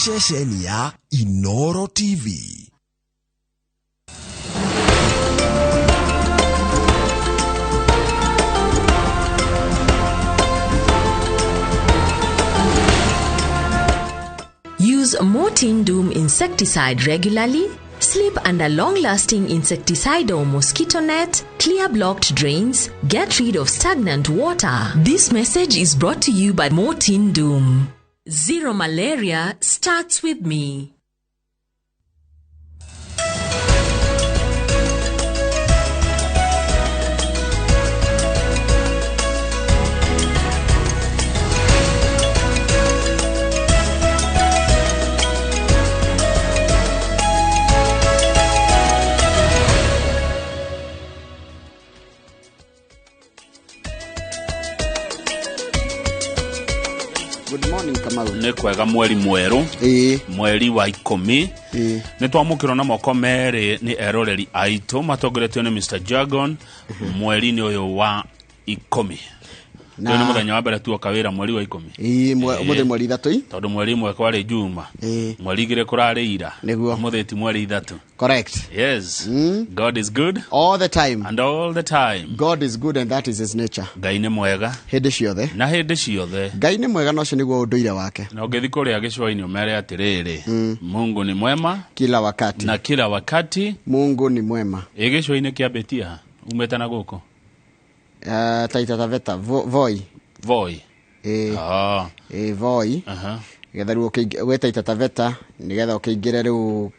ceceni ya Inoro TV. Use Mortin Doom insecticide regularly. Sleep under long-lasting insecticide or mosquito net. Clear blocked drains. Get rid of stagnant water. This message is brought to you by Mortin Doom. Zero malaria starts with me. Good morning, Kamaru. Ne kwega mweri mweru mweri wa 10 ne twamukiro na moko mere ni eroreri aito matogeretio ni Mr. Jagon mweri ni uyu wa 10 na no muthenya wa mbere tu okawira mweri wa 10 umuthe mweri 3 tondu mweri mwe kwari juma mweri gire kurari ira umuthe ti mweri 3 correct. yes God is good all the time, and all the time God is good and that is his nature. Ngai ni mwega Hindi ciothe na hindi ciothe Ngai ni mwega no cio niguo unduire wake na ugethi kuria gicwaini umere atiriri Mungu ni mwema kila wakati na kila wakati Mungu ni mwema. Gicwaini kiambetia umeta na guko Taita taveta voi voi voi getha riu gwetaita taveta nigetha ukiingire riu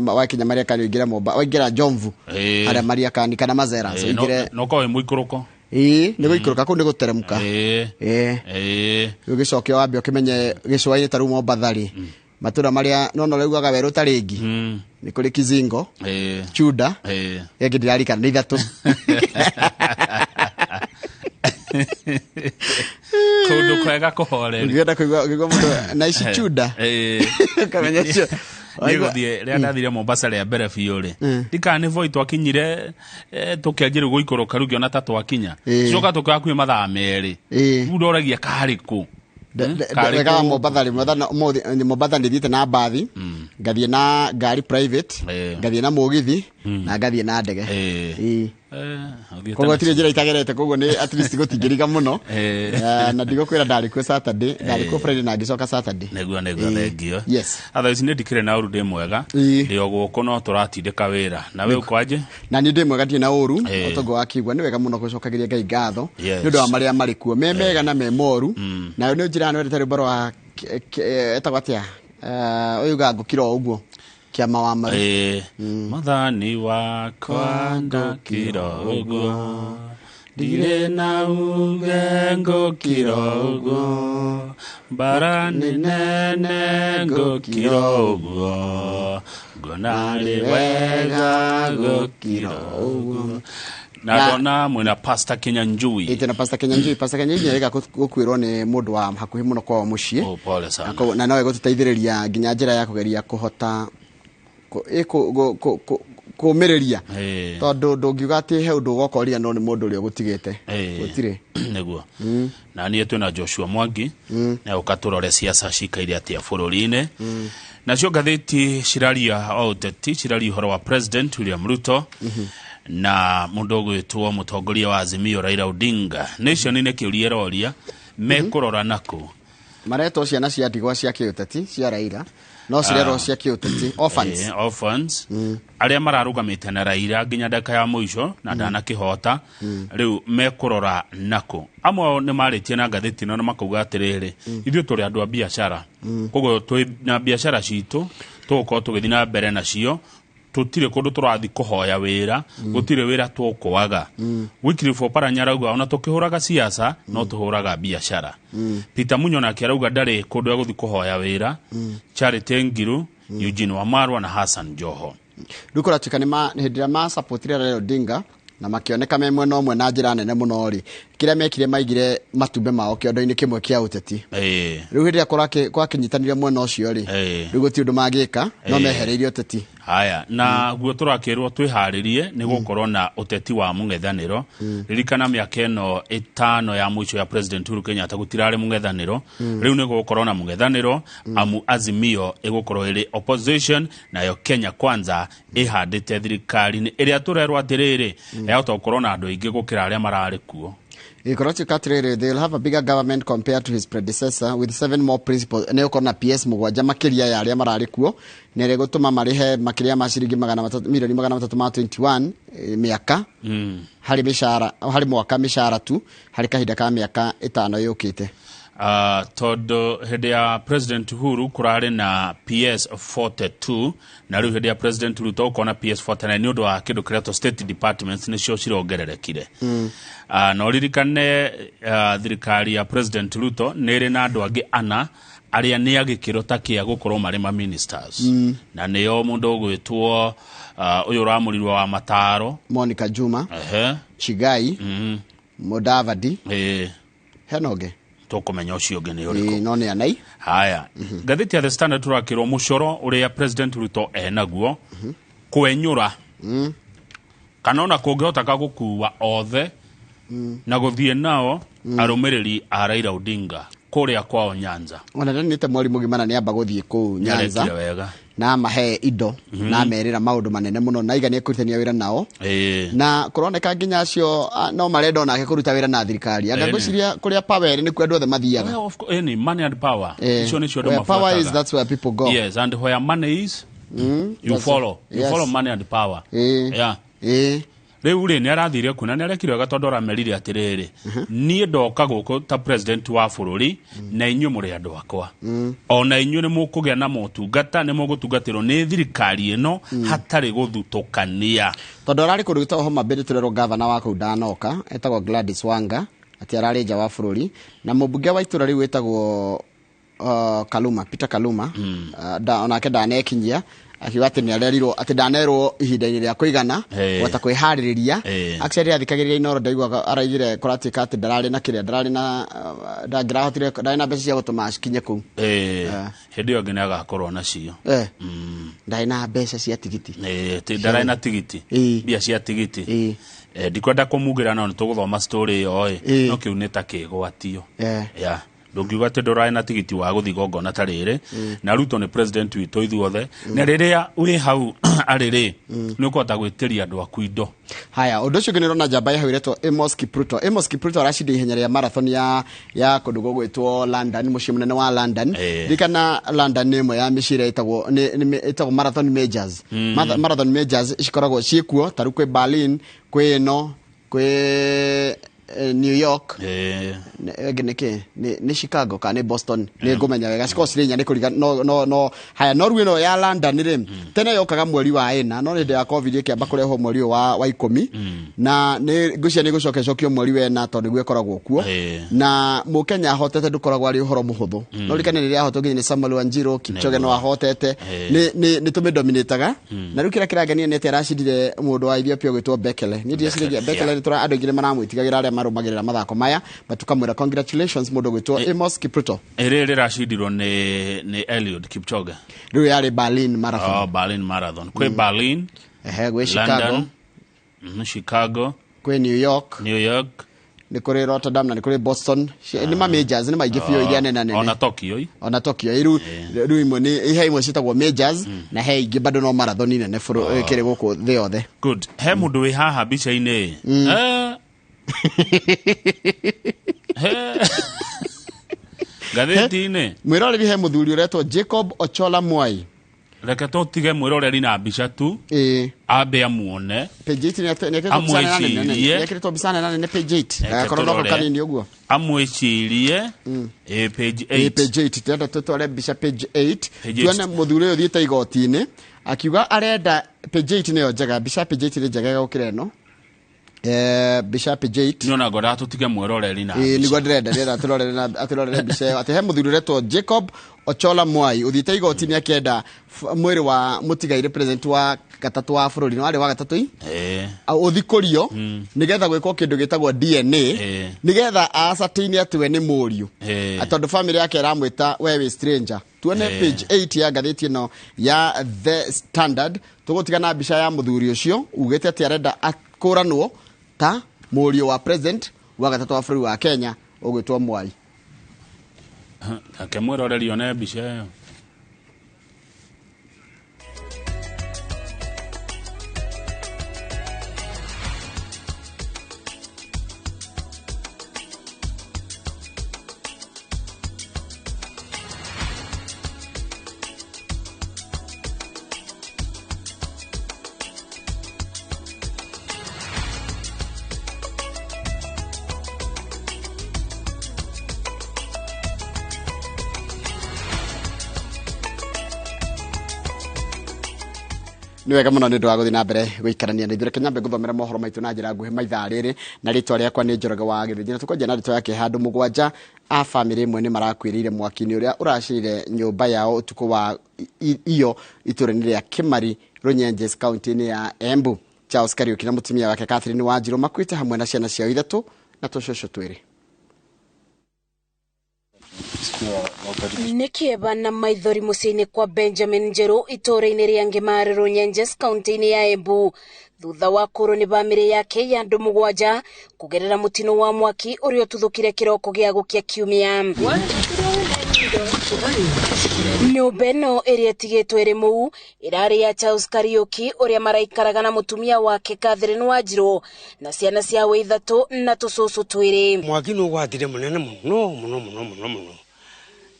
wakinya maria kani ingira momba waingira Jomvu aria maria kani kana mazera so ingire no ko muikuruko ni guikuruka ku ni guteremuka ugicoke wambe ukimenye gicwaini taru Mombathari matura maria nono reugaga weru taringi ni kuri Kizingo Chuda yegi ndirarika ni 3 Kodo kwega kohoreri ngenda kuigwa mundu na ici Chuda kamenya cio Nigodie ria ndathire Mombasa ria mbere fiore dikane voi twakinyire tukianjire guikoroka rugi ona tatu akinya coka tukakuye mathaa meri udoragia kariku Kega Mombathari ni Mombathari ndite na bathi ngathie na gari private ngathie na mugithi na ngathie na ndege kogo tire njira itagerete kogo ni at least gutingiriga muno na ndigokwira ndari ku Saturday ndari ku Friday na ngicoka Saturday negua thengio yes otherwise ni ndikire na urude mwega ndio guko no turatindika wira na we ukwaje na ni ndimwega ndie na uru otogo wakigwa ni wega muno gucokagiria Ngai ngatho ni undu wa maria mari kuo memega na memoru na ni njira no retari baro wa etagwatia uyu gangu kiro uguo kiama wa mari mathani wa kwanda kirogo dire na ugengo kirogo barani nene go kirogo gonale wega go kirogo na dona mwena Pastor Kinyanjui itena Pastor Kinyanjui rega gukwirwo ni mundu wa hakuhi muno kwa mucii pole sana na nawe gututaithiriria nginya njira ya kugeria kuhota kumireria tondu ndungiuga ati he undu gokoria no ni mundu uri gutigite gutire neguo na nie twina Joshua Mwangi na ukaturore siasa cikaire atia bururi-ini na cio ngathiti ciraria oteti ciraria horo wa President William Ruto na mundu gwitwo mutongoria wa Azimio Raila Odinga nation ni kiuria roria mekurora nako mareto ciana cia ndigwa cia kiuteti cia Raila no cirero cia kiuteti orphans aria mararugamite na Raila nginya ndaka ya muico na ndana kihota riu mekurora nako amwe ni maritie na ngathiti no makauga atiriri ithuĩ turi andu a biashara kogo twi na biashara citu tuko tugithina mbere na cio tutire kundu turathi kuhoya wira gutire wira tukwaga wikiri fo paranyarauga ona tukihuraga siasa no tuhuraga biashara Peter Munyo na kirauga ndari kundu guthi kuhoya wira Charity Ngiru Eugene Wamarwa na Hassan Joho rukora tukani ma hindira ma support Raila Odinga na makioneka memwe no mwe na njira nene muno ri kira mekire maigire matumbe mao kiondo-ini kimwe kia uteti riu hindi kwa kinyitanire mwena ucio ri riu guti undu magika no mehereirie uteti haya na guo turakirwo twiharirie ni gukorwo na uteti wa mung'ethaniro ririkana miaka ino 5 ya mwisho ya president Uhuru Kenyatta gutirare mung'ethaniro riu ni gukorwo na mung'ethaniro amu Azimio igukorwo iri opposition nayo Kenya Kwanza ihandite thirikari ni iria turerwo atiriri yahota gukorwo na andu aingi gukira aria marari kuo. They'll have a bigger government compared to his predecessor with 7 more principles. Ne ukona PS mugwanja makiria ya aria marari kuo nere gutuma marihe makiria ma ciringi milioni 321 miaka hari mishara hari mwaka mishara tu hari kahinda ka miaka 5 yukite. Todo hede ya President Uhuru kurare na PS 42 na riu hede ya President Ruto ukona PS 49 ni undu wa kindu kiria to state departments ni cio cirongererekire. No ririkane thirikari ya President Ruto nere na andu angi ana aria ni agikiro ta kia gukorwo mari ma ministers na niyo mundu gwitwo uyu ramurirwa wa Mataro Monica Juma Chigai Mudavadi henoge tukumenya ucio ngi ni uriku no ni anai haya gatheti ya The Standard turakirwo mucoro uria President Ruto enaguo kwenyura kanona kungihota ka gukuwa othe na guthie nao arumiriri a Raila Odinga kuria kwao Nyanza ona nite mwari mugimana ni amba guthie ku Nyanza na mahe indo na merira maundu manene muno na igani kurutania wira nao na kuroneka nginya acio no marenda onake kuruta wira na thirikari anga guciria kuria power ni kwendu othe mathiaga of course any money and power icio ni cio ndo mafuta power is that's where people go yes and where money is you follow money and power riu ri ni arathire kuna ni arekire gatondu ramerire atiriri nie ndoka guku ta president wa bururi na inyu muri andu akwa ona inyu ni mukugia na motungata ni mugutungatirwo ni thirikari ino hatari guthutukania tondu arari kuruta Homa Bay turero governor wa kuu ndanoka etagwo Gladys Wanga ati arari nja wa bururi na mubunge wa itura riu etagwo Kaluma Peter Kaluma onake ndanekinyia akiwate ni arerirwo ati ndanerwo ihinda-ini ria kuigana wata kwihariria actually athikagiriria Inoro ndaigwa araigire kuratika ati ndarari na kiria ndarari na ndangirahotire ndari na mbeca cia gutuma cikinye ku hindi yo ngene agakorwo nacio ndari na mbeca cia tigiti ti ndari na tigiti bia cia tigiti ndikwenda kumugira no tuguthoma story yo no kiunita kigwatio ndungiuga ati ndorai na tigiti wa guthigongo na tarire na Ruto ni president witu ithuothe na riria uri hau ariri ni ukota gwitiria andu aku indo haya undu ucio ngirirwo na jamba ya hwiretwo Amos Kipruto aracindi ihenya ria marathon ya kundu gwitwo London mucii munene wa London rikana London ni imwe ya micira itagwo marathon majors marathon majors cikoragwo ciikuo taru kwi Berlin kwi ino kwi New York ni Chicago kana Boston ni ngumenya wega Scotland ni kuriga no haya Norway no ya London ri tene yokaga mweri wa 4 no ndi ya covid ikiamba kureho mweri wa 10 na ni gucia ni gucokio mweri wa 4 tondu gwekoragwo kuo na mukenya hotete dukoragwo ari uhoro muhuthu no rikane ri ahoto nginya ni Samuel Wanjiru Kipchoge no ahotete ni tumidominataga na rukira kiragania ni teracindire mundu wa Ethiopia gwitwo Bekele ni ndi cirigia Bekele ni tura andu ngire maramwitigagira aria marumagirira mathako maya batukamwira congratulations mundu gwitwo Amos Kipruto riri racindirwo ni Eliud Kipchoge riu yari Berlin marathon Berlin marathon kwi Berlin gwe Chicago Chicago kwi New York ni kuri Rotterdam na ni kuri Boston ni ma majors ni maigi fio iria nene ona Tokyo riu imwe ni ihe imwe citagwo majors na he ingi bado no marathon nene furu kiri guku thi othe good he mundu wi haha bica-ini gatheti-ini mwiroreri he muthuri uretwo Jacob Ochola Mwai reke tutige mwiroreri na mbica tu ambe amuone page 8 nekretwo bisana nane page 8 korona kanini uguo amwicirie page 8 tenda tutware mbica page 8 tuone muthuri uyu thiete igoti-ini akiuga arenda page 8 niyo njega mbica page 8 ni njega gukira ino Bishop Jate nona goda tutige mweroreri na nigo ndirenda aturorere bicha ati he muthuri retwo Jacob Ochola Mwai uthite igoti-ini akienda mwiri wa mutigaire president wa gatatu wa bururi no ari wa gatatu uthikurio nigetha gwikwo kindu gitagwo DNA nigetha asatini ati we ni muriu atondu family yake iramwita we wi stranger tuone page 8 ya gatheti ino ya The Standard tugutiga na bicha ya muthuri ucio ugite ati arenda akuranwo ta muriu wa president wa gatatu wa bururi wa Kenya ugwitwo Mwai akemweroreri one bicha yo niwega muno ni ndwa guthi na mbere guikarania na ithure Kenya guthomera mohoro maitu na njira nguhi maitha riri na ritwa riakwa ni Njoroge wa Githiji na tukonja na ritwa yake handu mugwanja a family imwe ni marakwirire mwaki-ini uria urashirire nyumba yao utuku wa iyo iture-ini ria Kimari Runyenjes county-ini ya Embu. Charles Kariuki na mutumia wake Catherine Wanjiru makwite hamwe na ciana ciao ithatu na tucocwo twiri Nikieba na maithori muciini kwa Benjamin Njeru itura-ini ria Ngimari Runyenjes county-ini ya Embu thutha wa kuru ni bamiri yake ya andu mugwanja kugerera mutino wa mwaki uria tuthukire kiroko gia gukia kiumia. Nyumba ino iria tigitwo iri muu irari ya Charles Kariuki uria maraikaraga na mutumia wake Catherine Wanjiru na ciana ciao ithatu na tucucu twiri. Mwaki no gwatire munene muno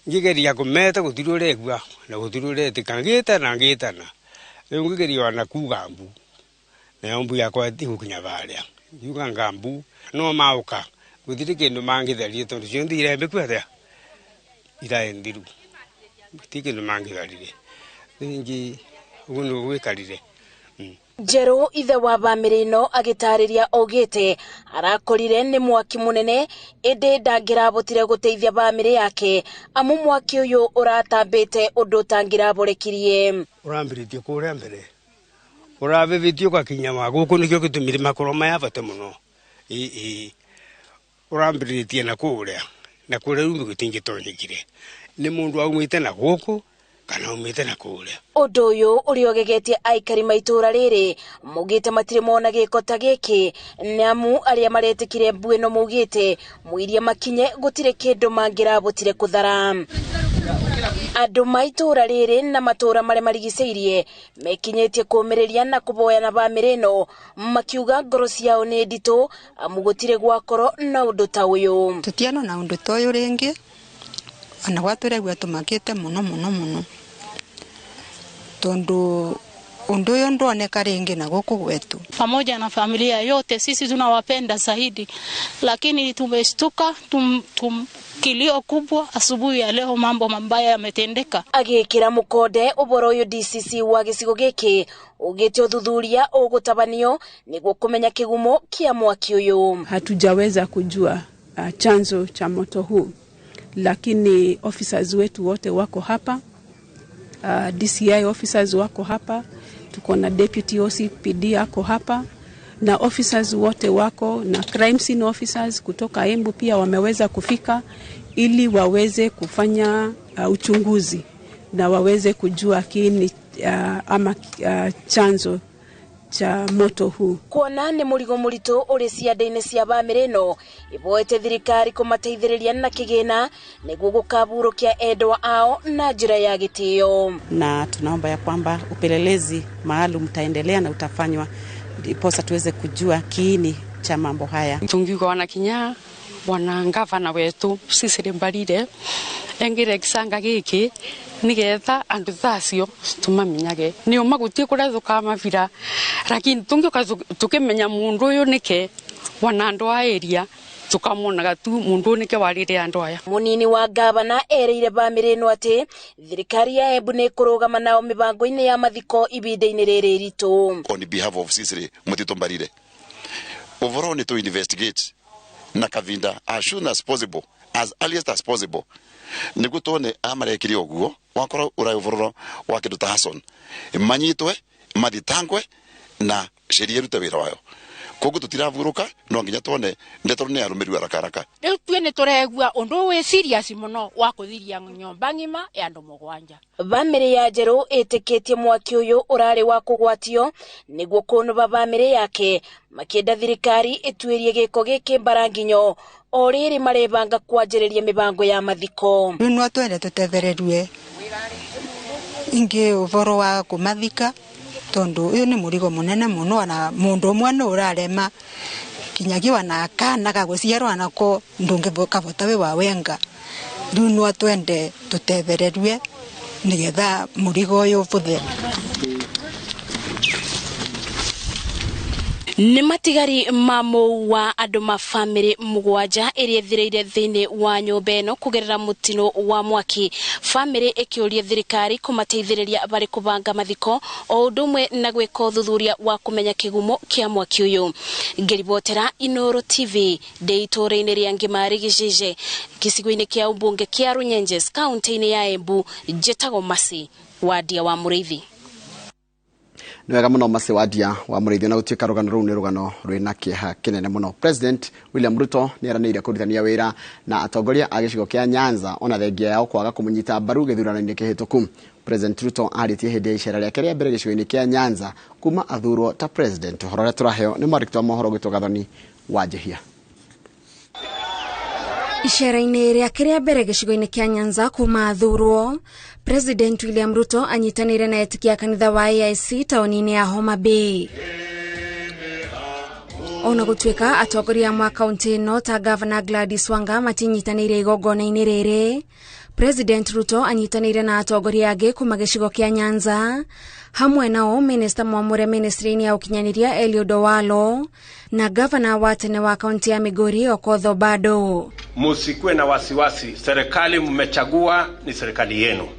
ngigeria kumeta gutiruregwa na gutirurete kangita na ngitana riu ngigeria wana kuga mbu na mbu yakwa igukinya baria yuga ngambu no mauka gutire kindu mangitherie tondu cio ndire mbeku atia iraendiru gutire kindu mangitharire ningi uguno gwikarire. Njeru ithe wa bamiri ino agitariria ogite arakorire ni mwaki munene indi ndangirabotire guteithia bamiri yake amu mwaki uyu uratambite undu tangiraborekirie urambiritie kuria mbere urabebitio gakinya maguku nikio gitumire makoro maya bate muno urambiritie na kuria rumbi gutingitonyekire ni mundu aumite na guku kana umite na kuria. Undu uyu uriogegetie aikari maitura riri mugite matire mona giko ta giki namu aria maretikire mbu ino mugite muiria makinye gutire kindu mangirabotire kuthara. Andu maitura riri na matura mare marigiceirie mekinyetie kumiriria na kuboya na bamiri ino makiuga ngoro ciao ni nditu amu gutire gwakoro na undu ta uyu. Tutiano na undu ta uyu ringi ana gwaturegwa tumakite muno tondu undu uyu ndoneka ringi na guku gwetu. Pamoja na familia yote sisi tunawapenda zaidi, lakini tumeshtuka kilio kubwa asubuhi ya leo, mambo mabaya yametendeka. Agikira mukonde uboro uyu DCC wa gicigo giki ugite uthuthuria ugutabanio niguo kumenya kigumo kia mwaki uyu. Hatujaweza kujua chanzo cha moto huu, lakini officers wetu wote wako hapa, DCI officers wako hapa, tuko na deputy OCPD ako hapa na officers wote wako na crime scene officers kutoka Embu pia wameweza kufika ili waweze kufanya uchunguzi na waweze kujua kiini ama chanzo cha moto huu. Kuona ni murigo murito uri ciande-ini cia bamiri ino iboete thirikari kumateithiriria na kigina niguo gukaburukia endwa ao na njira ya gitio, na tunaomba ya kwamba upelelezi maalum utaendelea na utafanywa ndiposa tuweze kujua kiini cha mambo haya. Tungiuga wanakinya wana gavana wetu Cecily Mbarire engire kisanga giki nigetha andu thacio tumamenyage ni umagutie kurathuka mavira, lakini tungioka tukimenya mundu uyu nike wana andu a area tukamonaga tu mundu nike warire andu aya. Munini wa gavana ereire bamiri ino ati thirikari ya Embu ni kurugama nao mibango-ini ya mathiko ibida-ini riri ritu. On behalf of Cecily Mbarire, overall ni to investigate na kavinda as soon as possible, as earliest as possible. Nigutone amarekiri oguo wakora ura overall wa kindu ta Hassan manyitwe mathitangwe na sheria rute wira wayo. Koguo tutiravuruka no nginya tuone ndetoro ne arumiru arakaraka. Riu twene turegua undu we serious muno wa kuthiria nyomba ngima ya andu mugwanja. Bamire ya Njeru itikitie mwaki uyu urari wa kugwatio niguo kunuba bamire yake makienda thirikari itwirie giko giki mbaranginyo o riri marebanga kwanjiriria mibango ya mathiko. Nwa twende tutethererie ingi uvoro wa kumathika tondu uyu ni murigo munene muno na mundu umwe no urarema kinyagiwa na kana gaguciarwa nako ndungibota we wa wenga. Riu nwa twende tutethererie nigetha murigo uyu buthe. Ni matigari mamu wa andu ma family mugwanja iria thireire thini wa nyumba ino kugerera mutino wa mwaki. Family ikiuria thirikari kumateithiriria bari kubanga mathiko o udumwe na gwika uthuthuria wa kumenya kigumo kia mwaki uyu. Ngiribotera Inoro TV ndeitore-ini ria Ngimari Gicije gicigo-ini kia ubunge kia Runyenjes kaunti-ini ya Embu njetago Masi wadia wa Muriithi. Nwega muno Masi wadia wa Muriithi na gutuika rugano ruu ni rugano rwina kieha kinene muno. President William Ruto ni aranĩire kũrutithania wĩra na atongoria a gĩcigo kĩa Nyanza ona thengia yao kwaga kũmunyita mbaru gĩthurano-inĩ kĩhĩtũku. President Ruto arĩtie hĩndĩ ya icera rĩake rĩa mbere gĩcigo-inĩ kĩa Nyanza kuma athurwo ta president. Ũhoro ũrĩa tũraheo nĩ mwandĩki wa mohoro gwĩtwo Gathoni wa Njihia. Icera-inĩ rĩake rĩa mbere gĩcigo-inĩ kĩa Nyanza kuma athurwo, President William Ruto anyitanĩire na etikia kanitha wa AIC taũni-inĩ ya Homa Bay. Ona gũtuĩka atongoria a kaunti ĩno ta Governor Gladys Wanga matinyitanĩire igongona-inĩ rĩrĩ, President Ruto anyitanĩire na atongoria angĩ kuma gĩcigo kĩa Nyanza, hamwe nao Minister Mwamure Ministry-inĩ ya Ũkinyanĩria Eliud Owalo na Governor wa tene wa kaunti ya Migori Okoth Obado. Musikue na wasiwasi, serikali mmechagua ni serikali yenu.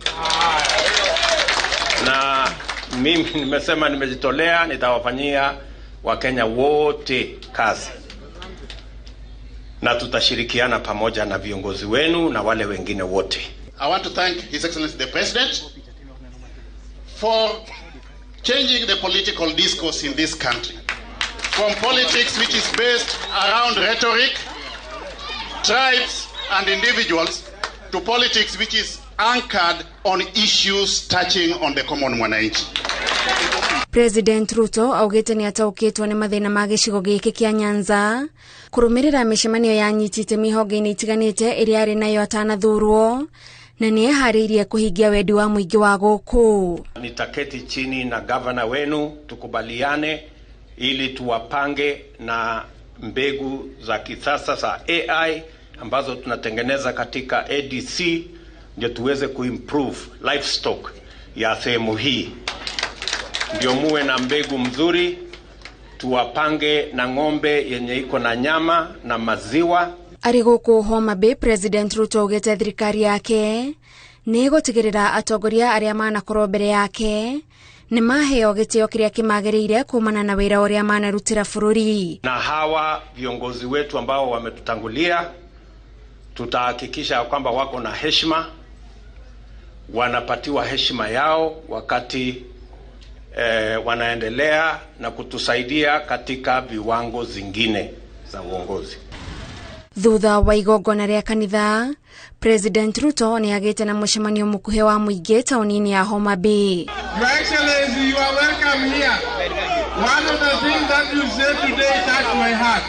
Na mimi nimesema nimejitolea nitawafanyia Wakenya wote kazi. Na tutashirikiana pamoja na viongozi wenu na wale wengine wote. I want to thank His Excellency the President for changing the political discourse in this country. From politics which is based around rhetoric, tribes and individuals, to politics which is anchored on issues touching on the common mwananchi. President Ruto augite ni ataukitwo ni mathina ma gĩcigo gĩkĩ kĩa Nyanza kurumirira mishemanio ya nyitite mihonge-inĩ itiganĩte iria ari nayo atanathurwo na ni ehariirie kuhingia wendi wa mũingĩ wa gũkũ. Nitaketi chini na governor wenu tukubaliane ili tuwapange na mbegu za kisasa za AI ambazo tunatengeneza katika ADC ndio tuweze kuimprove livestock ya sehemu hii. Ndio muwe na mbegu mzuri, tuwapange na ng'ombe yenye iko na nyama na maziwa. Ari gũkũ Homa Bay, President Ruto augite thirikari yake nĩ gũtigĩrĩra atongoria arĩa manakorwo mbere yake nĩ maheo gĩtĩo kĩrĩa kĩmagĩrĩire kumana na wĩra ũrĩa manarutĩra bũrũri. Na hawa viongozi wetu ambao wametutangulia tutahakikisha kwamba wako na heshima, wanapatiwa heshima yao wakati wanaendelea na kutusaidia katika viwango zingine za uongozi. Thutha wa igongona rĩa kanitha, President Ruto nĩ agĩte na mũcemanio mũkuhĩ wa mũingĩ taũni-inĩ ya Homa Bay. Your Excellency, you are welcome here. One of the things that you said today touched my heart.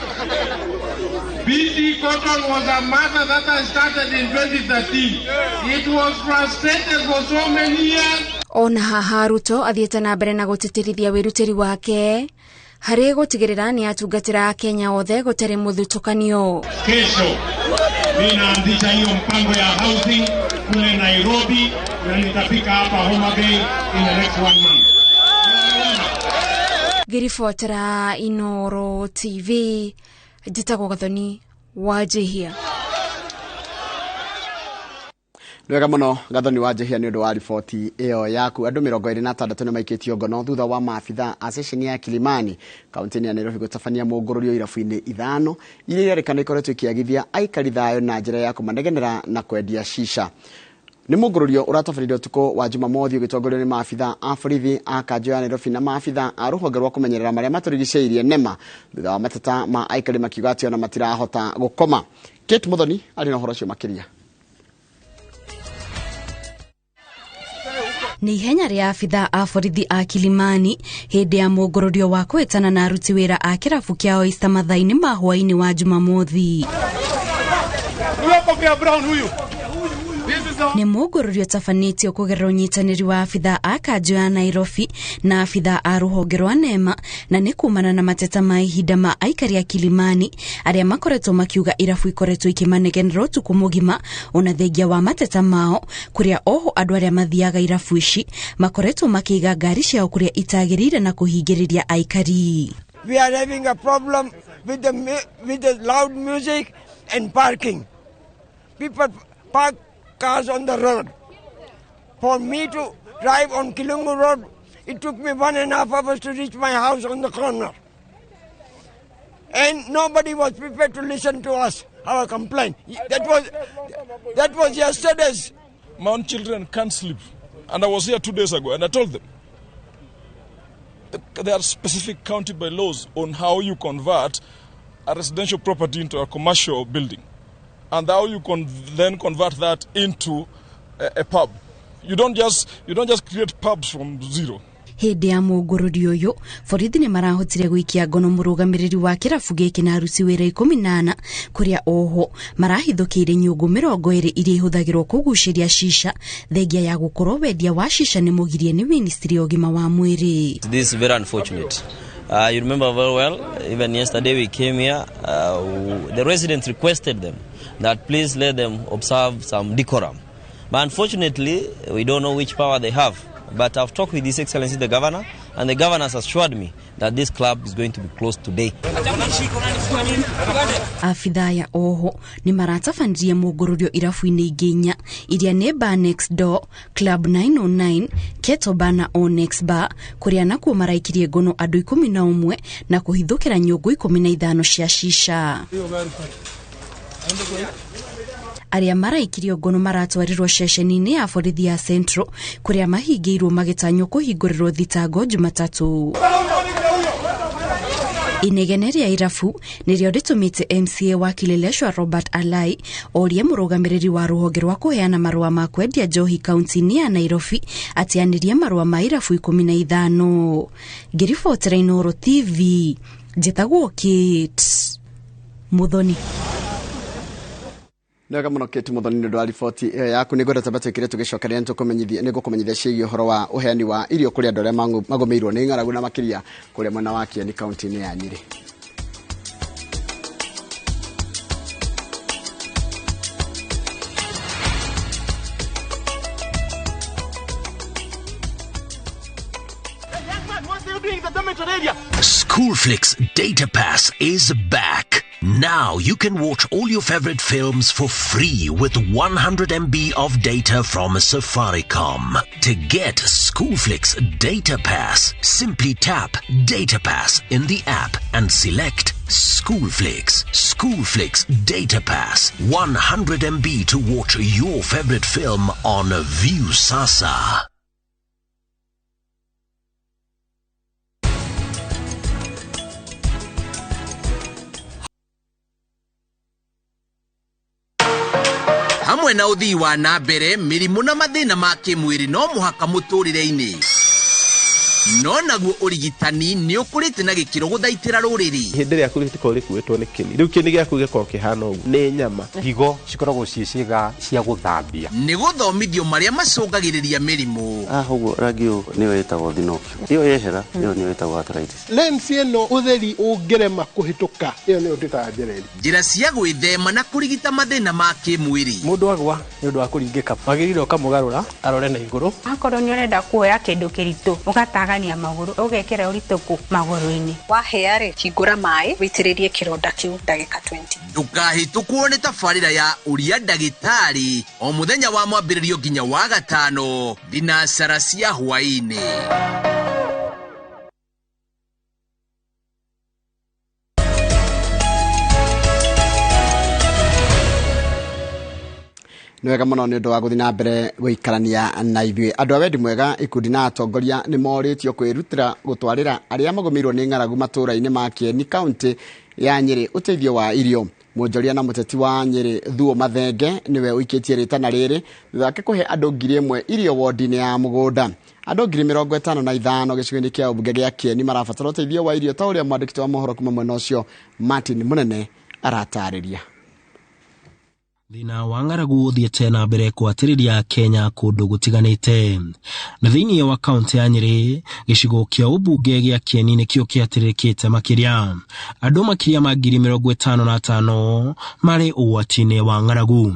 BT Cotton was a matter that I started in 2013. It was frustrated for so many years. Ona haha Ruto athiĩte na mbere na gũtĩtĩrithia wĩrutĩri wake harĩ gũtigĩrĩra nĩ atungatĩra Kenya othe gũtarĩ mũthutũkanio. Kesho ninaanzisha hiyo mpango ya housing kule Nairobi na nitafika hapa Homa Bay in the next 1 month. Ngiribotera Inoro TV njĩtagwo Gathoni wa Njihia. Wega muno gathoni wa Jehia ni undu wa riboti iyo yaku. Andu 26 ni maikitio ngono thutha wa maabitha a sesheni ya Kilimani kaunti ya Nairobi gutabania mungururio irafu-ini ithano iria yerekana ikoretwo ikiagithia aikari thayo na njira ya kumanegenera na kwendia shisha. Ni mungururio uratabanĩrio tuko wa Jumamothi ugitongorio ni maabitha a borithi a kanjo ya Nairobi na maabitha a ruhonge rwa kumenyerera maria maturigicĩirie NEMA thutha wa mateta ma aikari makiuga ati ona matirahota gukoma. Kate Muthoni ari na uhoro ucio makiria. Ni ihenya ria abitha a borithi a Kilimani hindi ya mungururio wa kwetana na aruti wira a kirabu kiao ista mathaini ma hwaini wa Jumamothi. Ni mungururio tafanĩtio kũgerera ũnyitanĩri wa abitha a kanjo ya Nairobi na abitha a ruhonge rwa NEMA na nĩ kumana na mateta ma ihinda ma aikari a Kilimani arĩa makoretwo makiuga irabu ikoretwo ikimanegenera ũtukũ mũgima ona thengia wa mateta mao kũrĩa oho andũ arĩa mathiaga irabu ici makoretwo makĩiga ngari ciao kũrĩa itagĩrĩire na kũhingĩrĩria aikari. We are having a problem with the loud music and parking. People park cars on the road. For me to drive on Kilimani Road, it took me 1.5 hours to reach my house on the corner. And nobody was prepared to listen to us, our complaint. That was yesterday's. My own children can't sleep. And I was here 2 days ago and I told them there are specific county bylaws on how you convert a residential property into a commercial building. And how you then convert that into a pub. You don't just create pubs from zero. Hindi ya mungururio uyu borithi ni marahotire gwikia ngono murugamiriri wa kirabu giki na aruti wira 14 kuria oho marahithukiire nyungu 20 iria ihuthagirwo kuguciria shisha thengia ya gukorwo wendia wa shisha ni mugirie ni ministry ya ugima wa mwiri. This is very unfortunate. You remember very well, even yesterday we came here, the residents requested them that please let them observe some decorum. But unfortunately, we don't know which power they have. But I've talked with His Excellency the Governor, and the Governor has assured me that this club is going to be closed today. Afitha ya oho ni maratabanĩrie mungururio irafu-ini ingĩ iria nĩ Bar Next Door, Club 909, Keto Bar na Onyx Bar kuria nakuo maraikirie ngono andũ 11 na kuhithũkĩra nyũngũ 15 cia shisha. Aria maraikirio ngono maratwarirwo ceceni-inĩ ya borithi ya Central kuria mahingĩirwo magĩtanywo kũhingũrĩrwo thitango Jumatatu. Inegene ria irabu nĩrĩo rĩtũmĩte MCA wa Kileleshwa Robert Alai orie mũrũgamĩrĩri wa ruhonge rwa kuheana marũa ma kwendia njohi kaunti-inĩ ya Nairobi atianĩrie marũa ma irabu 15. Ngĩribotera Inooro TV njĩtagwo Kate Muthoni. Nega muno Kate Muthoni nĩ ndwa riboti iyo yaku nĩ ngwenda tabata kire tugicokeria nĩ gukumenyithia ciĩgiĩ ũhoro wa uheani wa irio kũrĩ andũ arĩa magomeirwo nĩ ng'aragu na makiria kũrĩa mwena wa Kieni kaunti-inĩ ya Nyeri. Schoolflix Data Pass is back. Now you can watch all your favorite films for free with 100 MB of data from Safaricom. To get Schoolflix Data Pass, simply tap Data Pass in the app and select Schoolflix. Schoolflix Data Pass, 100 MB to watch your favorite film on View Sasa. Hamwe na uthii wa na mbere mirimu na mathina ma kimwiri no muhaka muturire-ini no naguo urigitani ni ukurite na gikiro guthaitira ruriri hindi ria kuritikorwo rikuitwo ni kini riu kini giaku gikorwo kihana uguo ni nyama higo cikoragwo ciiciga cia guthambia ni guthomithio maria macungagiriria mirimu uguo rangi uyu niyo yetagwo thinokio iyo yehera iyo niyo yetagwo arthritis lens ino utheri ungirema kuhituka iyo niyo twitaga njereri njira cia gwithema na kurigita mathina ma kimwiri mundu agwa ni undu wa kuringika magirire ukamugarura arore na iguru akorwo ni urenda kuoya kindu kiritu ugataga magania maguru ugekera urituku maguru-ini waheare hingura mai witiririe kironda kiu ndagika 20 ndukahitukwo ni tabarira ya uria ndagitari o muthenya wa mwambiririo nginya wa gatano thinacara cia hwaini. Nwega muno ni undu wa guthi na mbere guikarania na ithuĩ andu a wendi mwega ikundi na atongoria ni moritio kwirutira gutwarira aria magomirwo ni ng'aragu matura-ini ma Kieni kaunti ya Nyeri uteithio wa irio. Mwonjoria na muteti wa Nyeri Thuo Mathenge niwe uikitie ritana riri thake kuhe andu 1,000 irio wodi-ini ya mugunda. Andu 55,000 gicigo-ini kia ubunge gia Kieni marabatara uteithio wa irio ta uria mwandikiti wa mohoro kuma mwena ucio Martin Munene aratariria. Thina wa ng'aragu uthiĩte na mbere kwatĩrĩria Kenya kũndũ gũtiganĩte. Na thĩinĩ wa kaunti ya Nyeri, gĩcigo kĩa ũmbunge gĩa Kieni nĩkĩo kĩatĩrĩrĩkĩte makĩria. Andũ makĩria ma 55,000 marĩ ũgwati-inĩ wa ng'aragu.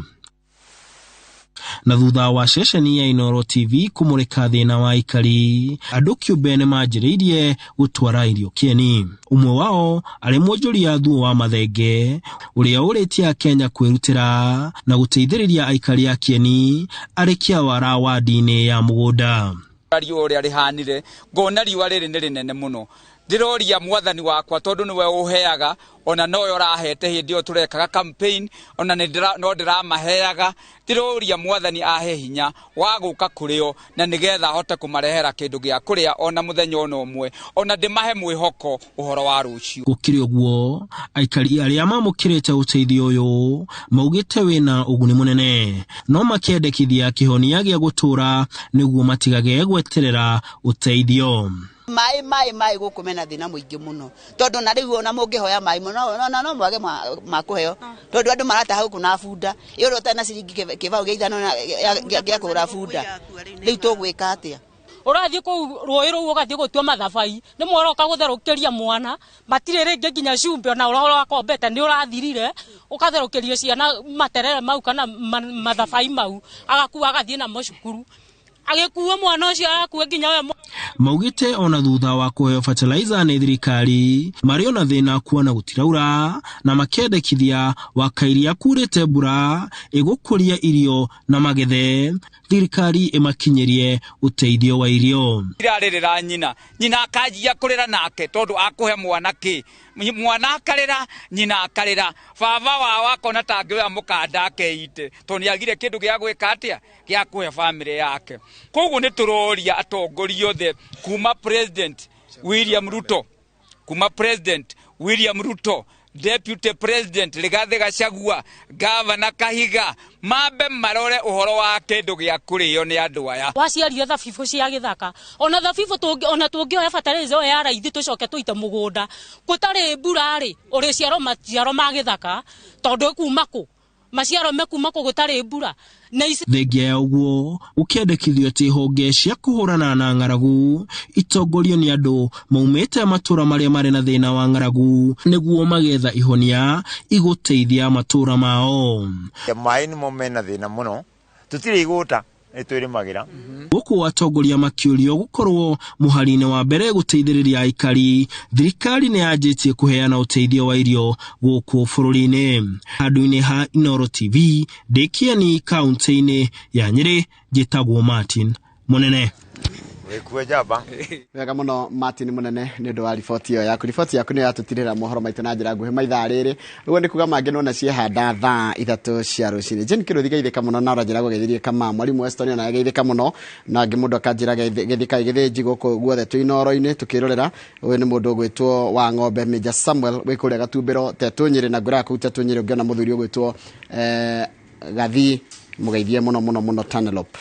Na thutha wa ceceni ya Inooro TV kumurika thina wa ikari, andu kĩũmbe nĩ manjĩrĩirie gũtwara irio Kieni. Umwe wao arĩ mwonjoria Thuo wa Mathenge ũrĩa ũrĩtie Kenya kwĩrutĩra na gũteithĩrĩria aikari a Kieni arĩ kĩawara wadi-inĩ ya mugunda. Riũa ũrĩa rĩhanire ngona riũa rĩrĩ nĩ rĩnene mũno. Ndiroria mwathani wakwa tondu niwe uheaga ona noyo rahete hindi yo turekaga campaign ona no ndiramaheaga. Ndiroria mwathani ahe hinya wa guka kurio na nigetha hote kumarehera kindu gia kuria ona muthenya ono umwe ona ndimahe mwihoko uhoro wa rucio. Gukiri uguo aikari aria mamukirite uteithio uyu maugite wina uguni munene no makiendekithia kihonia gia gutura niguo matigage gweterera uteithio. Mai gukumena thina muingi muno tondu na riu ona mungihoya mai muno no mwage makuheo tondu andu marata hau kuna bunda iyo tena ciringi kibao gia ithano gia kura bunda riu tugwika atia urathie ku ruiru ugathie gutua mathabai ni mworoka gutherukiria mwana matire ringi nginya cumbe ona urora kombete ni urathirire ukatherukiria ciana materere mau kana mathabai mau agakuwa agathie na cukuru agikuwa mwana ucio agakuwa nginya we maugite ona thutha wa kuheo fertilizer nĩ thirikari marĩ ona thĩna kuona gũtiraura na makendekithia wakairia kurĩte mbura ĩgũkũria irio na magethe thirikari ĩmakinyerie uteithio wa irio. Irarĩrĩra nyina akajia kũrĩra nake tondu akuhe mwana ki mwana akarĩra nyina akarĩra baba wao akona tangĩoya mũkanda akeite tondu nĩagire kĩndũ gĩa gwĩka atia gĩa kuhe family yake. Koguo nĩ tũroria atongoria othe kuma president William Ruto Deputy President Rigathi Gachagua, Governor Kahiga, mambe marore uhoro wa kindu gĩa kũrĩo nĩ andũ aya. Waciaria thabibu cia gĩthaka ona thabibu ona tũngĩoya fertilizer ya raithi tũcoke tũite mũgũnda gũtarĩ mbura rĩ ũrĩ maciaro ma gĩthaka tondu kuma kũ maciaro mekuma kũ gũtarĩ mbura. Thengia ya uguo ukendekithio ati honge cia kuhurana na ng'aragu itongorio ni andu maumite matura maria mari na thina wa ng'aragu niguo magetha ihonia iguteithia matura mao. Mai ni momena thina muno tutire iguta nitwirimagira guku atongoria makiurio gukorwo muhari-ini wa mbere guteithĩrĩria aikari thirikari ni yanjitie kuheana uteithio wa irio guku bururi-ini. Handu-ini ha Inooro TV Kieni kaunti-ini ya Nyeri njĩtagwo Martin Munene. Wekuwe jaba. Wega muno Martin Munene ni ndo wa riboti yo yaku. Riboti yaku ni yatutirira mohoro maitu na njira nguhi maithaa riri. Ruo ni kuga mangĩ nona ciehanda thaa 3 cia rucini. Jeni Kiruthi geithĩka muno na njira gũgeithĩrie kama mwarimu Estonia na geithĩka muno na ngĩ mũndũ akanjira geithĩka gĩthĩnji gũkũ guothe twĩ Inooro-inĩ tukĩrorera. Ũyũ nĩ mũndũ ũgwĩtwo wa ng'ombe Major Samuel wĩkũrĩa Gatumbĩro Tetũ Nyeri na ngũra kũu Tetũ Nyeri ũngĩona mũthuri ũgwĩtwo Gathi mũgeithie muno Tanelope.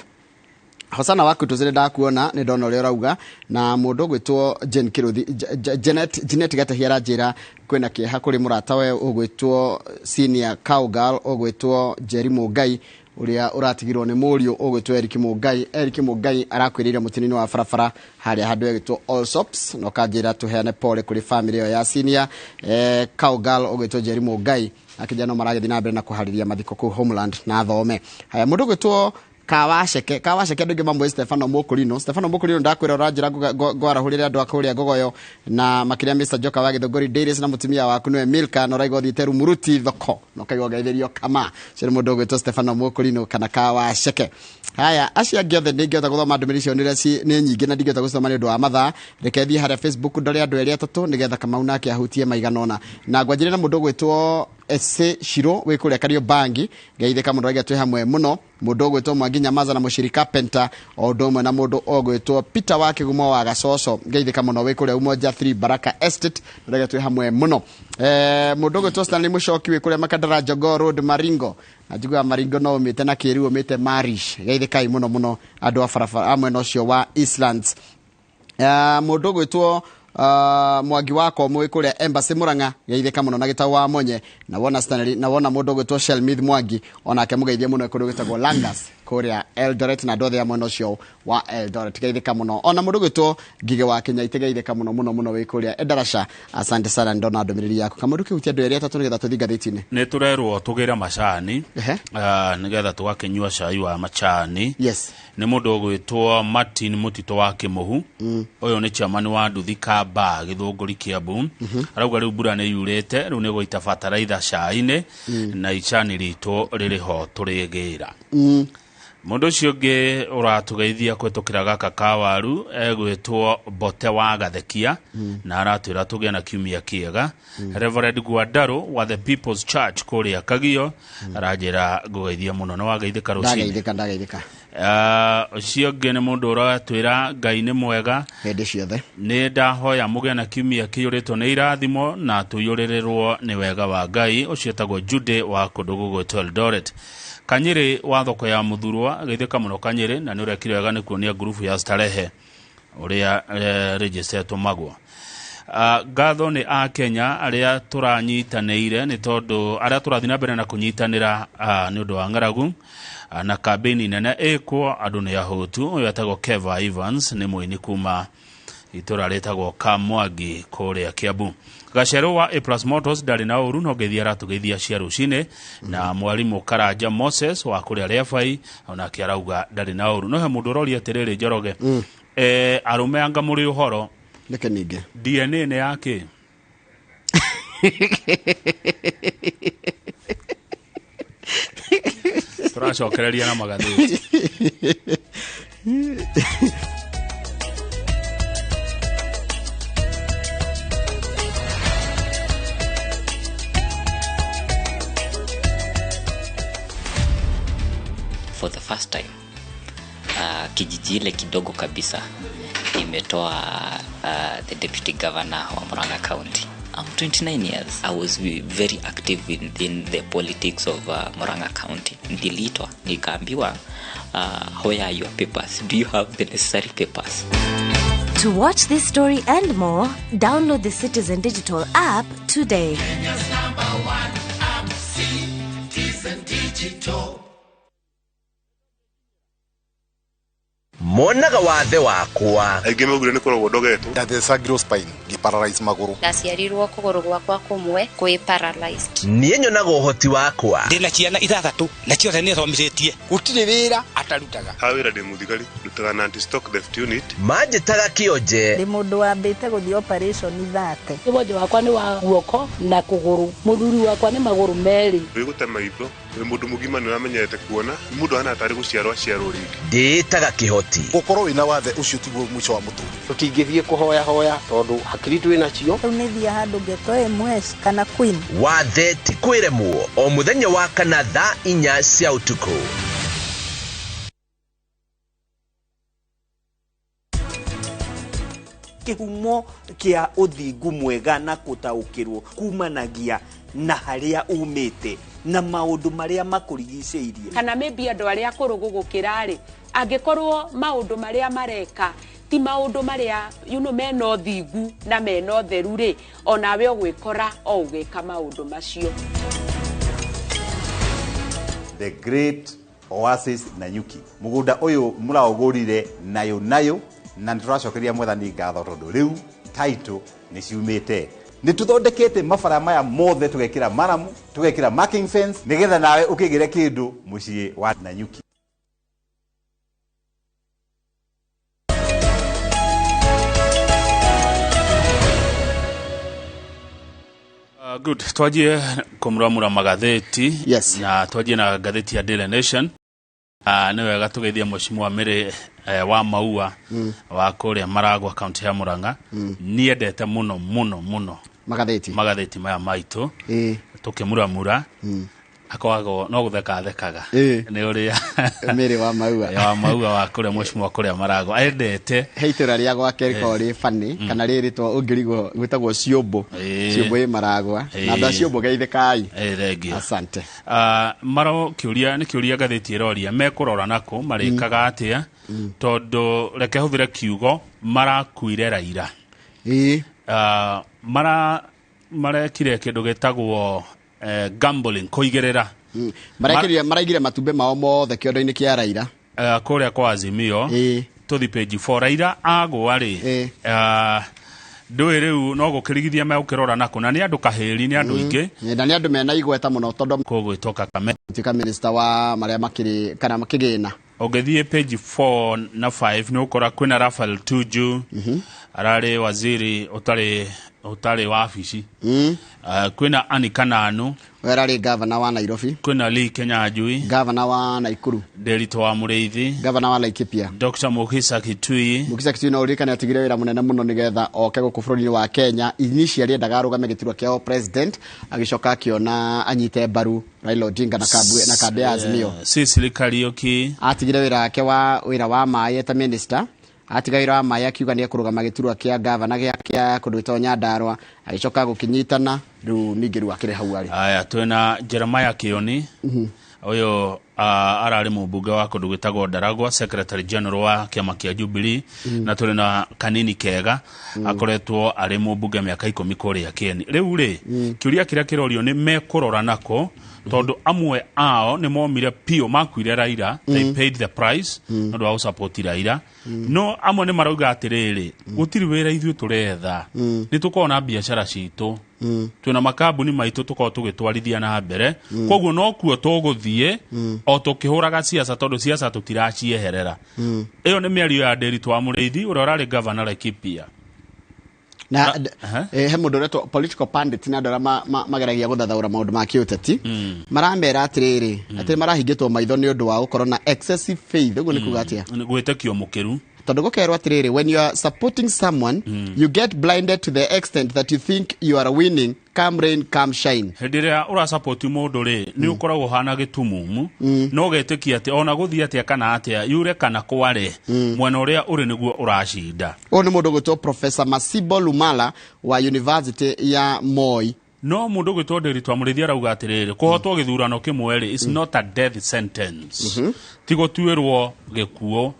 Hosana waku tuzire ndakuona ni ndona ũrĩa ũrauga na mũndũ gwĩtwo Jen Kiruthi Janet Gatahia njĩra kwĩna kĩeha kũrĩ mũratawe ũgwĩtwo senior cowgirl ũgwĩtwo Jerry Mũngai ũrĩa ũratigirwo nĩ mũriũ ũgwĩtwo Eric Mũngai arakwĩrĩire mũtino-inĩ wa barabara harĩa handũ hegĩtwo Allsops no kanjĩra tuheane pole kũrĩ family ĩyo ya senior cowgirl ũgwĩtwo Jerry Mũngai akijana maragĩthiĩ na mbere na kũharĩria mathiko kũu Homeland na thome. Haya mũndũ gwĩtwo kawaceke ndungi mamwe Stefano Mokurino ndakwira ranjira ngwarahurire andu akuria ngogoyo na makiria Mr Joka wa Githunguri Dairies na mutumia waku niwe Milka no raigo thiteru muruti thoko no kaigo gaithirio kama cire mundu gwitwo Stefano Mokurino kana kawaceke. Haya acia giothe ndingĩhota gũthoma ndũmĩrĩri icio nĩ nyingĩ na ndingĩhota gũcithoma nĩ ũndũ wa mathaa. Reke thiĩ harĩa Facebook ndore andũ erĩ atatũ nĩgetha Kamau nake ahutie maiganona na ngwanjĩrĩ na mũndũ gwĩtwo Ese Shiro wĩ kũrĩa Kariobangi ngeithĩka mũndũ raiga twĩ hamwe mũno mũndũ gwĩtwo Mwangi Nyamaza na Mũciri Carpenter o ũndũ ũmwe na mũndũ gwĩtwo Peter wa Kĩgumo wa Gacoco ngeithĩka mũno wĩ kũrĩa Umoja 3 Baraka Estate raiga twĩ hamwe mũno. Mũndũ gwĩtwo Stanley Mũcoki wĩ kũrĩa Makandara Jogoo Road Maringo ajigwa Maringo no umĩte na Kĩru umĩte Marish ngeithĩkai mũno andũ a barabara amwe no cio wa Eastlands. Mũndũ gwĩtwo Mwangi wako mwe kũrĩa Embassy Murang'a geithĩka mũno na gĩtaũ wa Monye na wona Stanley na wona mũndũ gwĩtwo Shelmith Mwangi onake mũgeithie mũno kũrĩa gĩtagwo Langas kũrĩa Eldoret na ndothe ya mwena ũcio wa Eldoret geithĩka mũno ona mũndũ gwĩtwo Ngige wa Kenya itegeithĩka mũno wĩ kũrĩa Endarasha. Asante sana ndona ndũmĩrĩri yaku Kamau kihutia andũ erĩ atatũ nĩgetha tũthiĩ ngathĩti-inĩ. Nĩ tũrerwo tũgĩre macani nĩgetha tũgakĩnyua cai wa macani. Yes. Nĩ mũndũ gwĩtwo Martin Mutito wa Kĩmũhu ũyũ nĩ chairman wa Nduthi Kamba Gĩthũngũri Kiambu arauga rĩu mbura nĩ yurĩte rĩu nĩ gũita bataraitha cai-inĩ na icani ritũ rĩrĩ ho tũrĩgĩra. Mũndũ ũcio ũngĩ ũratũgeithia kwĩtũkĩra gaka kawaru egwĩtwo Bote wa Gathekia na aratwĩra tũgĩa na kiumia kĩega. Reverend Guadaro wa the People's Church kũrĩa Kagio aranjĩra ngũgeithia mũno na wageithĩka rũcinĩ. Ndageithĩka. Ũcio ũngĩ nĩ mũndũ ũratwĩra Ngai nĩ mwega hĩndĩ ciothe. Nĩ ndahoya mũgĩa na kiumia kĩiyũrĩtwo nĩ irathimo na tũiyũrĩrĩrwo nĩ wega wa Ngai. Ũcio etagwo Jude wa kũndũ gũgwĩtwo Eldoret. Kanyĩrĩ wa thoko ya Muthurwa geithĩka mũno Kanyĩrĩ na nĩ ũrekire wega nĩ kuonia grupu ya Starehe ũrĩa registeretwo Magwa. Ngatho nĩ a Kenya arĩa tũranyitanĩire nĩ tondũ arĩa tũrathiĩ na mbere na kũnyitanĩra nĩ ũndũ wa ng'aragu na kambĩini nene ĩkwo andũ nĩ ahũtu. Ũyũ etagwo Keva Evans nĩ mũini kuma itũra rĩtagwo Kamwangi kũrĩa Kiambu. Gacero wa A+ Motors ndarĩ na ũru no geithia aratũgeithia cia rũcinĩ na mwarimũ Karanja Moses wa kũrĩa Refai onake arauga ndarĩ na ũru. No he mũndũ ũroria atĩrĩrĩ Njoroge arũme anga mũrĩ ũhoro nĩke ningĩ DNA nĩ yake tũracokereria na magathĩti. For the first time kijiji ile kidogo kabisa imetoa the deputy governor wa Murang'a County. I'm 29 years. I was very active within the politics of Murang'a County. Niliitwa nikaambiwa where are your papers? Do you have the necessary papers? To watch this story and more, download the Citizen Digital app today. Kenya's #1 app, Citizen Digital. Monaga wathe wakwa aingĩ maugire nĩ kũrogwo ndogetwo ndatheca spine ngĩparalyze magũrũ ndaciarirwo kũgũrũ gwakwa kũmwe kwĩ paralyzed. Niĩ nyonaga ũhoti wakwa ndĩna ciana ithathatũ na ciothe nĩ thomithĩtie gũtirĩ wĩra atarutaga ha wĩra ndĩ mũthigari ndutaga na anti-stock theft unit manjĩtaga kĩonje ndĩ mũndũ wambĩte gũthiĩ operation 30 wonje wakwa nĩ wa guoko na kũgũrũ mũthuri wakwa nĩ magũrũ merĩ wĩgũte maitho wĩ mũndũ mũgima nĩ wamenyete kuona mũndũ hana atarĩ gũciarwo rĩngĩ ndĩtaga kĩhoti gũkorwo wĩna wathe ũcio tiguo mũico wa mũtũrĩre tũtingĩthiĩ kũhoya tondũ hakiri twĩ nacio rĩu nĩ thia handũ ngetoe mwes kana queen wathe ti kwĩremwo o mũthenya wa kana thaa 4 cia ũtukũ. Kĩhumo kĩa ũthingu mwega na gũtaũkĩrwo kumanagia na harĩa umĩte na maũndũ marĩa makũrigicĩirie kana maybe andũ arĩa akũrũ gũgũkĩra rĩ angĩkorwo maũndũ marĩa mareka ti maũndũ marĩa mena ũthingu na mena ũtheru rĩ onawe ũgwĩkora o ũgĩka maũndũ macio. The Great Oasis Nanyuki mũgũnda ũyũ mũraũgũrire nayo na nĩtũracokeria mwathani ngatho tondũ rĩu title nĩ ciumĩte nĩ tũthondekete mabara maya mothe tũgekĩra maramu tũgekĩra marking fence nĩgetha nawe ũkĩgĩre kĩndũ mũciĩ wa Nanyuki. Good. Twajie kumramura magatheti. Yes. Na twajie na gatheti ya Daily Nation. Nĩ wega tũgeithia mheshimiwa Mary wa Maua wa kũrĩa Maragwa county ya Murang'a. Niendete mũno magatheti maya maitũ. Tũkĩmuramura. Akoago no guthekaga ni uria Mary wa Maua ya Maua wa kũrĩa mheshimiwa kũrĩa Maragwa endete heitura ria gwake riko ri fani kana riri twa ungirigo gwitagwo ciombo i Maragwa na nda ciombo geithĩkai thengio asante maro kiuria gatheti roria mekurora nako marikaga atia tondu reke huthire kiugo marakuire Raila marekire kindu gitagwo gambling kuigerera maraigire matumbe mao mothe kiondo-ini kia Raila kuria kwa Azimio tuthi page 4 Raila agwa ri ndũĩ rĩu no gũkĩrigithia megũkĩrora nako na nĩ andũ kahĩri nĩ andũ ingĩ na nĩ andũ mena igweta mũno tondũ kũgwĩtoka Kakamega minister wa marĩa makĩrĩ kana makĩgĩna ũgĩthiĩ page 4 na 5 nĩ ũkora kwĩna Rafael Tuju ararĩ waziri utari wa afici kwĩna Ani Kananu ararĩ governor wa Nairobi kwĩna Lee Kenyanjui governor wa Naikuru Derito wa Mũrĩithi governor wa Laikipia Dr. Mukisa Kitui no urikane atigire wĩra mũnene mũno nigetha oke gũkũ bũrũri-inĩ wa Kenya initially endaga arũgame gĩturwa kĩao president agicoka akiona anyite mbaru Raila Odinga na kambi ya Azimio Cecily Kariuki atigire wĩra wa maĩ eta minister atigaira maya kiuga ni kurugama giturwa kia governor kia kũndũ Nyandarua agicoka gukinyitana riu ningiru akire hau ari aya twena Jeremiah Kioni uyo arari mubunge wa kũndũ gwĩtagwo Ndaragwa secretary general wa kiama kia Jubilee na tũrĩ na Kanini Kega akoretwo ari mubunge miaka 10 kũrĩa Kieni riu ri kiuria kĩrĩa kĩrorio nĩ mekurora nako tondu amwe ao ni momire pio makuire Raila they paid the price no wa support Raila no amwe ni marauga atiriri gutiri wira ithuĩ turetha ni tukona biashara citũ twina makambuni maitũ tukao tugitwarithia na mbere koguo no kuo tuguthie o tukihuraga siasa tondu siasa tutiracieherera iyo ni mĩario ya Derito wa Mũrĩithi uria urari governor Laikipia na he mundu reto political pundit na ndora mageragia guthathaura maundu ma kiuteti maramera atiriri ati marahingitwo maitho ni undu wa gukorwo na excessive faith uguo ni kuga atia gwitekio mukiru tondu gukerwo atiriri when you are supporting someone you get blinded to the extent that you think you are winning come rain come shine hendiria ura support mundu ri ni ukoragwo hana gitumumu no getekia ati ona guthia ati kana atia yure kana kware mwena uria uri niguo uracinda oni mundu gwitwo Professor Masibo Lumala wa University ya Moi no mundu gwitwo Derito wa Mũrĩithi arauga atiriri kuhotwo githurano kimwe ri is not a death sentence tigo tuirwo gikuo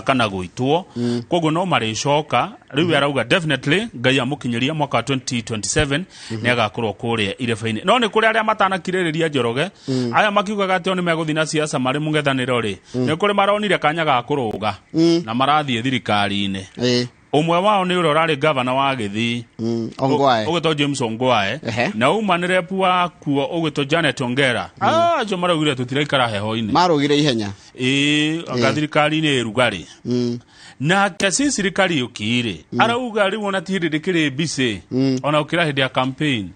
kana guitwo koguo no maricoka riu arauga definitely Ngai amukinyiria mwaka 2027 ni agakorwo kuria irefa-ini no ni kuri aria matanakirĩrĩria Njoroge aya makiugaga ati oni meguthi na siasa mari mungethaniro ri ni kuri maronire kanya ga kuruga na marathie thirikari-ini umwe wao ni ule urari governor wa Githii Ongwae ugito James Ongwae na umanire puwa kuo ugito Janet Ongera jo marugire tutiraikara heho-ini marugire ihenya agathirikari ni rugari na kasi sirikari ukire arauga ri wona tiririkire bise ona ukira hidi ya campaign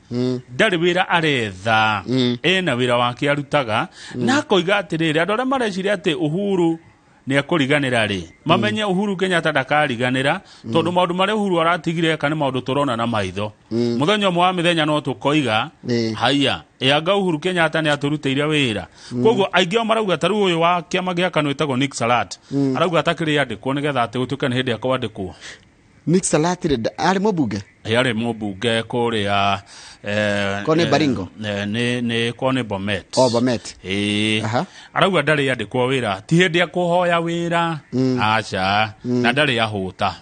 ndari wira aretha ena wira wake arutaga na koiga atiriri andore mareciria ati Uhuru ni akuriganira ri mamenye Uhuru Kenyatta ndakariganira tondu maundu mari Uhuru aratigire kana maundu turona na maitho muthenya mwa mithenya no tukoiga haya anga Uhuru Kenyatta ni aturuteire wira koguo aingĩ marauga taru uyu wa kiama gia kanu etagwo Nick Salat arauga atakiri andikwo nigetha ati gutuke ni hindi ya kwandikwo Nick Salat ari mubunge yare mubunge kuria Kone Baringo ni Kone Bomet Bomet arauga ndari andikwo wira ti hindi ya kuhoya wira acha na ndari yahuta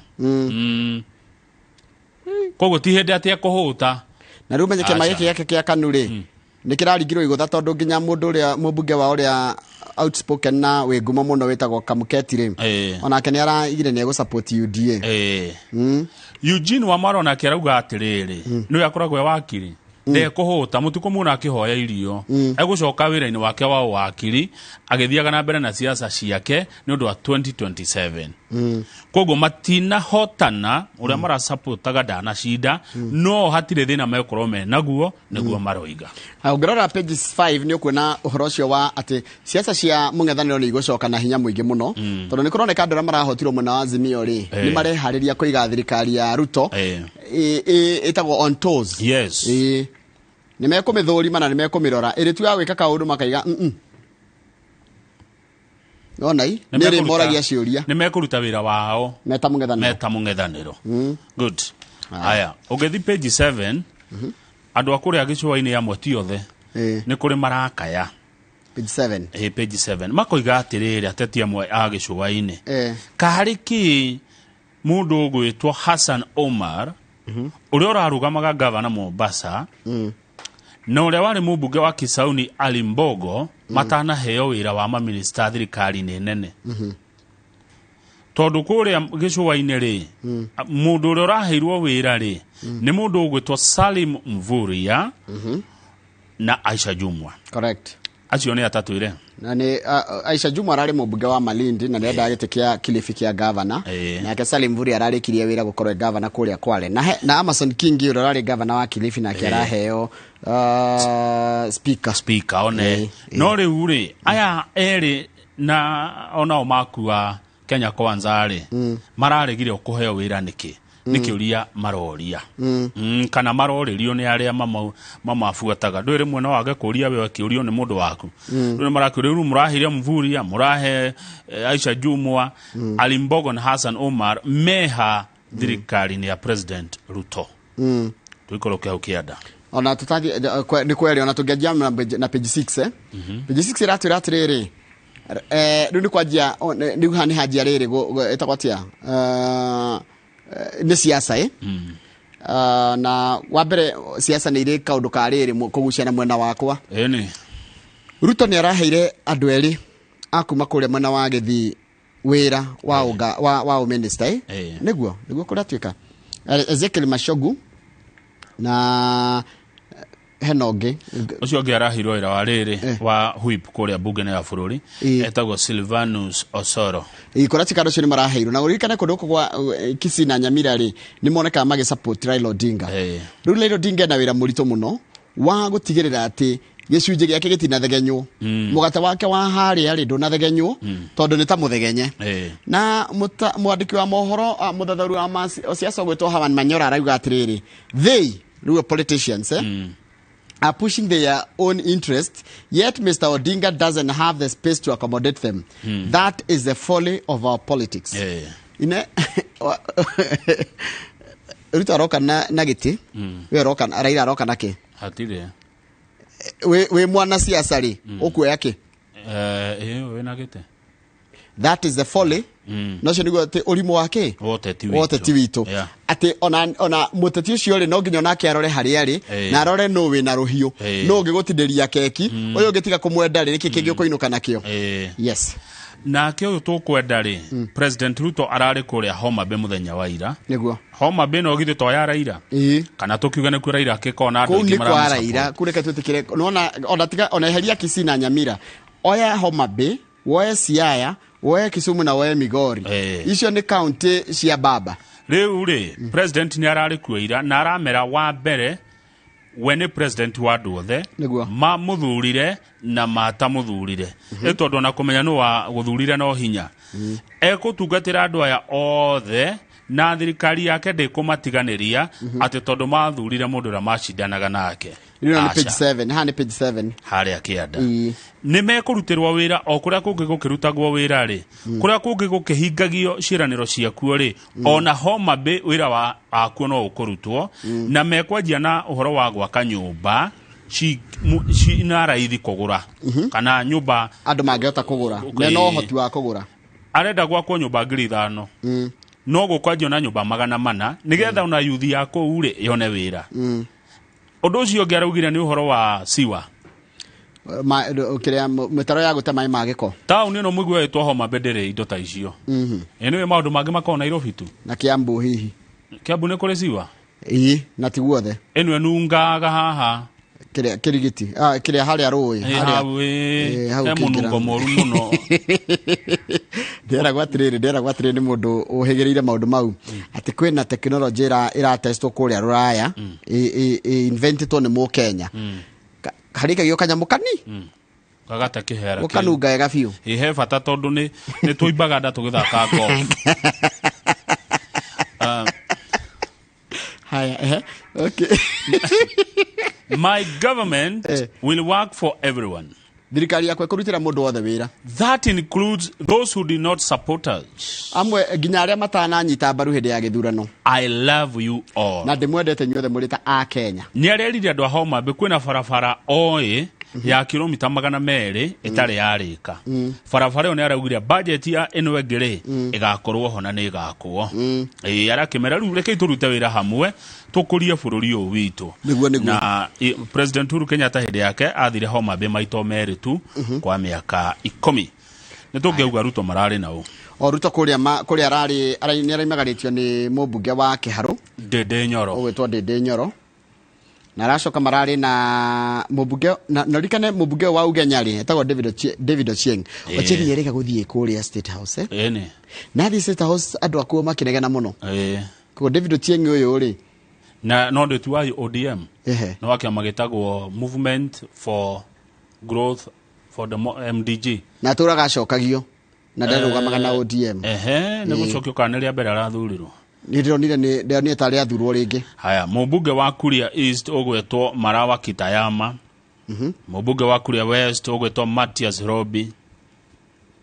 koguo ti hindi ati kuhuta na riu menye kiama giki yake kia KANU ri ni kiraringirwo igutha tondu nginya mundu uria mubunge wa uria outspoken na we ngumo muno wetagwo Kamuketi ri onake ni araigire ni egusupport UDA Eugene Wamalwa nake arauga atiriri ni akoragwo wakiri de kuhuta mutuko muna akihoya irio egucoka wira-ini wake wa wakiri agithiaga na mbere na siasa ciake ni undu wa 2027 koguo matina hotana uria mara supportaga dana shida no hatire thina mekorwo me naguo niguo maroiga ngirora page 5 ni ukuona uhoro cio wa ati siasa cia mung'ethaniro ni igucoka na hinya muingi muno tondu ni kuroneka andũ arĩa marahotirwo mwena wa Azimio ri ni marehariria kuiga thirikari ya Ruto itagwo on toes. Yes. Ni mekumithurima na ni mekumirora iri tu ya gwika kaundu makaiga onai ni ri moragia ciuria ni mekuruta wira wao meta mung'ethaniro good aya ugethi page 7 andu akuria gicuwa-ini amwe ti othe ni kuri marakaya page 7 page 7 makoiga atiriri ateti amwe a gicuwa-ini kariki mundu gwitwo Hassan Omar uria urarugamaga gavana Mombasa na uria wari mubunge wa Kisauni Ali Mbogo matana heo wira wa maminista thirikari nene tondu kuria gicuwa-ini ri mundu uria uraheirwo wira ri ni mundu gwitwo Salim Mvuria na Aisha Jumwa. Correct. Acio ni atatu ire na ni Aisha Jumwa arari mubunge wa Malindi na nenda agitikia Kilifi kia governor na ke Salim Mvuria ararikirie wira gukorwo governor kuria Kwale na Amason Kingi uria arari governor wa Kilifi na ke araheo speaker one no riu ri aya eri na ona makua Kenya Kwanza ri mararegire kuheo wira niki nikiuria maroria kana maroririo ni aria mamafuataga ndwire mwena wage kuria we akiurio ni mundu waku ndwire marakuria murahiria Mvuria murahe Aisha Jumwa Ali Mbogo na Hassan Omar meha thirikari ni ya President Ruto tuikoroke ukiada ona tutathi ni kweli ona tungejia na page 6 page 6 iratwira atiriri ni kwajia ni hani hajia riri etakwatia ni siasa na wabere siasa ni ire kaundu kariri kuguciana mwena wakwa ni Ruto ni araheire andu eri akuma kuria mwena wa Githi wira wa minister niguo kuria twika Ezekiel Mashogu na Henoge ucio ngi arahirwo ira wa riri wa whip kuria bunge ya bururi etagwo Silvanus Osoro ikora tikaro cio ni maraheirwo na urikane kundu kwa Kisii na Nyamira ri ni moneka magi support Raila Odinga riu Raila Odinga na wira murito muno wa gutigirira ati gicunje giake gitinathegenywo mugata wake wa hari ari ndunathegenywo tondu ni ta muthegenye na mwandiki wa mohoro muthatharu wa siasa gwetwo Hawan Manyora arauga atiriri they real politicians are pushing their own interest, yet Mr. Odinga doesn't have the space to accommodate them. That is the folly of our politics. Ine Ruto aroka na giti we aroka Raila aroka nake hatire we mwana siasa ri okuo yake we na giti that is the folly no cio niguo ati urimo wake wote ti witu ati ona muteti ucio ri no nginya nake arore hari ari na arore no we na ruhiu no ngigutinderia keki uyu ngitiga kumwenda ri kiki ngikuinuka nakio yes na kio tukwenda ri President Ruto arari kuria Homa Bay muthenya wa ira niguo Homa Bay no githito ya Raila kana tukiuga ni ku Raila akikona andu ingi mara Raila kureka tutikire ona tiga ona heria Kisii na Nyamira oya Homa Bay woe Siaya woe Kisumu na woe Migori icio ni county cia baba riu ri president ni arari kuira na aramera wa mbere we ni president wa duothe ma muthurire na mata muthurire etondu na kumenya no wa guthurire no hinya ekutungatira andu aya othe na thirikari yake ndikumatiganiria ati tondu mathurire mundu ra macindanaga nake Ino ni page 7 hani page 7 hari akiada ni mekurutirwa wira o kuria kungi gukirutagwo wira ri kuria kungi gukihingagio ciraniro ciakuo ri ona Homa Bay wira wa akuo no ukurutwo na mekwanjia na uhoro wa gwaka nyumba na raithi kugura kana nyumba andu mangehota kugura no hoti wa kugura arenda gwakwo nyumba 5,000 no gukwanjio na nyumba 400 nigetha ona yuthi yako ure yone wira undu ucio ngeraugire ni uhoro wa siwa ukiria mitaro ya gute mai magiko tauni no mugwe etwo Homa Bay ndiri indo ta icio eno we maundu mangi makona Nairobi tu na Kiambu hihi Kiambu ni kuri siwa na tiguothe enwe nungaga haha kirigiti kiria haria roi haria munungo moru muno ndera gwatiriri mundu uhigireire maundu mau ati kwina technology ira testwo kuria ruraya inventitwo ni mu Kenya harika gyo kanyamukani kagata kihera ukanunga ega biu he bata tondu ni tuimbaga nda tugithaka golf okay. My government will work for everyone. Thirikari yakwa kurutira mundu wothe wira. That includes those who did not support us. Amwe ginya aria matananyita mbaru hindi ya githurano. I love you all. Na ndimwendete nyothe muri ta a Kenya. Ni arerire andu a Homa Bay kwina barabara oe ya kilomita 200 itari yarika. Barabara yo ni araugire budget ya eno egere igakorwo hona ni igakwo. Arakimera riu reke turute wira hamwe tukurie bururi uyu witu. Na President Uhuru Kenyatta hindi yake athire Homa Bay maito meri tu kwa miaka 10. Nitungeuga Ruto marari nao. Ruto kuria arari ni araimagaritio ni mubunge wa Kiharu Dede Nyoro ogwetwo Dede Nyoro na aracoka marari na mubunge na rikane mubunge wa Ugenyari etagwo David Ochieng Ochieng yereka guthie kuria State House ene na thi State House andu akuo makinegena muno ko David Ochieng uyu ri na no ndetu wa ODM no wakiama gitagwo Movement for Growth for the MDG na turaga cokagio na ndarugamaga na ODM ne gucokio kaneria mbere arathurirwo nironire ni tari athurwo ringi haya mubunge wa Kuria East ogwetwo Marawa Kitayama mubunge wa Kuria West ogwetwo Matias Robi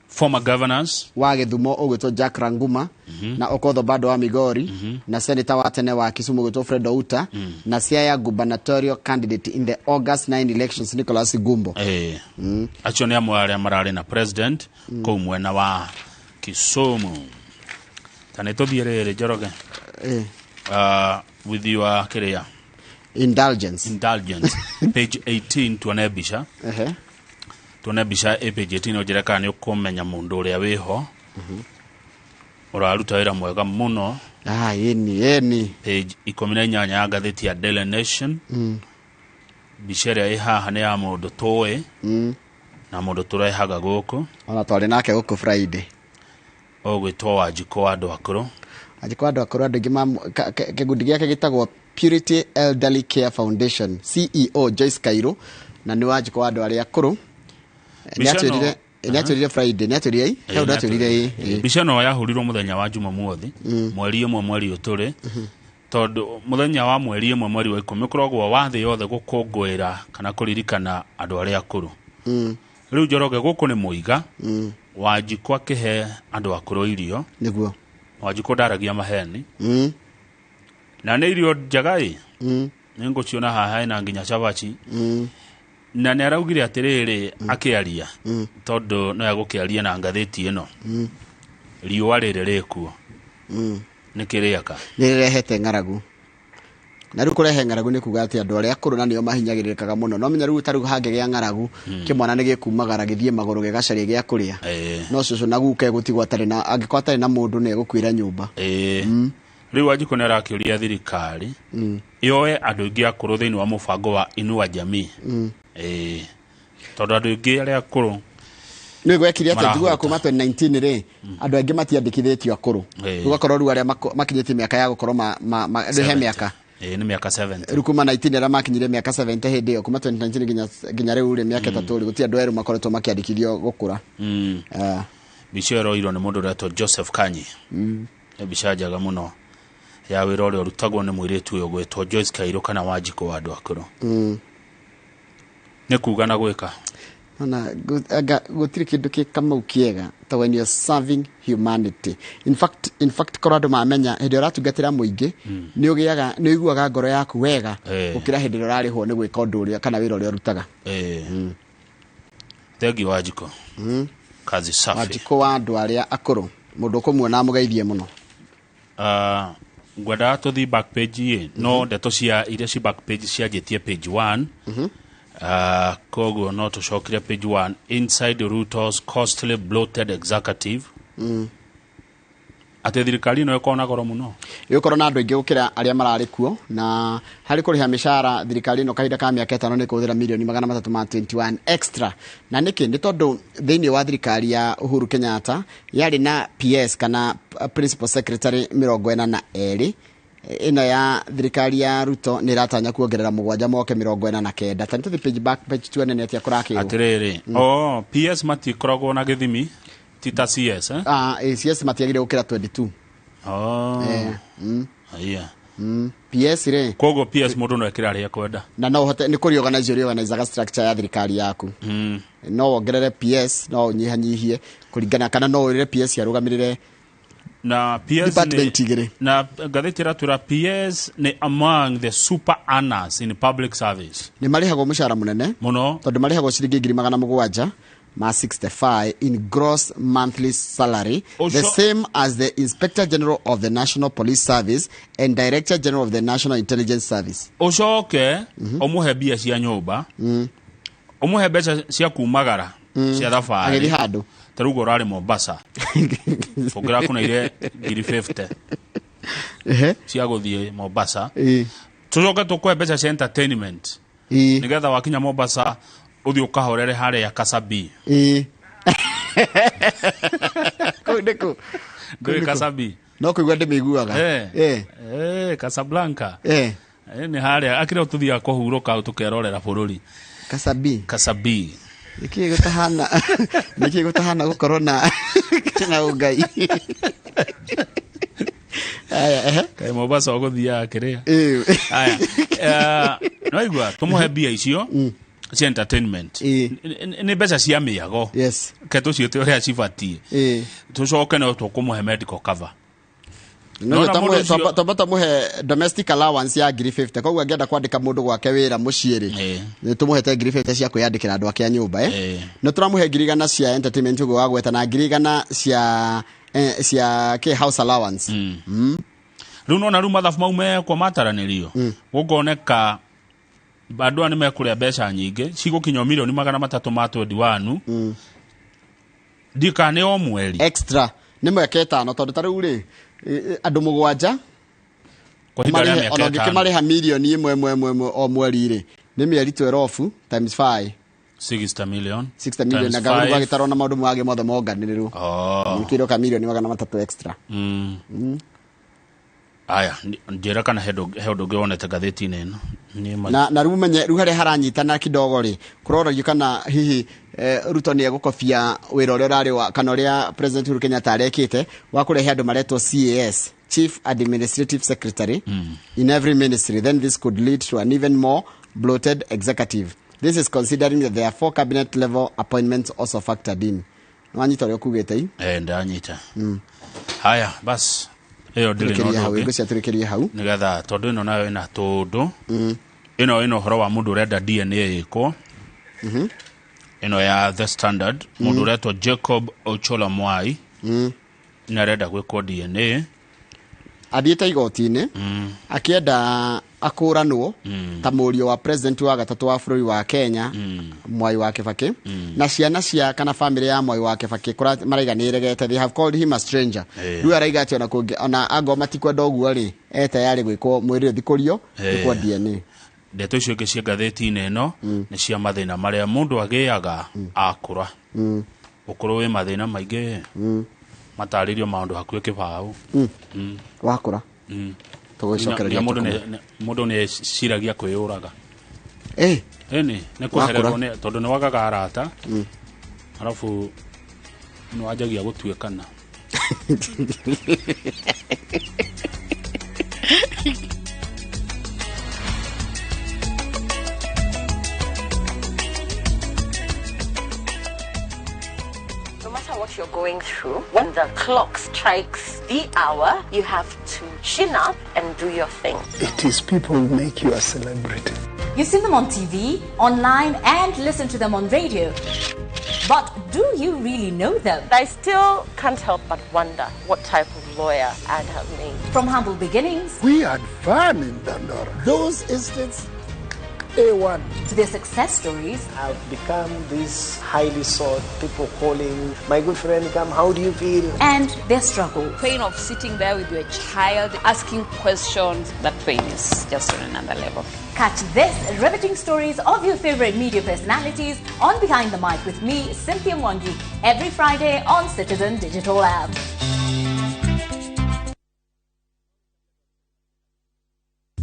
former governors wa Githumo ogwetwo Jack Ranguma na Okodho bado wa Migori na senator wa tene wa Kisumu ogwetwo Fred Outa na Siaya gubernatorial candidate in the August 9 elections Nicholas Gumbo acho ni amwe marari na president ko mwena wa Kisumu tane to diere Joroge with your career indulgence page 18 tuonebisha tuonebisha page 18 ojerekana ni ukomenya mundu uria wiho uraruta wira mwega muno yeni page 18 ya gatheti ya Daily Nation bishere haha ni ya mundu towe na mundu turehaga guku ona twari nake guku Friday ogwitwo Wanjiko andu akuru andu kigundi giake gitagwo Purity Elderly Care Foundation CEO Joyce Kairo na ni Wanjiko andu aria akuru Niaturire Friday niaturire hau ndaturire bica no yahurirwo muthenya wa Jumamothi mweri 1 mweri uturi tondu muthenya wa mweri 1 mweri wa 10 kurogwo wathi yothe gukungwira kana kuririkana andu aria akuru riu Njoroge guku ni muiga Wanjiko akihe andu akuru irio niguo Wanjiko ndaragia maheni na ni irio njagai ninguciona haha na nginya cabaci na ne araugire atiriri akiaria tondu no yagukiaria na ngatheti ino riua riri rikuo nikiriaka nirehete ngaragu na riu kurehe ngaragu ni kuga ati andu aria akuru na nio mahinyagirikaga muno no menya riu taru hange gia ngaragu kimwana ni gikumagara githie maguru gigacaria gia kuria no cucu na guke gutigwa tari na angikwatari na mundu ne gukwira nyumba riu Wanjiko ni arakiuria thirikari yoe andu ingi akuru thiini wa mubango wa Inua Jamii tondu andu ingi aria akuru ni gwekire ati thugwa kuma 2019 ri andu angi matiandikithitio akuru ugakorwo ru aria makinyite miaka ya gukorwo he miaka ni miaka 70 rukuma 19 aria makinyire miaka 70 hindi yo kuma 2019 ginya riu ri miaka 3 guti andu eru makoretwo makiandikithio gukura bicero iro ni mundu reto Joseph Kanyi bicajaga muno ya wira uria rutagwo ni mwiritu uyo gwetwo Joyce Kairo kana Wanjiko wa andu akuru ne kuga na gwika na gutiri kindu kikamau kiega ta when you are serving humanity in fact korado mamenya hindi uratungatira muingi ni ugiaga ni iguaga ngoro yaku wega ukira hindi urarihwo ni gwika undu uria kana wira uria rutaga tegi Wanjiko kazi safi Wanjiko wa andu aria akuru mundu kumuona mugeithie muno gwada to the back page ye no ndeto cia iria ci back page cia jetie page 1 kogo no to shokire page 1 inside the Ruto's costly bloated executive ate thirikari no ĩkorwo na goro mũno ĩkorwo na andũ aingĩ gũkĩra arĩa mararĩ kuo na harĩ kũrĩha mĩcara thirikari no kahinda ka mĩaka 5 nĩ kũhũthĩra milioni 321 extra na nĩkĩ nĩ tondũ thĩinĩ wa thirikari ya Uhuru Kenyatta yarĩ na PS kana principal secretary 42 ino ya thirikari ya Ruto nĩ ratanya kuongerera 7 moke 49 tani tuthi page back page 2 nene atia kurakĩrwo atiriri PS matikoragwo na gĩthimi tita CS CS matiagire gũkĩra 22 aya PS re kogo PS mũndũ no ekĩra arĩa kwenda na no hote nĩ kũreorganize structure ya thirikari yaku no wongerere PS no nyihanyihie kũringana kana no ũrire PS yarũgamĩrĩre na PS na gatheti ratura PS ni among the super earners in public service ni marihagwo mushara munene muno tondu marihagwo ciringi 700 ma 65 in gross monthly salary the same as the Inspector General of the National Police Service and Director General of the National Intelligence Service ucoke omuhe bia cia nyumba omuhe beca cia kumagara cia thabarĩ agĩthi handũ tarugo rari Mombasa ugira kuna ile 50 cia guthie Mombasa tucoke tukwe beca cia entertainment nigetha wakinya Mombasa uthi ukahorere hare ya Kasabi kundiko Kasabi no kuigwa ndimiguaga Casablanca ni hare akira ututhia kuhuruka tukerorera bururi Kasabi Niki gutahana gukorwo na ugai aya kai Mombasa uguthia akiria aya no igwa tumuhe bia icio cia entertainment ni beca cia miago ketu cio te uria cibatie tucoke no tukumuhe medical cover no tabata muhe domestic allowance ya 50 koguo angienda kwandika mundu gwake wira muciiri ni tumuhete 50 cia kwiyandikira andu ake a nyumba no turamuhe 100 cia entertainment ugo wagweta na 100 cia ke house allowance runo na ruma thafu maume kwa mataranĩrio gukoneka bado ani mekuria beca nyingi cigukinya milioni 300 ma 21 dika ne o mweri extra ni mweke 5 tondu tariu ri andu 7 kwa hinda ya miaka 5 ona ngikimariha milioni 1 o mweri ri ni mieri 12 times 5 60 million na gauru bagitaro na maundu mwage mothe monganiriru nikiro ka milioni 300 extra aya njera kana hedo gionete gatheti-inĩ ĩno na rĩu menye rĩu harĩa haranyitana kidogo ri kuroragio kana hihi Ruto nĩ egũkobia wĩra ũrĩa ũrarĩ wa kana ũrĩa President Uhuru Kenyatta arekĩte wa kũrehe andũ maretwo CAS Chief Administrative Secretary in every ministry then this could lead to an even more bloated executive. This is considering that there are 4 cabinet level appointments also factored in. Nwanyita ũrĩa kugĩte ndanyita haya bas eyo ndiri no hau ciatũrĩkĩrie hau nigetha tondu ino nayo ina tundu ino horo wa mundu urenda DNA iko ino ya The Standard mundu uretwo Jacob Ochola Mwai narenda gwikwo DNA athiĩte igoti-inĩ akienda akũranwo ta mũriũ wa president wa gatatũ wa bũrũri wa Kenya Mwai wa Kibaki na ciana cia kana family ya Mwai wa Kibaki maraiganĩregete they have called him a stranger rĩu araiga atĩ ona kũngĩ ona angoma tikwenda ũguo rĩ tayari gwĩkwo mwĩrĩ thikũrio gwĩkwo DNA ndeto icio ingĩ cia ngatheti-inĩ ĩno nĩ cia mathĩna marĩa mũndũ agĩaga akũra ũkũrũ wĩ mathĩna maingĩ matarĩrio maũndũ hakuhĩ kĩbaũ wakũra tũgũcokereria mũndũ nĩ ciragia kwĩyũraga nĩ kũhererwo tondũ nĩ wagaga arata arabu nĩ wanjagia gũtuĩkana What you're going through, when the clock strikes the hour, you have to chin up and do your thing. It is people who make you a celebrity. You see them on TV, online, and listen to them on radio. But do you really know them? I still can't help but wonder what type of lawyer I'd have made. From humble beginnings. We had fun in Dandora. Those instances A1. Their success stories Have become this highly sought, people calling, my good friend, come, how do you feel? and their struggle. Pain of sitting there with your child, asking questions, that pain is just on another level. Catch this riveting stories of your favorite media personalities on Behind the Mic with me, Cynthia Mwangi, every Friday on Citizen Digital app.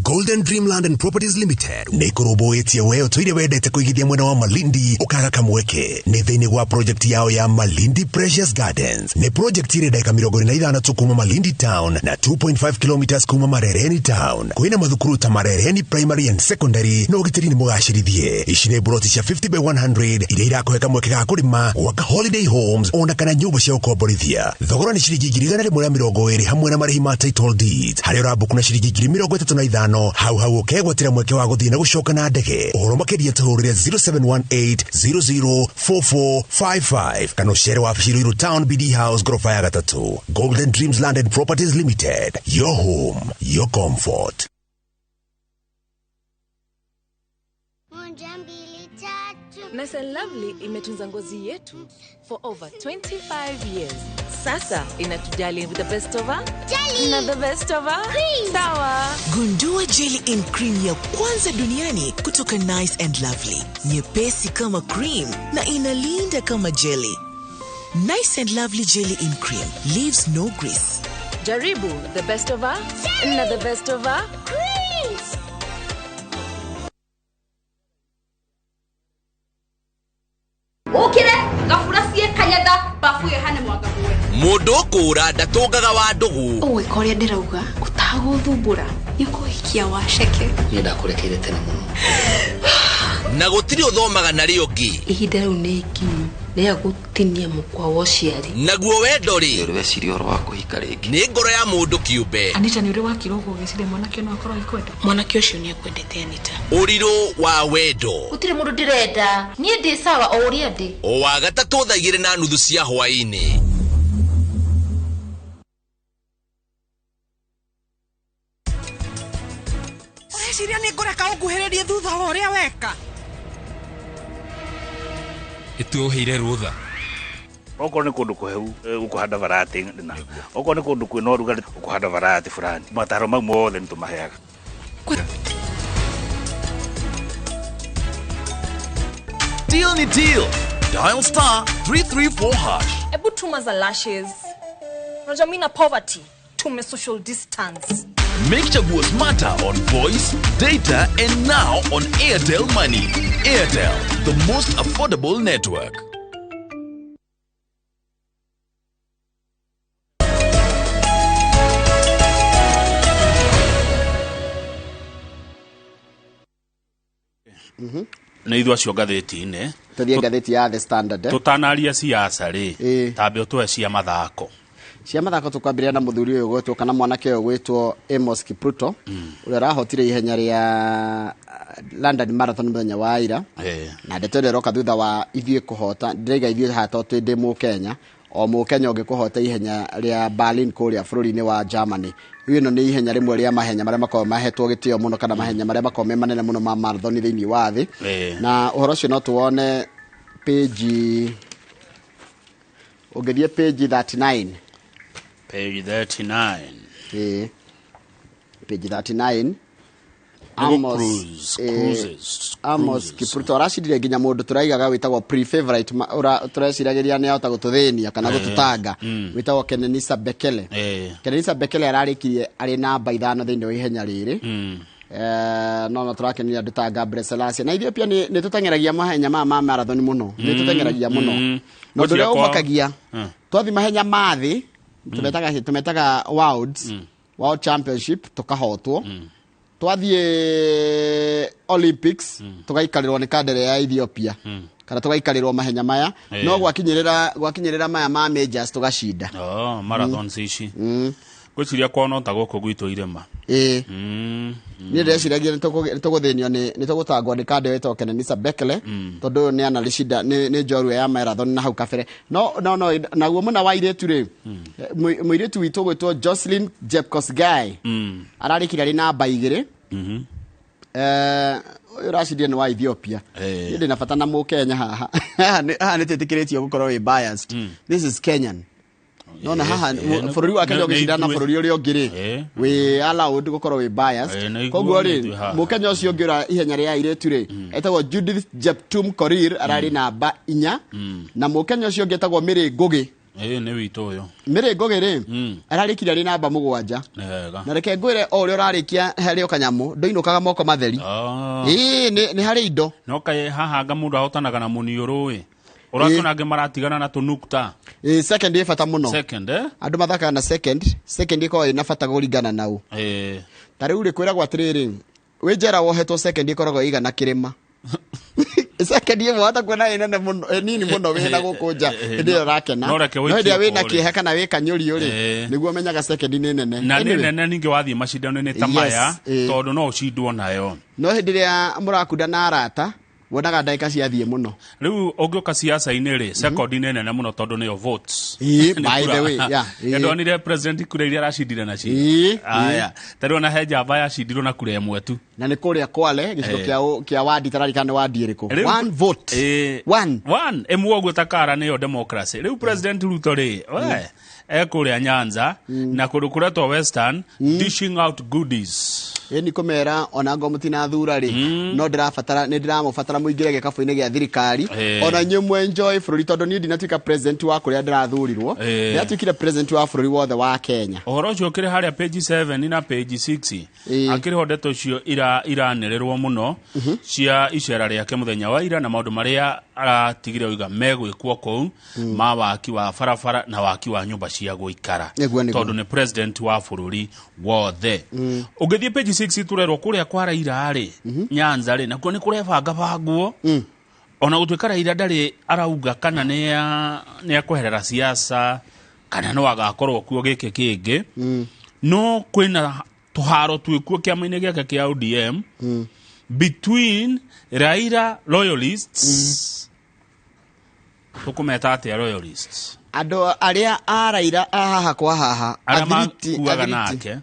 Golden Dreamland and Properties Limited nikuruboetie weo tuire wedete kuigithia mwena wa Malindi ukaga kamweke ni thini wa project yao ya Malindi Precious Gardens. Ni project ire dakika 25 tu kuma Malindi Town na 2.5 kilometers kuma Marereni Town. Kuina mathukuru ta Marereni Primary and Secondary no gitiri ni mugashirithie ishine broti cia 50 by 100 ire irakohe kamweke ga kurima waka holiday homes ona kana nyumba cia ukomborithia. Thogora ni ciringi 120 hamwe na marihi ma title deeds. Hari urabu kuna ciringi 35 hau ukegwatira mweke wa guthii na gucoka na ndege uhoro makiria tuhurire 0718004455 kana ucere wa Firu Town BD House gorofa ya 3. Golden Dreams Land and Properties Limited, your home, your comfort. Nice and Lovely imetunza ngozi yetu for over 25 years. Sasa inatujali with the best of jelly na the best of cream. Sawa. Gundua jelly in cream ya kwanza duniani kutoka Nice and Lovely. Nyepesi kama cream na inalinda kama jelly. Nice and Lovely jelly in cream leaves no grease. Jaribu the best of jelly na the best of cream. Ukire gafurasie kanyada bafu yehane mwaga huwe mundu kura ndatungaga wa ndugu uwe koria ndirauga utaguthumbura nikuhikia waceke ni ndakurekeire tene muno na gutiri uthomaga nari ungi ihinda riu ni ikinyu ria gutinia mukwa wa uciari naguo wendo ri uri weciria oro wa kuhika ringi ni ngoro ya mundu kiumbe Anita ni uri wakirogo giciria mwanake no akorwo ikwenda mwanake ucio ni akwendete Anita uriro wa wendo gutire mundu ndirenda nie ndi sawa o uria ndi o wa gatatu thaigire na nuthu cia hwaini ureciria ni ngureka unguhiririe thutha wa uria weka ituoheire rutha oko ni kundu kuheu ukuhanda varati na oko ni kundu kwina urugarĩ ukuhanda varati fulani mataro mau mothe nitumaheaga Deal ni deal. Dial *334#. ebu tuma za lashes unajua mimi na poverty tume social distance Make chaguo smarter on voice, data, and now on Airtel Money. Airtel, the most affordable network. na ithu acio ngathĩti-inĩ tuthie ngathĩti ya The Standard tutanaria siasa ri tambe utwe cia mathako tukwambĩrĩria na mũthuri ũyũ gwĩtwo kana mwanake ũyũ gwĩtwo Amos Kipruto ũrĩa arahotire ihenya rĩa London Marathon mũthenya wa ira na ndeto ĩrĩa ĩroka thutha wa ithuĩ kũhota ndĩraiga ithuĩ hata twĩ Mũkenya o Mũkenya ũngĩ kũhota ihenya rĩa Berlin kũrĩa bũrũri-inĩ wa Germany. Ĩno nĩ ihenya rĩmwe rĩa mahenya marĩa makoragwo mahetwo gĩtĩo mũno kana mahenya marĩa makoragwo me manene mũno ma marathon thĩinĩ wa thĩ na ũhoro ũcio no tuone page ũngĩthiĩ page 39 page 39 page 39 Amos Kipruto aracindire nginya mũndũ tũraigaga wĩtagwo pre-favorite tũreciragĩria nĩ ahota gũtũthĩnia kana gũtũtanga wĩtagwo Kenenisa Bekele. Kenenisa Bekele ararĩkirie arĩ namba 5 thĩinĩ wa ihenya rĩrĩ no tũrakenera andũ ta Gabriel Selassie na Ethiopia nĩ tũteng'eragia mahenya ma marathon mũno nĩ tũteng'eragia mũno na ũndũ ũrĩa ũmakagia twathi mahenya ma thĩ tumetaga world championship tukahotwo twathie Olympics tugaikarĩrwo nĩ kandere ya Ethiopia kana tugaikarĩrwo mahenya maya no gwakinyĩrĩra maya ma majors tugacinda marathons ici gwĩciria kwona ta gũkũ gwitũ irema niĩ ndĩreciragia nĩ tũgũthĩnio nĩ tũgũtangwo nĩ kandere wĩtagwo Kenenisa Bekele tondũ nĩ anarĩcinda nĩ njorua ya marathon na hau kabere no naguo mũna wa irĩtu rĩ mũirĩtu witũ gwĩtwo Jocelyn Jepkosgei ararĩkire arĩ namba 2 Rashid ni wa Ethiopia ndi na bata na mu Kenya haha haha ni tetikiritio gukorwo we biased this is Kenyan no na haha bururi wa Kenya ugicindana na bururi uri ongiri we allowed gukorwo we biased koguo ri mu Kenya ucio ngira ihenya ria iretu ri etagwo Judith Jeptum Korir arari namba 4 na mu Kenya ucio ngetagwo Mary Ngugi ni wito yo Mary Ngugi ri ararikira ri namba 7 na reke ngwire o uri urarikia herio kanyamu ndoinukaga moko matheri ni hari indo no kai haha nga mundu ahotanaga na muniuru we uratuna nge maratigana na tunukta second ifata muno second andu mathaka na second iko ina fata guringana nau tari uri kwira gwa tiriri we jera wohetwo second ikoragwo igana kirima second ye wata kwena ina muno nini muno wina gukunja ndio rakena no ndio wina kihe kana we kanyuri uri niguo menyaga second ni nene na nene ninge wathie mashindano ni tamaya tondu no ucindwo nayo no hindiria murakunda na arata wonaga ndaika ciathie muno riu ogioka siasa inere second nene na muno tondu niyo votes by the way ndo ni president kure iria rashindire na ci aya tari ona heja baya shindirwo na kure imwe tu na ni kuria Kwale gicigo kia wadi tararikane wadi iriko one vote one emu ogwo takara niyo democracy riu president Ruto ri we ekuria Nyanza na kundu kuretwo Western dishing out goodies ni kumera ona ngo mutina thura ri no ndirafatara ni ndiramufatara muingire gikabu-ini gia thirikari ona nyumwe enjoy bururi tondu ni ndinatuika president wa kuria ndirathurirwo ni atuikire president wa bururi wothe wa Kenya ohoro cio kire haria page 7 na page 6 akiri hodeto cio iranererwo muno cia icera riake muthenya wa ira na maundu maria aratigire uiga megwikwo kou ma waki wa farafara na waki wa nyumba cia guikara tondu ni president wa bururi wothe ugithie page 6 turerwo kuria kwa Raila ri Nyanza ri nakuo ni kurebanga banguo ona gutuika Raila ndari arauga kana ni akuherera siasa kana no agakorwo kuo gike kingi no kwina tuharo twikuo kiama-ini giake kia ODM between Raila loyalists tukumeta atia loyalists ando aria araira haha kwa haha agree nake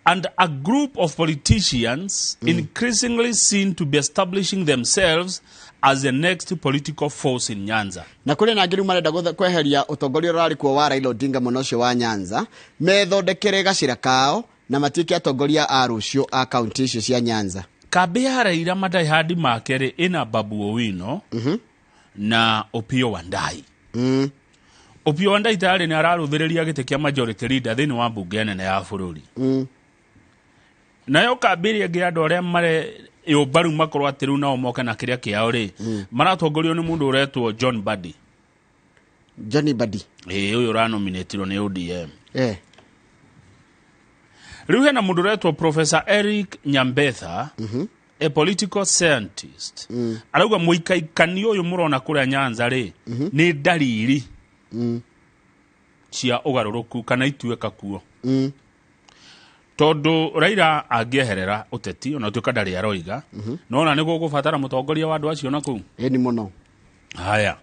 and a group of politicians increasingly seen to be establishing themselves as the next political force in Nyanza. Na kule na ngiru marenda kweheria utongoria rari kwa wa Raila Odinga munocio wa Nyanza methondekere gacira kao na matike atongoria a rucio a county icio cia Nyanza. Kambi ya Raila madai hadi makere ina Babu Owino na Opiyo Wandayi. Opiyo Wandayi tayari ni araruthiriria gite kia majority leader thini wa bunge nene ya bururi. Nayo kambi ya andu aria mare yobaru makorwo atiru na omoka na kiria kiao ri maratongorio ni mundu uretwo John Badi. Johnny Badi uyu ra nominatirwo ni ODM. Riu hena mundu uretwo Professor Eric Nyambetha a political scientist arauga muikaikani uyu murona kuria Nyanza ri ni dalili cia ugaruruku kana itueka kuo tondu Raila angieherera uteti ona tuka ndari aroiga no na niguo gufatara mutongoria wa andu acio na ku ni muno haya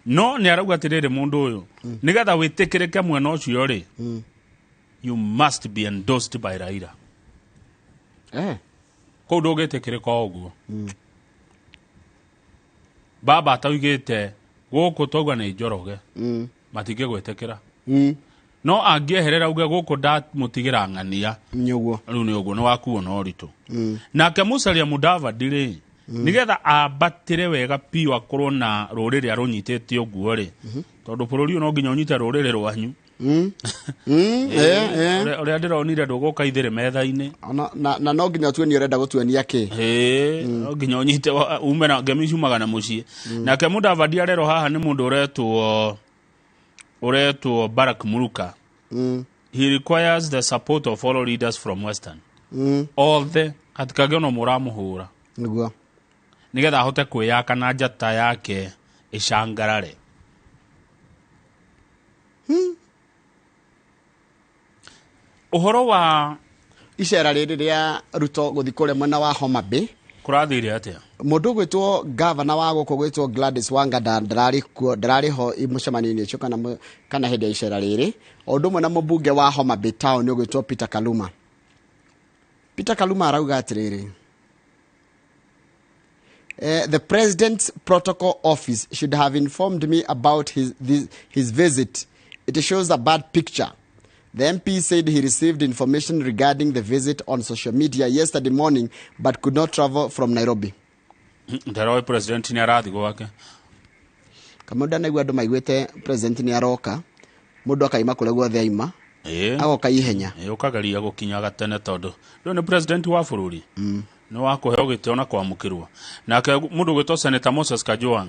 no ni arauga atiriri mundu uyu nigetha witikirike mwena ucio ri you must be endorsed by Raila kou ndugitikirika uguo baba ataugite guku togwa ni njoroge matige gwetekera no angieherera uge guku mutigira ng'ania nyugo riu ni uguo ni wakuo no ritu nake Musalia Mudavadi ri nigetha abatire wega piu akorwo na ruriri arunyitite uguo ri tondu bururi no nginya unyite ruriri rwanyu ore ndironire nduguka ithire metha-ini na no nginya tueni urenda gutuenia ki no nginya unyite ume na ngemicumaga na mucii nake Mudavadi arero haha ni mundu uretwo Barack Muruka. He requires the support of all leaders from Western. All the hatikage no muramuhura niguo nigetha ahote kwiyaka na njata yake icangarare. Uhoro wa icera riri ria Ruto guthi kure mwena wa Homa Bay kurathire atia mundu gwitwo governor wa guko gwitwo Gladys Wanga ndarari ho imucemanini cio kana hindi ya icera riri ondu mwe na mubunge wa Homa Bay town ni gwitwo Peter Kaluma arauga atiriri The president's protocol office should have informed me about his visit. It shows a bad picture. The MP said he received information regarding the visit on social media yesterday morning, but could not travel from Nairobi. Ndaro president ni arathi gwake. Kama ndanagwa ndo maigwete president ni aroka. Mundu akaima kule gwothe aima. Agoka ihenya. Ukagaria gukinya gatene tondu. Ndo ni president wa bururi. No wakuheo gitio na kwamukirwa. Nake mundu gwitwo Senator Moses Kajwang.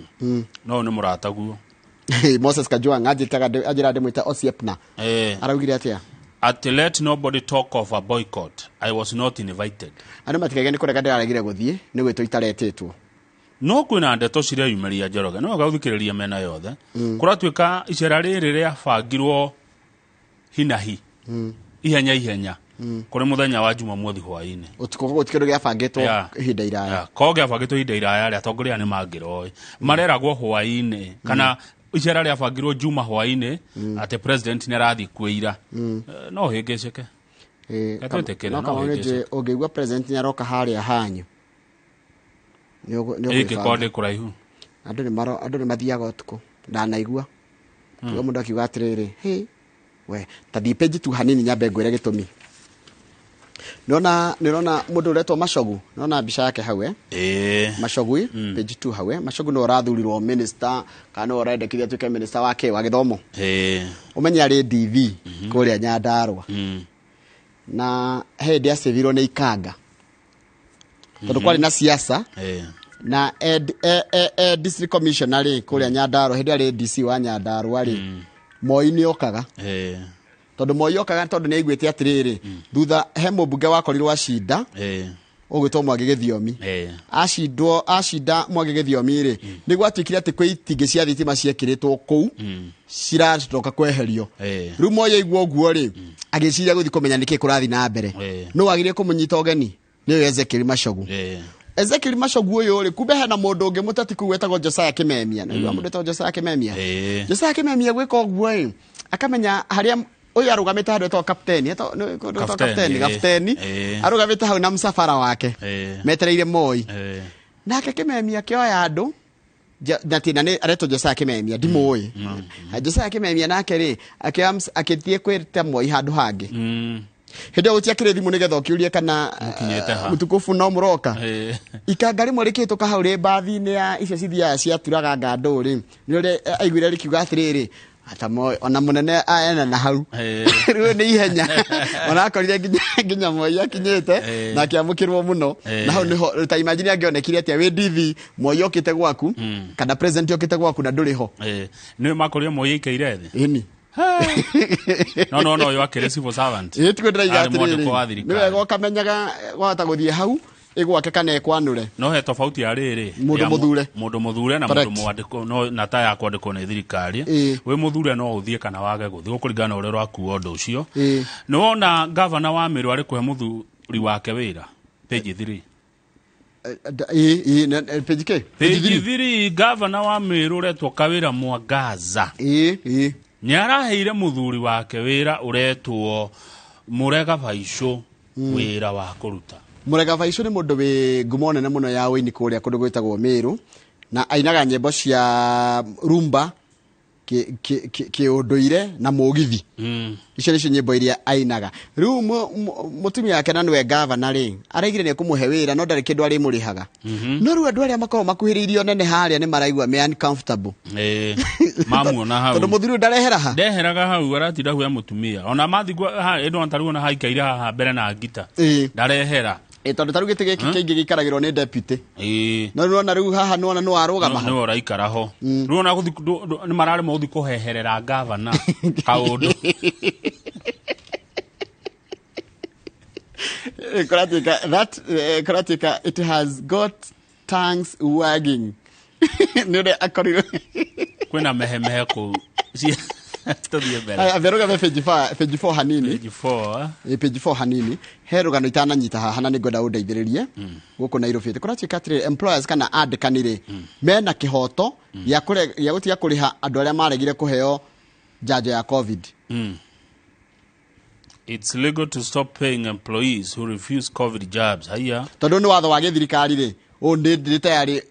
No ni murata guo. Moses Kajwang ajira ndimwita Osiepna. Araugire atia? Let nobody talk of a boycott. I was not invited. Anu matikage ni kurega ndaragire guthie ni gwitwo itaretetwo. No kwina ndeto ciria yumeria Njoroge no gathikiriria mena yothe kuratwika icera riri ria bangirwo hinahi ihenya kuri muthenya wa Jumamothi hwaini utikogo gutikindo gia bangitwo ihinda iraya ko gia bangitwo ihinda iraya ria atongoria ni mangiroi mareragwo hwaini kana icera ria bangirwo Juma hwaini ate president ni arathi kwira no hingicike no kama ogegwa president ni aroka haria hanyu Eke kode kuraihu. Andu ni mathiaga utuku. Ndanaigua. Tugo mundu akiuga atiriri, "Hey, we, tathi page tu hanini nyambe ngwire gitumi." Nona mundu uretwo Mashogu. Nona mbica yake hawe. Mashogu page 2 hawe. Mashogu no rathurirwo minister kana orendekithia tuke minister wake wa githomo. Umenya ari DV kuria Nyandarua. Na hedi asevirwo ni ikanga. Tondu kwari na siasa na district commissioner kuria Nyandarua hindi ari DC wa Nyandarua Moi ni okaga tondu Moi okaga tondu ni aiguite atiriri thutha he mubunge wakorirwo acida ugwitwo Mwangi Githiomi acida Mwangi Githiomi ni gwatwikire ati kwi itingi cia thitima ciekiritwo kuu ciratoka kweherio riu Moi aigua guo agiciria guthi kumenya niki kurathi na mbere no agire kumunyita ogeni ni Ezekiel Mashogu. Ezekiel Mashogu uyu kumbe hena mundu ungi mutati kuwetagwo Josiah Kimemia na mundu wetagwo Josiah Kimemia. Josiah Kimemia gwika ogwo akamenya haria uyu arugamite handu etagwo captain captain arugamite hau na msafara wake metereire Moi nake Kimemia kioya andu natina ni aretwo Josiah Kimemia ndimoi Josiah Kimemia nake akitie kwirita Moi handu hangi Hede utia kire thimu nigetha ukiurie kana mutukufu no muroka ikangari murikitwo kahaure bathi-ini ya icio cithia cia turaga nganduri ni uri aiguire rikiuga atiriri atamo ona munene aena na hau riu ni ihenya ona akorire nginya Moi akinyite na akiamukirwo muno na hau niho ta imagine angionekire atia we DV Moi okite gwaku kana president okite gwaku na nduri ho ni makoria Moi ikaire thi ini no yo akere civil servant tuko ndaiga atiriri ni wega ukamenyaga wahota guthie hau igwake kana ekwanure no he tofauti ya riri mundu muthure na mundu mwandiko no na ta ya kwandiko ni thirikari we muthure no uthie kana wage guthie kuringana ure rwaku undu ucio no wona governor wa Meru ari kuhe muthuri wake wira page 3 page 3 governor wa Meru retwo Kawira Mwangaza nyaraheire muthuri wake wira uretwo Murega Baisho wira wa kuruta Murega Baisho ni mundu wi ngumo nene muno ya wini kuria kundu gwitagwo Meru na ainaga nyembo cia rumba ki unduire na mugithi icio nicio nyimbo iria ainaga riu mutumia yake na niwe governor araigire ni kumuhe wira no ndari kindu ari murihaga no riu andu aria makorwo makuhiriirio nene haria ni maraigua me uncomfortable mamuona hau tondu muthuri ndarehera ha ndeheraga hau aratinda hu ya mutumia ona mathigwa endo antaruo na haikaire haha mbere na ngita ndarehera tondu taru gite giki kingi gikaragirwo ni deputy no ruona riu haha no arugama no raikara ho ruona guthi ni marare muthi kuheherera governor kaundu Karatika it has got tongues wagging nire akoriro kwena mehemehe ku averuga ve page 4 hanini page 4 hanini herugano itananyita haha na nigoda undeithiririe guku Nairobi kuratika atire employers kana andikanire mena kihoto ya gutia kuriha andu aria maregire kuheo jajo ya COVID. It's legal to stop paying employees who refuse COVID jobs. Haya. Tondu ni watho wa githirikari ri o ndi tayari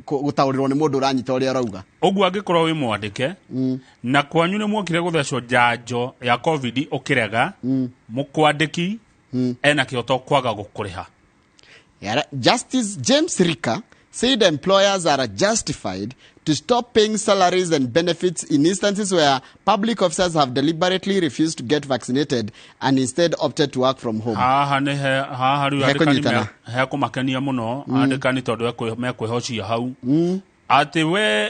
gutaũrirwo nĩ mũndũ ũranyita ũrĩa arauga. Ũguo angĩkorwo wĩ mwandĩke na kwanyu nĩ mwokire gũthecwo njanjo ya COVID ũkĩrega mũkwandĩki ena kĩoto kwaga gũkũrĩha. Justice James Rika said employers are justified to stop paying salaries and benefits in instances where public officers have deliberately refused to get vaccinated and instead opted to work from home. Haha riu andĩkani kũmakenia mũno andĩkani tondũ mekwĩhocia hau atĩ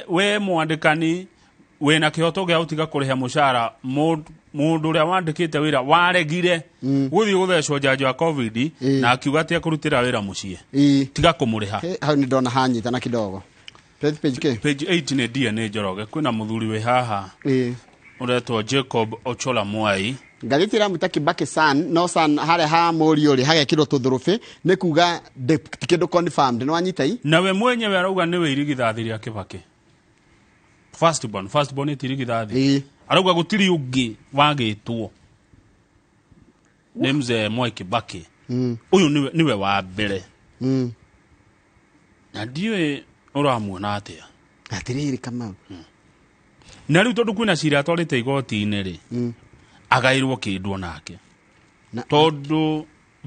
we mwandĩkani wĩna kĩhoto gĩa gũtiga kũrĩha mũcara mũndũ ũrĩa wandĩkĩte wĩra waregire gũthiĩ gũthecwo njanjo ya COVID na akiuga atĩ ekũrutĩra wĩra mũciĩ tiga kũmũrĩha. Hau nĩ ndona hanyitana kidogo. Page 8 nĩ DNA Njoroge. Kwĩna mũthuri wĩ haha ũretwo Jacob Ochola Mwai. Ngathĩti ĩramwĩta Kibaki San, no San harĩa ha mũriũ rĩ hagekĩrwo tũthũrũbĩ nĩ kuga ti kĩndũ confirmed nĩ wanyita ii. Na we mwenyewe arauga nĩwe irigithathi rĩa Kibaki. Firstborn ĩtirigithathi. Arauga gũtirĩ ũngĩ wagĩtwo nĩ mzee Mwai Kibaki. Ũyũ niwe wa mbere. Na ndiũĩ ũramuona atĩa. Atiriri kama. Na rĩu tondũ kwĩna cira atwarĩte igoti-inĩ rĩ agaĩrwo kĩndũ nake tondũ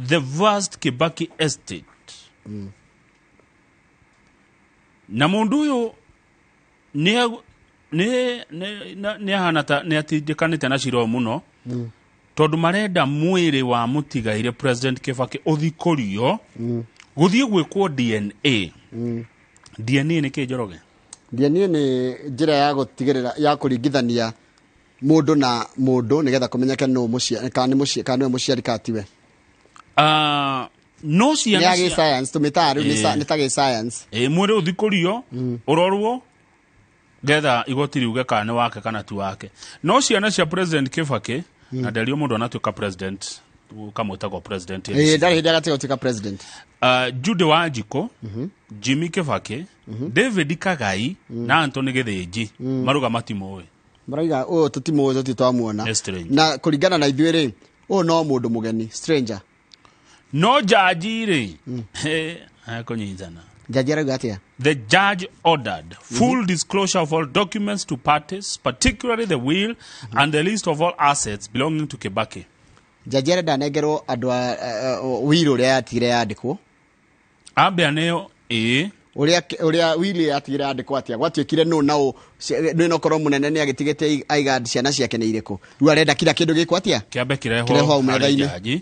the vast Kibaki estate na mũndũ ũyũ nĩ ahana ta nĩ atindĩkanĩte na cira mũno tondũ marenda mwĩrĩ wa mũtigaire President Kibaki ũthikũrio gũthiĩ gwĩkwo DNA. DNA nĩ kĩ Njoroge? DNA nĩ njĩra ya gũtigĩrĩra ya kũringithania mũndũ na mũndũ nĩgetha kũmenyeke nũ mũciari kana nĩ mũciari katiwe. No ciana ya science tumitaru nĩ ta science. Mwĩrĩ ũthikũrio ũrorwo getha igoti riuge kana nĩ wake kana ti wake. No ciana cia President Kibaki na nderio mũndũ anatuĩka president kamwĩtagwo president. Ndarĩ hĩndĩ agatuĩka president. Jude Wanjiko, Jimmy Kibaki, David Kagai na Anthony Githinji maruga matimũĩ. Maraiga tutimũĩ tutitwamuona. Na kũringana na ithuĩ rĩ no mũndũ mũgeni stranger. No jaji rĩ kũnyitana. Jaji arauga atĩa? The judge ordered full disclosure of all documents to parties, particularly the will and the list of all assets belonging to Kibaki. Jaji arenda nengerwo andũ will ũrĩa yatigire yandĩkwo. Ambia nĩyo ũrĩa will yatigire yandĩkwo atĩa gwatuĩkire nũ na nĩ okorwo mũnene nĩ agĩtigĩte aigandi ciana ciake nĩ irĩkũ. Rĩu arenda kila kĩndũ gĩkwo atĩa? Kĩambe kĩrehwo harĩ jaji.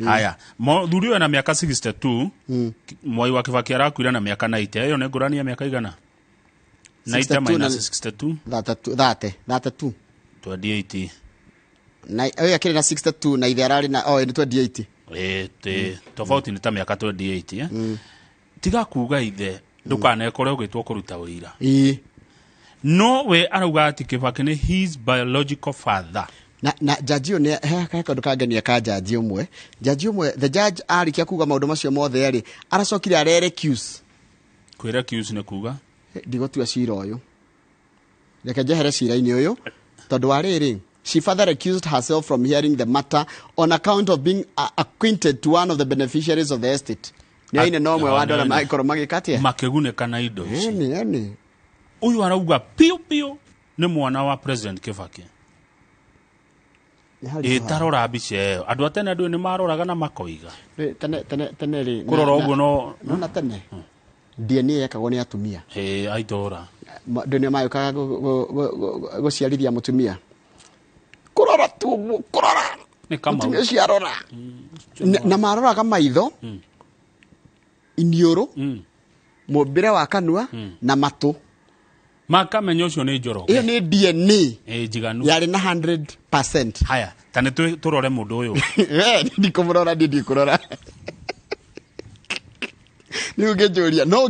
Haya, mũthuri ũyũ na mĩaka 62 Mwai wa Kibaki arakuire na mĩaka 90. Ĩyo nĩ ngũrani ya mĩaka igana? 90 minus 62 32 28. Na akĩrĩ na 62 na ithe ararĩ na nĩ 28. Tofauti nĩ ta mĩaka 28. Tiga kuga ithe ndũkanekore ũgĩtwo kũruta ũira. No we arauga atĩ Kibaki nĩ his biological father. Na jaji ũyũ he kaũndũ kangenia ka jaji ũmwe. Jaji ũmwe the judge arĩkia kuga maũndũ macio mothe rĩ aracokire arerecuse. Kwĩrecuse nĩ kuga ndigũtua cira ũyũ. Reke njehere cira-inĩ ũyũ tondũ wa rĩrĩ she further accused herself from hearing the matter on account of being acquainted to one of the beneficiaries of the estate. Nĩ ine no mwe wa andũ arĩa magĩkorwo magĩkatia makĩgunĩka na indo ici. Ũyũ arauga piu nĩ mwana wa President Kibaki. Tarora mbica ĩyo andũ a tene andũ nĩ maroraga na makoiga tene rĩ kũrora ũguo no na tene DNA yekagwo nĩ atumia aitora andũ nĩ mayũkaga gũciarithia mũtumia kũrora tu kũrora mũtumia ũcio arora na maroraga maitho iniũrũ mũmbĩre wa kanua na matũ makamenya ũcio nĩ Njoroge. Iyo nĩ DNA njiganu yarĩ na 100%. Haya tane turore mũndũ ũyũ ndikumũrora ndikũrora nĩ ũngĩnjũria no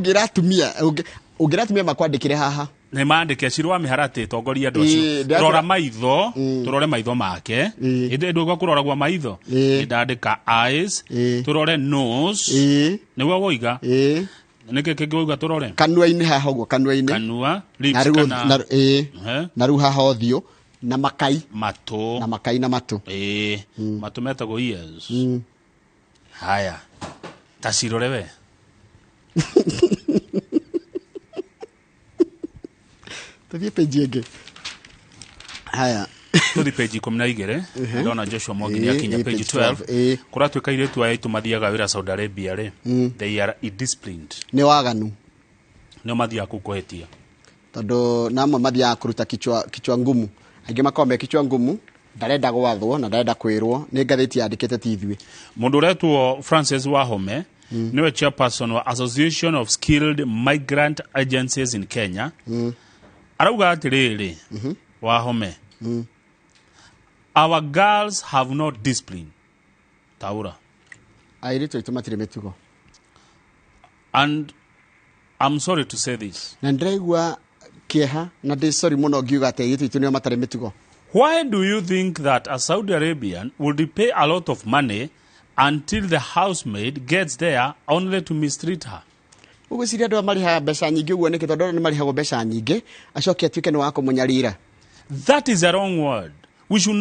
ũngĩratumia makwandĩkĩre haha nĩ maandĩke cirwa mĩharatĩ tongoria andũ acio rora maitho turore maitho make ĩndĩ ndũgwa kũroragwa maitho ndandĩka eyes turore nose nĩguo woiga nĩkĩ kĩngĩ woiga turore kanua-inĩ haha ũguo kanua lips kana na rĩu haha ũthiũ na makai matũ na matũ matũ metagwo ears. Haya tacirore we tuthie page ĩngĩ haya tuthi page 12 ndona Joshua Mwangi akinya page 12 kuratuika iretu aya itumathiaga wira Saudi Arabia ri they are indisciplined ni waganu no mathia kukuhetia tondu namwe mathia kuruta kichwa ngumu aingi makombe kichwa ngumu ndarenda gwathwo na ndarenda kwirwo ni ngatheti yandikite tithwe mundu retwo Francis Wahome niwe chairperson wa Association of Skilled Migrant Agencies in Kenya arauga atiriri Wahome our girls have no discipline taura airito itumatire metugo and I'm sorry to say this na ndregwa kieha na ndi sorry muno ngiuga ate airito itu nio matare metugo. Why do you think that a Saudi Arabian would pay a lot of money until the housemaid gets there only to mistreat her? Ugwiciria andu amariha mbeca nyingi uguo niki tondu ni mariha mbeca nyingi acoke atuike ni wako munyarira. That is a wrong word. We should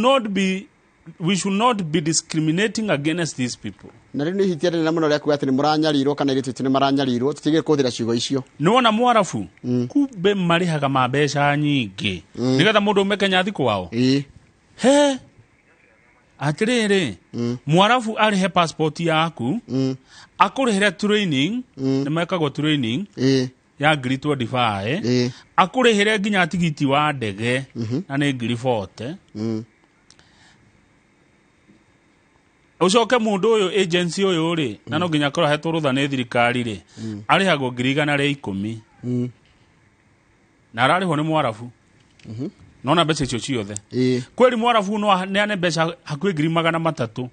not be discriminating against these people. Na riu ni hitiare na muno reku ati ni muranyarirwo kana iritu ni maranyarirwo tutige kuthira ciugo icio. Niwona mwarafu kumbe marihaga mbeca nyingi nigetha mundu umekenya thiku wao. He atiriri mwarafu arihe passport yaku akurihira training ni mekagwo training ya ngiri 25 akurihire nginya tigiti wa ndege na ni ngiri 40 ucoke mundu uyu agency uyu ri na no nginya korwo hetwo rutha ni thirikari ri arihagwo ngiri 110 na ararihwo ni mwarafu nona mbeca icio ciothe kweli mwarafu no neane mbeca hakuhi ngiri 300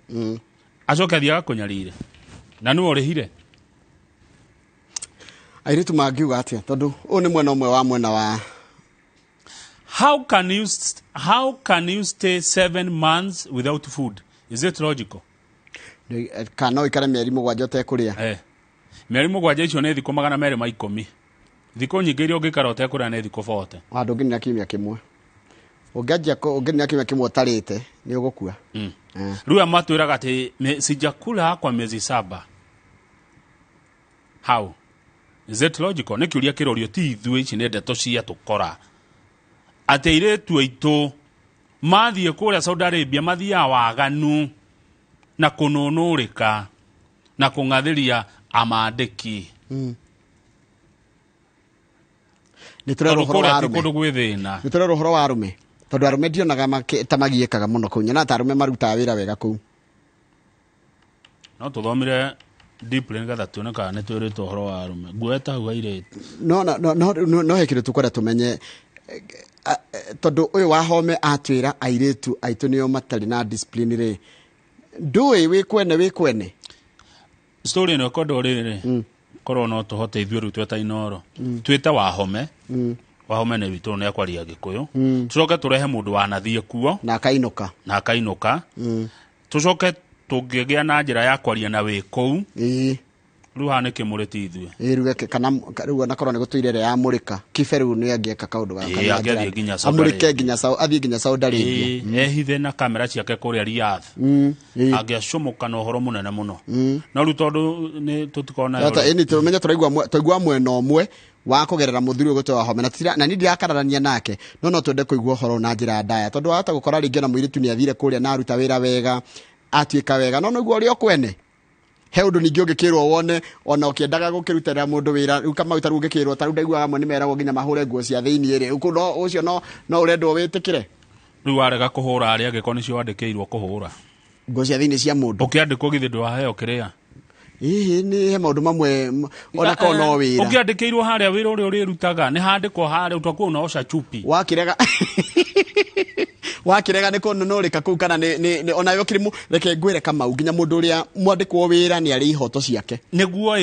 acoke athiaga kunyarire na niwe urihire airitu mangiuga atia tondu u ni mwena umwe wa mwena wa how can you stay 7 months without food? Is it logical? Kana ikara mieri mugwanja utekuria mieri mugwanja icio ni thiku 210 thiku nyingi iria ungikara utekuria ni thiku 40 wandu nginya kimya kimwe unginya kimya kimwe utarite ni ugukua riu amatwiraga ati sijakula kwa miezi 7 how is it logical? Ni kiuria kirorio ti ithuĩ ici nĩ ndeto cia tukora ati iretu aitu mathie kuria Saudi Arabia mathia waganu na kununurika na kungathiria amandiki ni turero horo wa arume tondu arume ndionaga tamagiekaga muno kuu nyana ta arume marutaga wira wega kuu no tuthomire deeply ngatha tuone kana nĩ twĩrĩtwo ũhoro wa arume ngueta hau airĩtu no hekire tukwenda tumenye tondu uyu Wahome atwira airĩtu aitu nio matari na discipline ri ndui wikwene story no kodo riri korwo no tuhote ithuĩ rĩu tweta inoro twite Wahome Wahome nĩ witũ nĩ akwaria Gĩkũyũ tucoke turehe mundu wanathie kuo na akainuka tucoke tungĩgĩa na njĩra ya kwaria na wĩ kũu rĩu haha nĩ Kimuri ti ithuĩ rĩu kana rĩu anakorwo nĩ gũtũire ya Amurika Kiberu nĩ angĩka kaũndũ gaka agĩthiĩ nginya Amurika nginya athiĩ nginya Saudi Arabia ehithe na kamera ciake kũrĩa Riyadh angĩacũmũka na ũhoro mũnene mũno no rĩu tondũ nĩ tũtikona hata ĩni tũmenya tũraigua mwena ũmwe wa kugerera muthuri ugutwa Wahome na ni ndiakararania nake no twende kuigua horo na njira ndaya tondu hata gukora ringi na muiritu ni athire kuria na aruta wira wega atuika wega no niguo rio kwene he undu ningi ungikirwo wone ona ukiendaga gukirutira mundu wira riu kama utaru ungikirwo taru ndaigua amwe ni meragwo nginya mahure nguo cia thiini ri no ucio no urendwo witikire riu arega kuhura ari agiko nicio andikirwo kuhura nguo cia thiini cia mundu ukiandikwo githi ndwaheo kiria ni he maundu mamwe ona ko no wira ukiandikirwo haria wira uria urirutaga ni handikwo haria utakuwa unaosha chupi wakirega ni kununurika kuu kana ni ona yo kirimu reke ngwire kama nginya mundu uria mwandikwo wira ni ari ihoto ciake niguo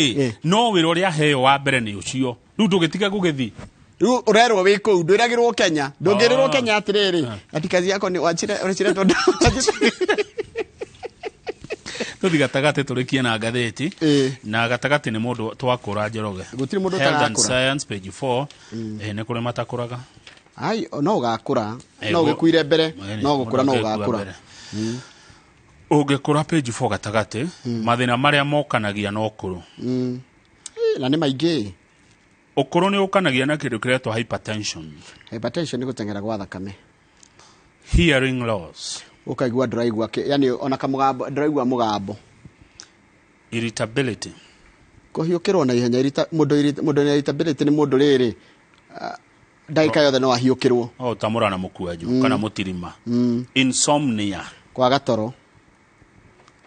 no wira uria heo wa mbere ni ucio riu ndugitiga gugithi riu urerwo wi kuu ndwiragirwo Kenya ndungirirwo Kenya atiriri ati kazi yako ni wachire tondu tuthi gatagati turikie na ngatheti na gatagati ni mundu twakura Njoroge gutiri mundu tagakura Health and Science page 4 ni kuri matakuraga ai no ugakura no gukuire mbere no gukura no ugakura ugikura page 4 gatagati mathina maria mokanagia no kuru na ni maingi Ukuru ni ukanagia na kindu kiretwo hypertension. Hypertension ni gutengera gwa thakame. Hearing loss. Ukaigua nduraigua yani ona kamugambo nduraigua mugambo. Irritability. Kuhiukirwo na ihenya mundu ni irritability ni mundu riri ndaika yothe no ahiukirwo. Tamura na mukuaju kana mutirima. Insomnia. Kwaga toro.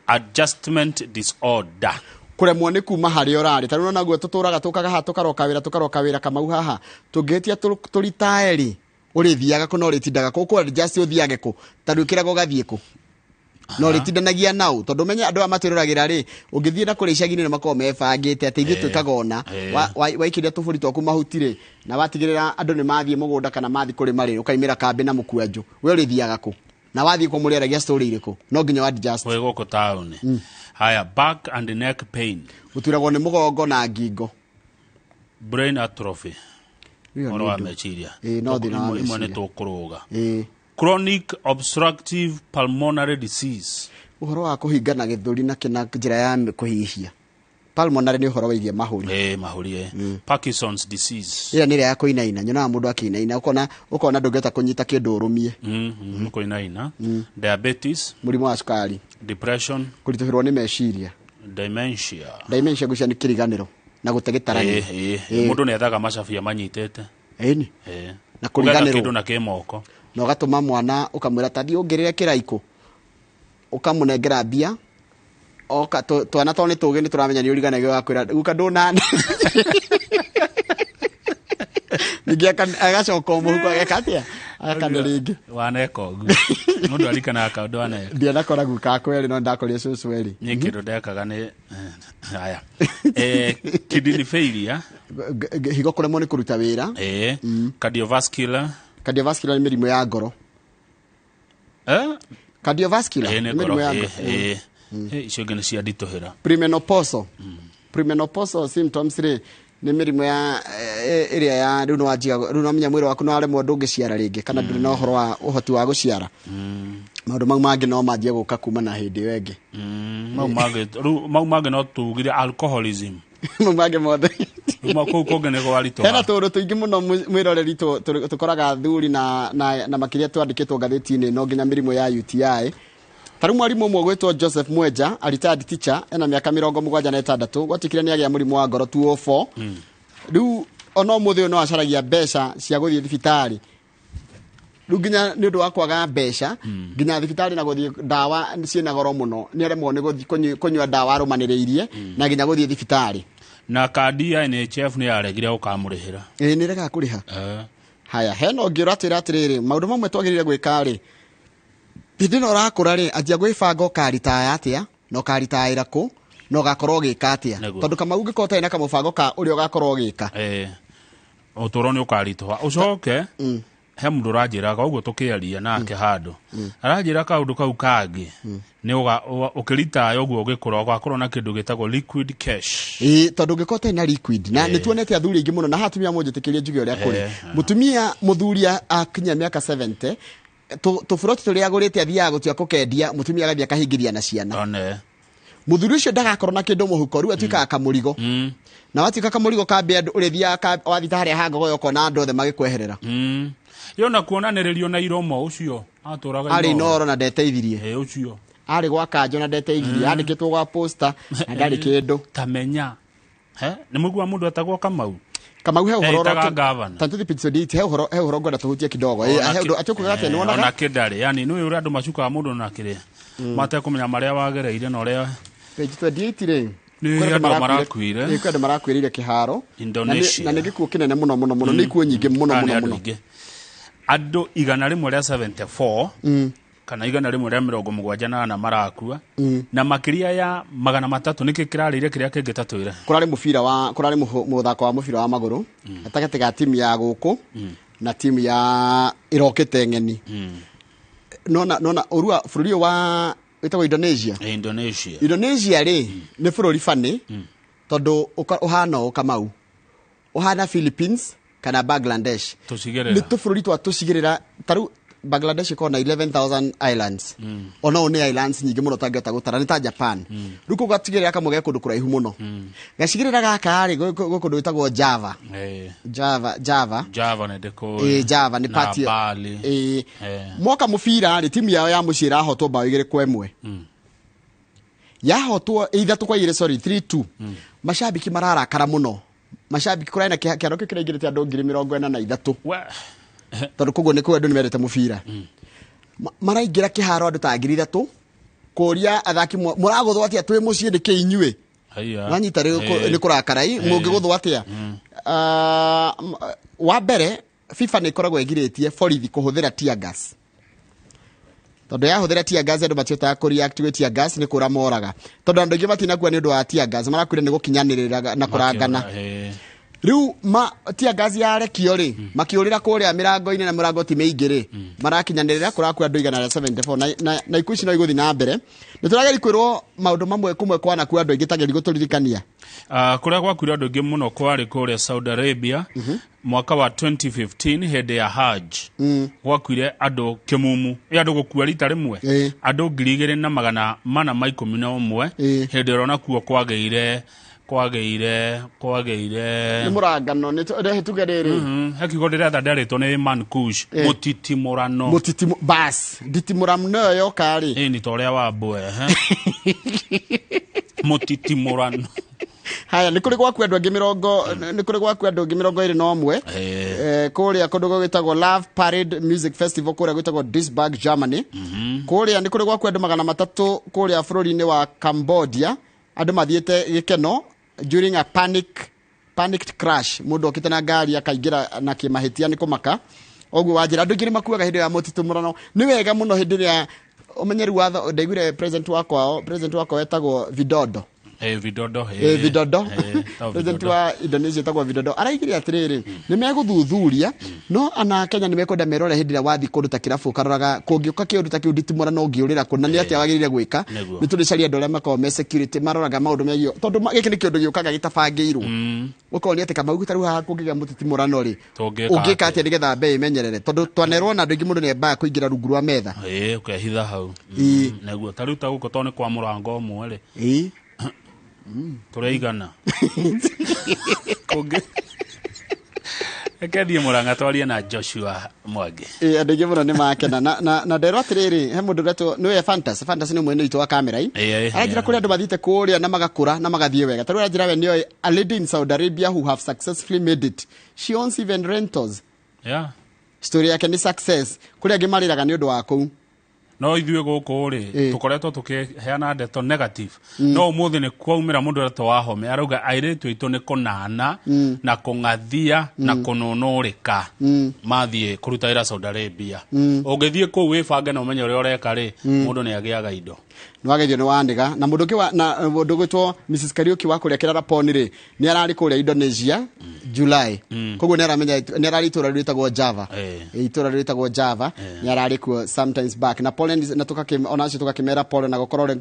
Adjustment disorder. Kuremwo ni kuma hari orari tari naguo tuturaga tukaga tukaroka wira Kamau haha tungitia turitaeri urithiaga ko no ritindaga ko adjust uthiage ko tari ukirago gathie ko no ritindanagia nau tondu menya andu amatiruragira ri ungithie na kuri icagini ni makoo mebangite ati ithu tukagona waikiria tuburi twaku mahutire na watigirira andu ni mathie mugunda kana mathi kuri mari ukaimira kambe na mukuanju we urithiaga ko na wathie ko muri aragia story iriko no nginya adjust we goko town. Haya, back and neck pain. Uturagwo ni mugongo na ngingo. Brain atrophy. Oro amechiria. No thina wa meciria. Imwe tukuruga. Chronic obstructive pulmonary disease. Uhoro wa kuhingana githuri na kina njira ya kuhihia. Pulmonary ni uhoro wigie mahuri. Mahuri. Parkinson's disease. Ira ni ria kuinaina nyona mundu akinaina ukona ndungeta kunyita kindu urumie. Kuinaina. Diabetes. Murimo wa sukari. Depression. Kurituhirwo ni meciria. Dementia gucia ni kiriganiro na gutegetarania. Mundu ni ethaga macabia manyitete. Ni. Na kuriganiro kindu na kimoko. No gatuma mwana ukamwira tadi ungirire kiraiko. Ukamunengera mbia. Oka twana tone tuge ni turamenya ni uriganagio wakwira guka ndunane. Nigia kan agacoka muhuko agakatia. Akana ringi. Waneka ugu. Mundu alikana akaundu waneka. Ndia nakora guka kweli no ndakoria cucu eri. Ni kindu ndekaga ni haya. Kidney failure. Higo kuremwo ni kuruta wira. Cardiovascular. Cardiovascular ni mirimu ya ngoro. Cardiovascular ni mirimu ya ngoro. Icio ngene cia ndituhira. Premenopausal symptoms ni mirimu ya iria ya riu no wajiga riu no menya mwiri waku no aremwo ndungiciara ringi kana nduri no horo wa uhoti wa guciara. Maundu mau mangi no manjie guka kuma na hindi wengi. Mau mangi no tugire alcoholism. Mau mangi mothe. Kou kongene kwa rito. Hena tundu tuingi muno mwiroreri tukoraga thuri na makiria twandikitwo ngathiti-ini no nginya mirimu ya UTI. Taru mwarimu umwe gwetwo Joseph Mweja, a retired teacher, ena miaka 76, gwatikire ni agia murimu wa ngoro 204. Riu ono muthi no acaragia mbeca cia guthie thibitari. Riu nginya ni undu wa kwaga mbeca, nginya thibitari na guthie ndawa ciina goro muno. Ni aremwo ni guthie kunywa ndawa arumaniriirie na nginya guthie thibitari. Na kandi ya NHF ni aregire ukamurihira. Ni rega kuriha. Haya, heno ngiratira atiriri, maundu mamwe twagirire gwika ri. Bidino urakura ri ajia gwibanga ukaritaya atia no karitaira ku no gakorwo gika atia tondu kama ungikota ina kamubango ka uri ugakorwo gika utoro ni ukaritoha ucoke he mundu urajiraga uguo tukiaria nake handu arajira kaundu kau kangi ni ukiritaya uguo ugikura ugakorwo na kindu gitagwo liquid cash tondu ungikota ina liquid na nituonete athuri ingi muno na hatumia munjitikirie njuge uria kuri mutumia muthuria akinya miaka 70 tufuroti turia agurite athia gutia kukendia mutumia agathia kahingithia na ciana muthuri ucio ndagakorwo na kindu muhuko riu atuika kamurigo na watuika kamurigo kambe andu urithia wathita haria hango yoko na andu othe magikweherera yona kuonaniririo na iromo ucio aturaga ari noro na ndeteithirie ucio ari gwa kanjo na ndeteithirie andikitwo gwa poster na ndari kindu tamenya ni mugwa mundu atagwo Kamau Kamau he uhoro tantu episode he uhoro ngwenda tuhutie kidogo atukuga ati nona na kidari yani ni uri andu macuka mundu na kire mate kumenya maria wagereire na uria page 28 ri ni andu marakwire ni kwenda marakwirire kiharo Indonesia na nigikuo kinene muno ni ikuo nyingi muno andu 174 kana 178 marakua na makiria ya 300 niki kirarire kiria kingi tatwire kurari muthako wa mubira wa maguru atagati ga timu ya guku na timu ya irokete ngeni nona urua bururi wa witagwo Indonesia ri ni bururi fani tondu uhana Kamau uhana Philippines kana Bangladesh tusigirira ni tu bururi twa tusigirira taru Bangladesh iko na 11,000 islands. Ona one islands nyingi muno tangĩhota gũtara nĩ ta Japan. Rĩu kũu gatigĩrĩra kamwe ge kũndũ kũraihu mũno. Gacigĩrĩra gaka rĩ kũndũ gwĩtagwo Java. Java nĩ ndĩkũĩ. Java nĩ party. Mwaka mũbira rĩ timu yao ya mũciĩ ĩrahotwo bao 2-1. Yahotwo 3-2. Mashabiki mararakara muno. Mashabiki kũraina kĩharo kĩu kĩraingĩrĩte andũ 43,000. Tondũ koguo nĩ kuo andũ nĩmendete mũbira. Maraingĩra kĩharo andũ ta 3,000 kũria athaki mũragũthwo atĩa twĩ mũciĩ nĩkĩ inyuĩ. Wanyita rĩu nĩ kũrakara mũngĩgũthwo atĩa. Wa mbere FIFA nĩ ĩkoragwo ĩgirĩtie borithi kũhũthĩra tear gas. Tondũ yahũthĩra tear gas andũ matihotaga kũreact tear gas nĩ kũra moraga. Tondũ andũ aingĩ matinakua nĩ ũndũ wa tear gas marakwĩra nĩ gũkinyanĩrĩra na kũrangana. Riu tear gas yarekio rĩ makĩũrĩra kũrĩa mĩrango-inĩ na mũrango ti mĩingĩ rĩ marakinyanĩrĩra kũrakua andũ 174 na ikuũ ici no igũthiĩ na mbere. Nĩ tũrageria kwĩrwo maũndũ mamwe kumwe kwanakua andũ aingĩ tageri gũtũririkania. Kũrĩa gwakuire andũ aingĩ mũno kwarĩ kũrĩa Saudi Arabia mwaka wa 2015 hĩndĩ ya Hajj. Gwakuire andũ kĩmumu andũ gũkua rita rĩmwe andũ 2,411 hĩndĩ ĩrĩa nakuo kwagĩire nĩ mũrangano nĩ rehetuge rĩrĩ hekigo ndĩretha ndarĩtwo nĩ Mankush mũtitimũrano bas nditimũrano yo karĩ nĩ torĩa wa mbwe mũtitimũrano. Haya nĩ kũrĩ gwaku andũ angĩ 21 kũrĩa kũndũ gwĩtagwo Love Parade Music Festival kũrĩa gwĩtagwo Duisburg, Germany. Kũrĩa nĩ kũrĩ gwaku andũ 300 kũrĩa bũrũri-inĩ wa Cambodia andũ mathiĩte gĩkeno during a panicked crash. Mũndũ okĩte na ngari akaingĩra na kĩmahĩtia nĩ kũmaka. Oguo wanjĩra andũ aingĩ nĩ makuaga hĩndĩ ya mũtitimũrano. Nĩ wega mũno hĩndĩ ĩrĩa ũmenyeru wa ndaiguire president wako wetagwo Widodo. Widodo president wa Indonesia tagwo Widodo araigire atiriri nĩ megũthuthuria no ana Kenya nĩ mekwenda merore hĩndĩ ĩrĩa wathi kũndũ ta kĩrabu karoraga kũngĩũka kĩũndũ ta kĩu nditimũrano ũngĩũrĩra kũ na nĩ atĩa wagĩrĩire gwĩka. Nĩ tũrĩcaria andũ arĩa makoragwo me security maroraga maũndũ megiĩ tondũ gĩkĩ nĩ kĩũndũ gĩũkaga gĩtabangĩirwo ũkorwo nĩ atĩ kama ũguta rĩu haha kũngĩgĩa mũtitimũrano rĩ ũngĩka atĩa nĩgetha mbei imenyerere tondũ twanerwo na andũ aingĩ mũndũ nĩ ambaga kũingĩra rungu rwa metha ũkehitha hau naguo tarĩu ta gũkũ tondũ nĩ kwa mũrango ũmwe rĩ tũreigana kũngĩ ekethie mũranga twarie na Joshua Mwangi andũ aingĩ mũno nĩ makena na nderwo atĩrĩrĩ he mũndũ ũretwo nĩwe Fantasy nĩ mwene witũ wa kamera aranjĩra kũrĩa andũ mathiĩte kũrĩa na magakũra na magathiĩ wega tarĩu aranjĩra we nĩoĩ a lady in Saudi Arabia who have successfully made it. She owns even rentals. Story yake nĩ success kũrĩa angĩ marĩraga nĩ ũndũ wa kũu. No ithuĩ gũkũ rĩ tũkoretwo tũkĩheana ndeto negative no ũmũthĩ nĩ kwaumĩra mũndũ ũretwo Wahome arauga airĩtu aitũ nĩ kũnana na kũng'athia na kũnũnũrĩka mathiĩ kũruta wĩra Saudi Arabia. Ũngĩthiĩ kũu wĩbange na ũmenye ũrĩa ũreka rĩ mũndũ nĩ agĩaga indo nĩwagethio nĩ wandiga na mũndũ gwĩtwo Mrs. Kariuki wa kũrĩa Kĩraraponi rĩ nĩ ararĩ kũrĩa Indonesia July koguo nĩ aramenya nĩ ararĩ itũra rĩtagwo Java itũra rĩtagwo Java nĩ ararĩ kuo sometimes back na Poland na onacio tũgakĩmera Poland na gũkorwo nĩ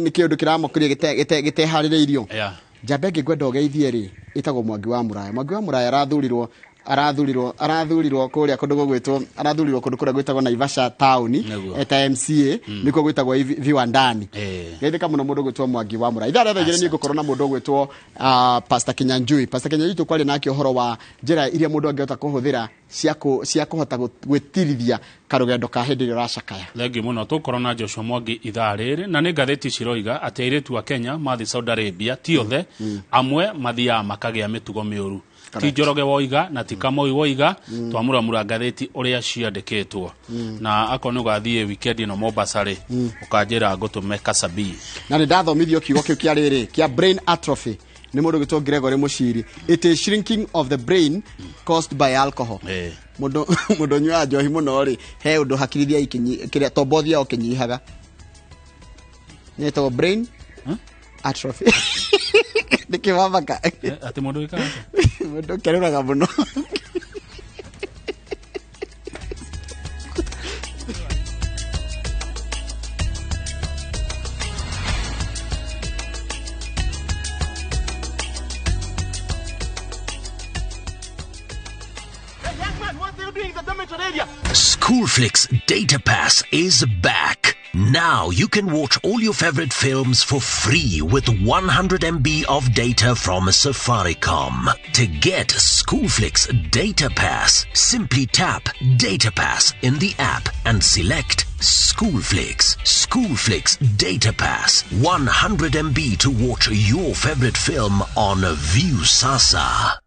kĩũndũ kĩramũkĩria gĩteharĩrĩirio njamba ĩngĩ ngwenda ũgeithie rĩ ĩtagwo Mwangi wa Mũraya arathurirwo kũrĩa kũndũ gwĩtwo arathurirwo kũndũ kũrĩa gwĩtagwo Naivasha town eta MCA nĩkuo gwĩtagwo Viwandani geithĩka mũno mũndũ gwĩtwo Mwangi wa Mũraya. Ithaa rĩothe nĩ ngũkorwo na mũndũ gwĩtwo Pastor Kinyanjui tũkwarĩ nake ũhoro wa njĩra iria mũndũ angĩhota kũhũthĩra cia kũhota gwĩtirithia karũgendo ka hĩndĩ ĩrĩa ũracakaya. Thengi mũno tũkorwo na Joshua Mwangi ithaa rĩrĩ na nĩ ngathĩti ciroiga atĩ airĩtu a Kenya mathiĩ Saudi Arabia ti othe amwe mathiaga makagĩa mĩtugo mĩũru ti Njoroge woiga na ti Kamoi woiga twamuramura ngathĩti ũrĩa ciandĩkĩtwo na akorwo nĩ ũgathiĩ weekend ĩno Mombasa rĩ ũkanjĩra ngũtũme Kasabi na nĩ ndathomithio kiugo kĩu kĩa rĩrĩ kĩa brain atrophy nĩ mũndũ gwĩtwo Gregory Muchiri. It is shrinking of the brain caused by alcohol. Mũndũ nyua njohi mũno rĩ he ũndũ hakirithia kĩrĩa tombothia ũkĩnyihaga nĩtagwo brain atrophy nikĩwabaka atĩ mũndũ wĩkaga mũndũ kĩrũraga mũno you doing in the dormitory area? Schoolflix Data Pass is back. Now you can watch all your favorite films for free with 100 MB of data from Safaricom. To get Schoolflix Data Pass, simply tap Data Pass in the app and select Schoolflix. Schoolflix Data Pass. 100 MB to watch your favorite film on View Sasa.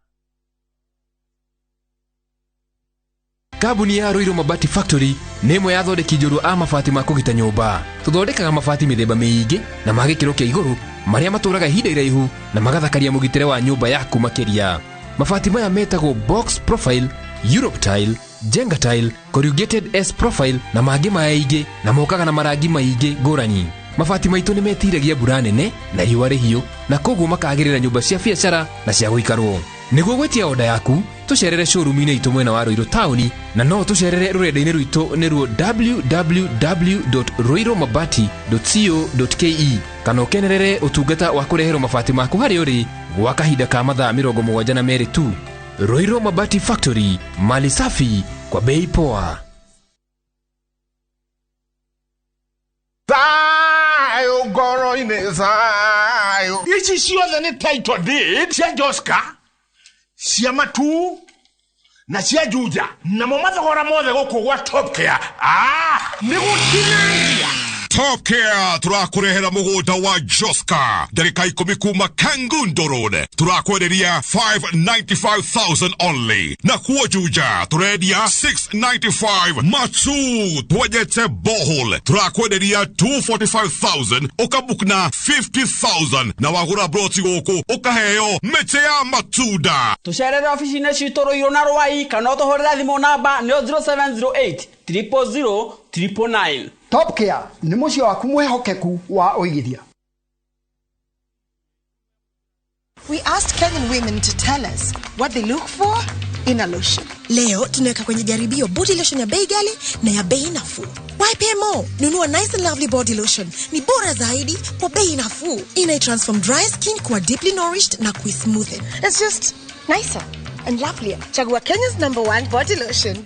Kabuni ya Roiro Mabati Factory nĩ ĩmwe ya thondeki njũru a mabati ma kũgita nyũmba. Tũthondekaga mabati mĩthemba mĩingĩ na ma gĩkĩro kĩa igũrũ marĩa matũraga ihinda iraihu na magathakaria mũgitĩre wa nyũmba yaku makĩria. Mabati maya metagwo Box Profile, Europe Tile, Jenga Tile, Corrugated S Profile na mangĩ maingĩ na mokaga na marangi maingĩ ngũrani. Mabati maitũ nĩ metiragia mbura nene na riũa rĩhiũ na koguo makagĩrĩra nyũmba cia biacara na cia gũikarwo. Nĩguo gwetia oda yaku, tucerere showroom-inĩ itũ mwena wa Roiro Town na no tucerere rũrenda-inĩ rwitũ nĩruo www.roiromabati.co.ke kana ũkenerere ũtungata wa kũreherwo mabati maku harĩa ũrĩ gwa kahinda ka mathaa 72 tu. Roiro Mabati Factory, mali safi kwa bei poa. Zayo goro ine zayo. Ichi ciothe nĩ title deed cia Joska, cia Matu na cia Juja na mo mathogora mothe gũkũ gwa Top Care. Nĩ gũtinangia Top Care turakurehera mugunda wa Joska ndarika 10 kuma Kangundo Road turakwenderia 595,000 only na kuo Juja turendia 695. Matu twejete bohol turakwenderia 245,000 ukabukna 50,000 na wagura broti goko ukaheo mete ya matunda. Tucerere ofisi-inĩ citũ Roiro na Rwai kana ũtũhũrĩre thimũ namba nĩ 0708 000 999. Top Care nĩ mũciĩ waku mwehokeku wa ũigithia. We asked Kenyan women to tell us what they look for in a lotion. Leo tunaweka kwenye jaribio body lotion ya bei ghali na ya bei nafuu. Why pay more? Nunua Nice and Lovely body lotion. Ni bora zaidi kwa bei nafuu. Inai-transform dry skin kuwa deeply nourished na kui-smoothen. It's just nicer and lovelier. Chagua Kenya's #1 body lotion.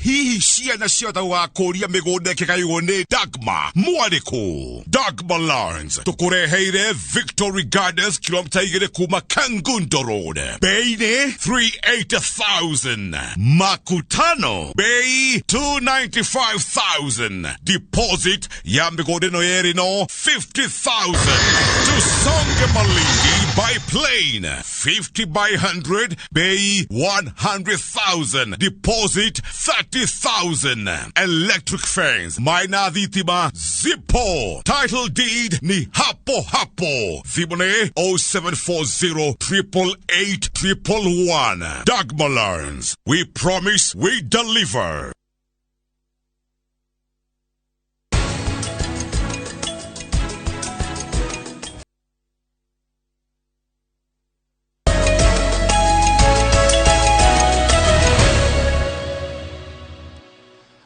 Hihi ciana ciothe wakũria mĩgũnda ĩkĩgaywo nĩ Dagma mwarĩkũ. Dagma Lawrence tũkũreheire Victory Gardens kilomita 2 kuma Kangundo Road. Bei nĩ 380,000. Makutano bei 295,000. Deposit ya mĩgũnda ĩno yerĩ no 50,000. Tusonge Malindi by plane 50 by 100 bei 100,000. Deposit 30,000. Electric fence Maina Dhitima Zippo. Title deed ni hapo hapo. Thibone 0740 888 111. Dagma Lawrence. We promise we deliver.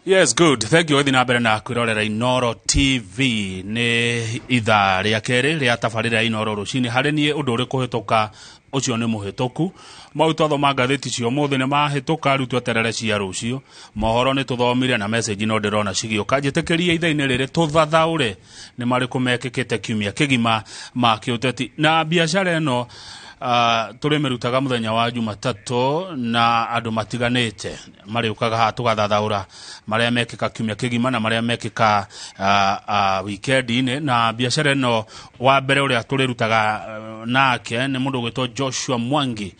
Yes, good. Thank you. Thina mbere na kwirorera Inoro TV ni ithaa rĩa kerĩ rĩa tabarĩra Inoro rũcinĩ harĩ niĩ ũndũ ũrĩ kũhĩtũka ũcio nĩ mũhĩtũku. Maũtotho ma ngathĩti cio mũthĩ nĩ mahĩtũka rĩu tweterere cia rũciũ. Mohoro nĩ tũthomire na message no ndĩrona cigĩũka. Njĩtĩkĩria ithaa-inĩ rĩrĩ tũthathaũre nĩ marĩkũ mekĩkĩte kiumia kĩgima ma kĩũteti na biacara ĩno. Tũrĩmĩrutaga mũthenya wa Jumatatũ na andũ matiganĩte marĩũkaga haha tũgathathaũra marĩa mekĩka kiumia kĩgima na marĩa mekĩka weekend-inĩ na biacara ĩno wa mbere ũrĩa tũrĩrutaga nake nĩ mũndũ gwĩtwo Joshua Mwangi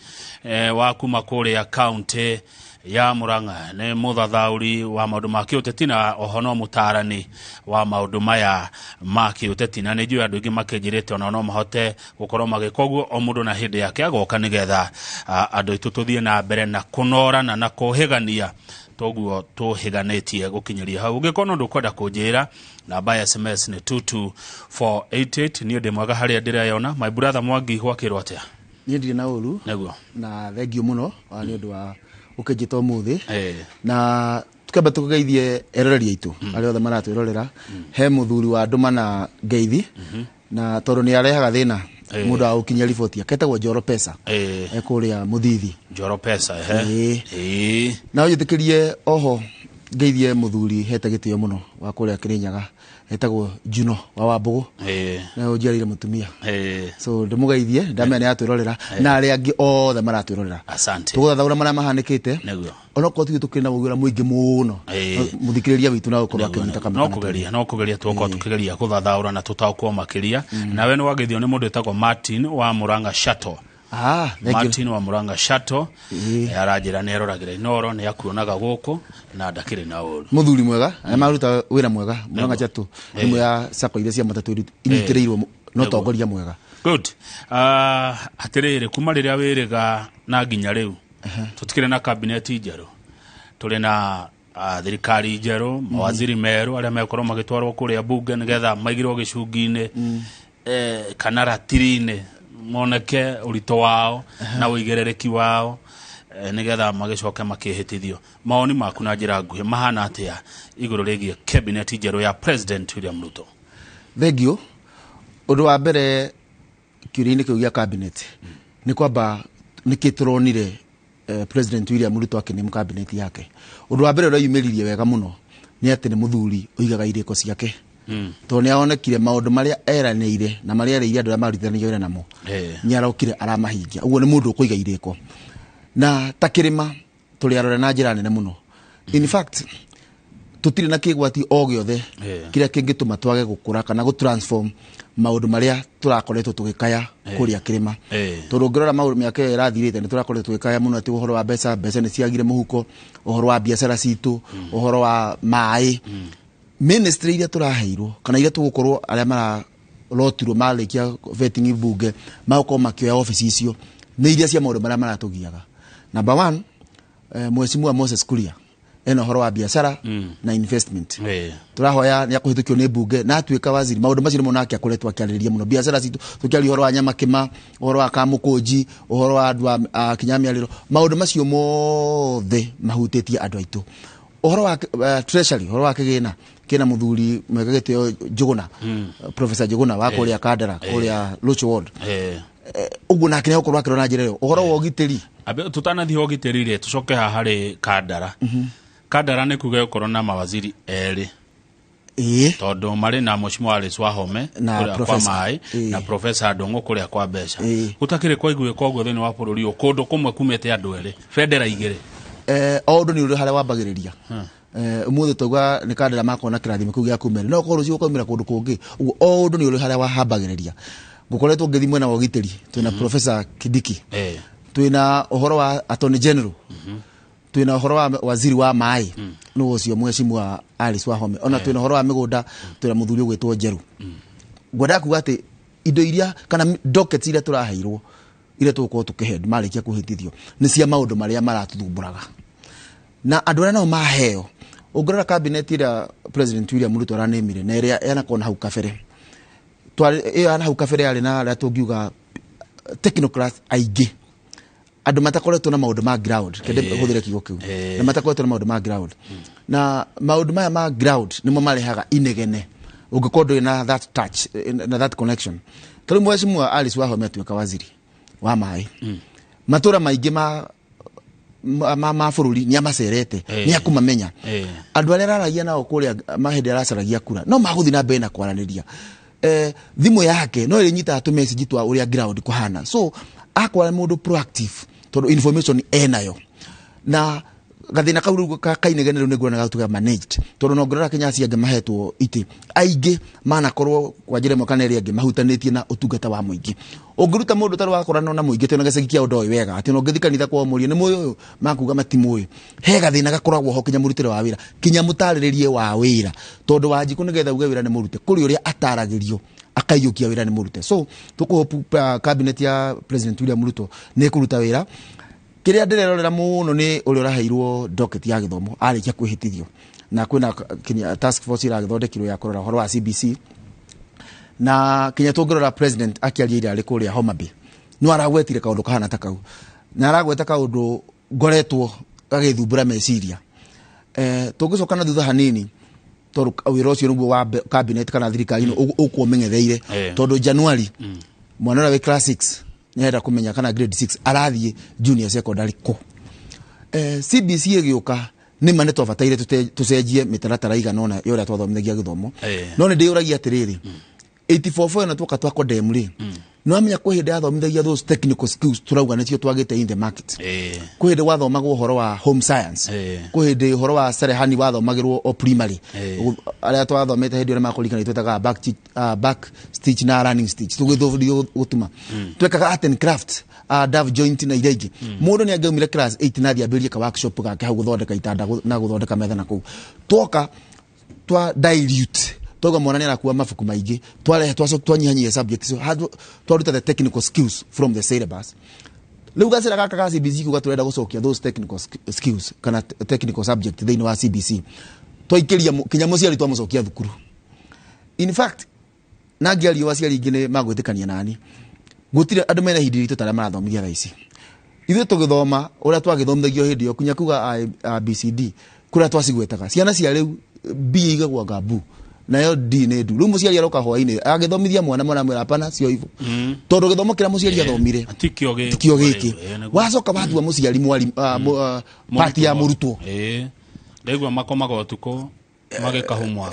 wa kuma kũrĩa kaunti ya Murang'a nĩ mũthathaũri wa maũndũ ma kĩũteti na oho no mũtarani wa maũndũ maya ma kĩũteti na nĩ njũĩ andũ aingĩ makĩnjĩrĩte ona no mahote gũkorwo magĩka ũguo o mũndũ na hĩndĩ yake agoka nĩgetha andũ aitũ tũthiĩ na mbere na kũnorana na kũhĩgania toguo tũhĩganĩtie gũkinyĩria hau. Ũngĩkorwo no ndũkwenda kũnjĩra namba ya SMS nĩ 22488 niĩ ndĩ mwega harĩa ndĩrayona. My brother Mwangi gwakĩrwo atĩa? Niĩ ndirĩ na ũru nĩguo na thengio mũno nĩ ũndũ wa ukejito muthi na tukamba tugeithie eroreri aitu arĩa othe maratwirorera he muthuri wa nduma na ngeithi na tondũ nĩ arehaga thĩna mundu wa ukinya riboti aketagwo Njoro Pesa kuria Muthithi Njoro Pesa na uyithikirie oho ngeithie muthuri hete gitio muno wa kuria Kirinyaga etagwo Juno wa Wambugu na ujiarire mutumia so ndimugeithie ndamenya ni atwirorera na ari angi othe maratwirorera asante tuguthaura maria mahanikite ono ko tukina mugura muingi muno muthikiriria witu na gukorwa akirita kamera no kugeria twoko tukigeria kuthathaura na tutakwo makiria nawe ni wageithio ni mundu etagwo Martin wa Muranga Shato Martin wa Muranga Shato arajira ne roragira inoro ni akuonaga guku na ndakire na uru muthuri mwega maruta wira mwega Muranga Shato imwe ya sako ile cia matatu initireirwo no tongoria mwega good atirire kuma riria wiriga na ginya riu tutikire na cabinet njeru tuli na thirikari njeru mawaziri meru aria mekorwo magitwarwo kuria bunge nigetha maigirwo gicungi-ini kana ratiri-ini moneke urito wao na uigerereki wao nigetha magicoke makihitithio maoni maku na njira nguhi mahana atia iguru rigie cabinet njeru ya President William Ruto. Thegio undu wa mbere kiuria-ini kiu gia cabinet ni kwamba nikitronire President William Ruto akini cabinet yake undu wa mbere urayumiririe wega muno ni ati ni muthuri uigaga iriko ciake to ni aonekire maundu maria eraniire na maria ereire andu aria marutithanirio wira namo ni arokire aramahingia uguo ni mundu ukuiga iriko na takirima tuli arore na njira nene muno in fact tutire na kigwati o giothe kiria kingituma twage gukura kana go transform maundu maria turakoretwo tugikaya kuria kirima turungirora maundu miake irathirite ni turakoretwo tugikaya muno ati uhoro wa mbeca ni ciagire muhuko uhoro wa biashara citu uhoro wa mai ministry iria turaheirwo kana iria tugukorwo aria mara rotirwo malikia vetting bunge mauko makioya office icio ni iria cia maundu maria maratugiaga number 1 Mheshimiwa Moses Kuria eno horo wa biashara na investment turahoya ni akuhitukio ni bunge na atuika waziri maundu macio mo nake akoretwo akiariria muno biashara citu tukiari horo wa nyama kima horo wa kamukunji horo wa andu a kinyamiariro maundu macio mothe mahutĩtie andu aitu horo wa treasury horo wa kigina kina muthuri mwegagitio Njuguna Professor Njuguna wa kuria Kandara kuria Lucho Ward ugu nake ne ukorwa kirona njira uhoro wa ugitiri tutanathi ugitiri tucoke hari Kandara Kandara ni kuge ukorwo na mawaziri eri tondu mari na Mheshimiwa Alice Wahome kuria kwa mai na Professor Ndungu kuria kwa mbeca gutakire kwa igwe koguo thini wa bururi ukundu kumwe kumete andu eri federa igire ondo ni uri haria wambagiriria umuthe toga ni Kandara makona kirathime kugia kumere no korwo cio kumira kundu kungi uguo ondo ni uri haria wahambagiriria gukoretwo ngithi mwena wa ugitiri twina Professor Kidiki twina uhoro wa Attorney General twina uhoro wa waziri wa mai no ucio Mheshimiwa Alice Wahome ona twina uhoro wa migunda twina muthuri gwetwo Njeru ngoda kuga ati indo iria kana dockets iria turaheirwo iria tuko tukihead malikia kuhitithio ni cia maundu maria maratuthumburaga na andu aria no maheo ungorora cabinet ira President William Ruto aranemire na iria yana kona hau kabere ana hau kabere ari na aria tungiuga technocrats aige andu matakoretwo na maundu ma ground kende huthire kigo kiu na matakoretwo na maundu ma ground na maundu maya ma ground nimo marehaga inegene ungikorwo na that touch na that connection tuli Mheshimiwa Alice Wahome atuika waziri wa mai matura maingi ma bururi ni amacerete ni akumamenya andu aria araragia nao kuria mahende aracaragia kura no maguthi na mbere na kwaraniria thimu yake no irinyita tu message twa uria ground kuhana so akwa mundu proactive tondu information enayo na gathina kauru kainegene ni ngona gatuga managed tondu no ngorora Kenya cia mahetwo iti aingi mana korwo kwa njire mokana ria ngi mahutanitie na utungata wa muingi ungiruta mundu taru wakorana na muingi tena gacagi kia undu wega ati no ngithi kanitha kwa murie ni muyo makuga matimuyo he gathina gakoragwo ho Kenya murutire wa wira Kenya mutariririe wa wira tondu wanji kunigetha uge wira ni murute kuri uria ataragirio akaiyukia wira ni murute so tuko cabinet ya President William Ruto ni kuruta wira kiria ndirerorera muno ni uri uraheirwo docket ya githomo arikia kwihitithio na kwina Kenya task force ira githondekirwo ya kurora horo wa CBC na Kenya tungirora president akiaria ari kuria Homa Bay no aragwetire kaundu kahana takau na aragweta kaundu ngoretwo gagithumbura meciria tungicoka na thutha hanini tondu wira ucio niguo wa cabinet kana thirikari uko mengetheire tondu January mwana wa class 6 nenda kumenya kana grade 6 arathie junior secondary ko CBC igioka ni mane twabataire tucenjie mitaratara iganona yora twathomithagia githomo no ni ndiuragia atiriri 84 na twoka twako demri no amenya ko hindi athomithagia those technical skills turauga nicio twagite in the market ko hindi wathomagwo horo wa home science ko hindi horo wa cerehani wathomagirwo o primary aria twathomete hindi ore makurikana twetaga back stitch na running stitch tugithorio gutuma twekaga art and craft Dove joint na iregi mundu ni angeumire class 8 na thiambirie ka workshop gake hau guthondeka itanda na guthondeka metha na ku twoka twa dilute toga mwana ni arakuwa mafuku maingi tware twanyihanyia subjects so twaruta the technical skills from the syllabus leo gasira kaka ka CBC kuga turenda gucokia those technical skills kana technical subject thini wa CBC twaikeria kinyamo ciari twamucokia thukuru in fact na ngiari wa ciari ingine magwitikania nani gutire andu mena hindi ritu tara marathomithia thaisi ithu tugithoma uria twagithomithagio hindi yo kunya kuga ABCD kuria twacigwetaga ciana cia riu B igagwa gabu nayo D ne du rumu ciari aroka hwaine agithomithia mwana mwira hapana cio hivyo tondu githomo kira muciari athomire tikio giki wacoka bathua muciari mwari party ya murutwo ndegwa makomaga utuko mageka humwa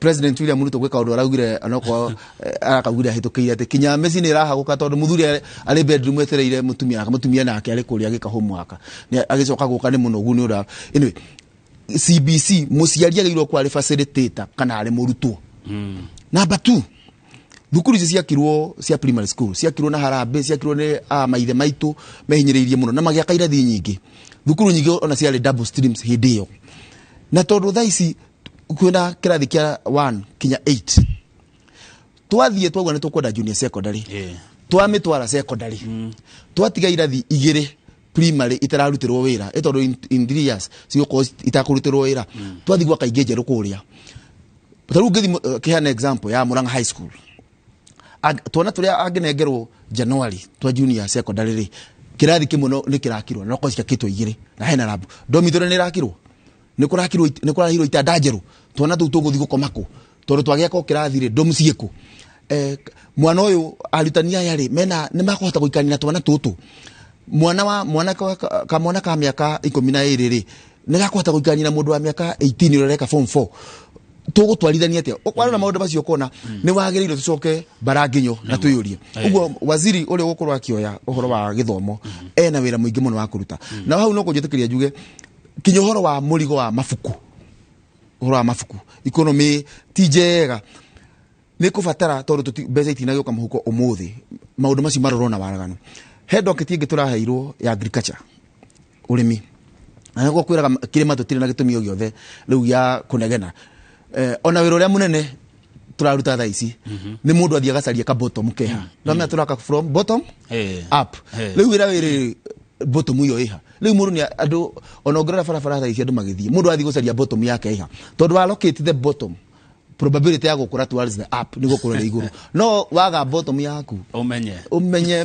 President William Ruto gweka undu araugire anoko arakagure ahitukiire ati kinya meci ni rahaguka tondu muthuri ari bedroom etereire mutumia nake ari kuria gika humwaka ni agicoka guka ni muno gu ni ura anyway CBC muciari agirwo kwa facilitator kana ari murutwo number 2 thukuru ici ciakirwo cia primary school ciakirwo na harambe ciakirwo ni maithe maitu mehinyireirie muno na magiaka irathi nyingi thukuru nyingi ona ciari double streams hindi yo na tondu thaici kwina kirathi kia 1 kinya 8 twathie twagwa ni tukwenda junior secondary twamitwara secondary twatiga irathi igire primary itararutirwo wira etondo in 3 years cigoko itakurutirwo wira twathigwa kainge njeru kuria taru ngithi kihana example ya Murang'a high school tuona turia angenengerwo January twa junior secondary kirathi kimwe ni kirakirwo no kocia kitwa igire na hena lab dormitory ni rakirwo ni kurahirwo itanda njeru tuona tu tuguthi gukomako tondu twagia ko kirathire domcieko mwana uyu arutania yari mena ni makuhota guikanira twana tutu mwana ka miaka 12 ri ni gakuhota guikanira mundu wa miaka 18 ureka form 4 tugutwarithania atia okwana na maundu macio kona ni wagiriire tucoke baranginyo na tuyurie uguo waziri uri gukorwa akioya uhoro wa githomo ena wira muingi muno wa kuruta na hau no kunjitikiria juge kinyo horo wa murigo wa mafuku horo wa mafuku economy tijega ni kufatara tondu mbeca itinagioka muhuko umuthi maundu macio marorona waraganu head docket ingi turaheirwo ya agriculture urimi na ngo kwiraga kirima tutire na gitumio giothe riu ya kunegena ona wira uria munene turaruta thaici ni mundu athia gacaria ka bottom keha na turaka from bottom up riu wira wiri bottom iyo iha riu mundu ni andu ona ongerera barabara thaici andu magithie mundu athi gucaria bottom yake iha tondu wa locate the bottom probability ya gukura towards the up ni gukura iguru no waga bottom yaku umenye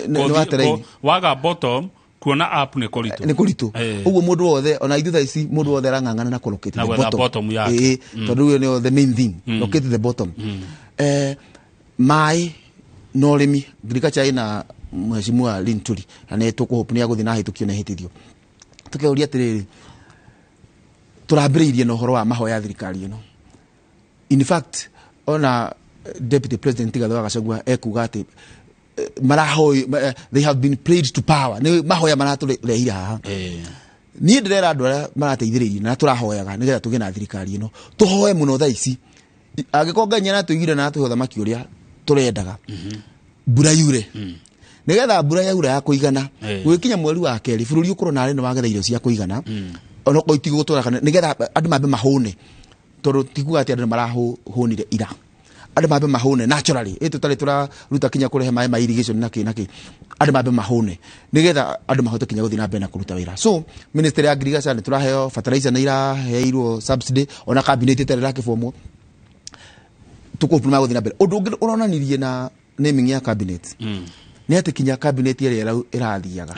ni waterai waga bottom kuona up ni kuritu uguo mundu wothe ona ithu thaici mundu wothe rangangana na locate the bottom yake tondu ni the main thing locate the bottom mai no rimi agriculture ina mheshimiwa Linturi ane tukuhope ni aguthi na hitukio na hitithio tukeuria atiriri turambiriirie no horo wa mahoya thirikari ino in fact ona deputy president Gatho Gachagua ekuga ati marahoi they have been played to power ni mahoya maraturehira haha ni ndirera andu aria marateithiririe na turahoyaga nigetha tuge na thirikari ino tuhoe muno thaici agikonganya na tuigire na tuhotha makiuria turendaga mbura yure nigetha mbura yaura ya kuigana gwikinya mweri wa keri bururi ukorwo na arene wagetha irio cia kuigana ono ko itigo gutwara nigetha andu mambe mahune tondu tikuga ati andu marahunire ira andu mambe mahune naturally tutari turaruta kinya kurehe mai ma irrigation naki andu mambe mahune nigetha andu mahote kinya guthi na mbere na kuruta wira so minister ya agriculture ni turaheo fertilizer na iraheirwo subsidy ona cabinet itere rake fomo tukupuma guthi na mbere undu uronanirie na naming ya cabinet ni ati kinya cabinet ire irathiaga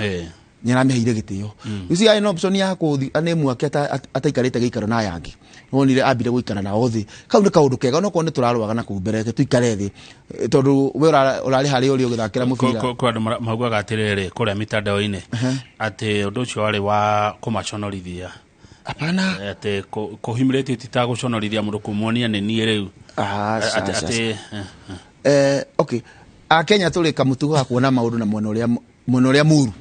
nyaramehire gitio uci ai no option ya kuthi anemu ake ataikarite gikaro na yangi wonire ambire guikara na othi kau ni kaundu kega no kone turarwaga na kumbereke tuikare thi tondu we urari hari uri ugithakira mubira ko andu maguaga atiriri kuria mitandao-ini ati undu ucio wari wa kumaconorithia apana ati kuhimilete titaguconorithia mundu kumuonia ni nie riu ati okay Kenya tuli kamutugo ga kuona maundu na mwena uria muru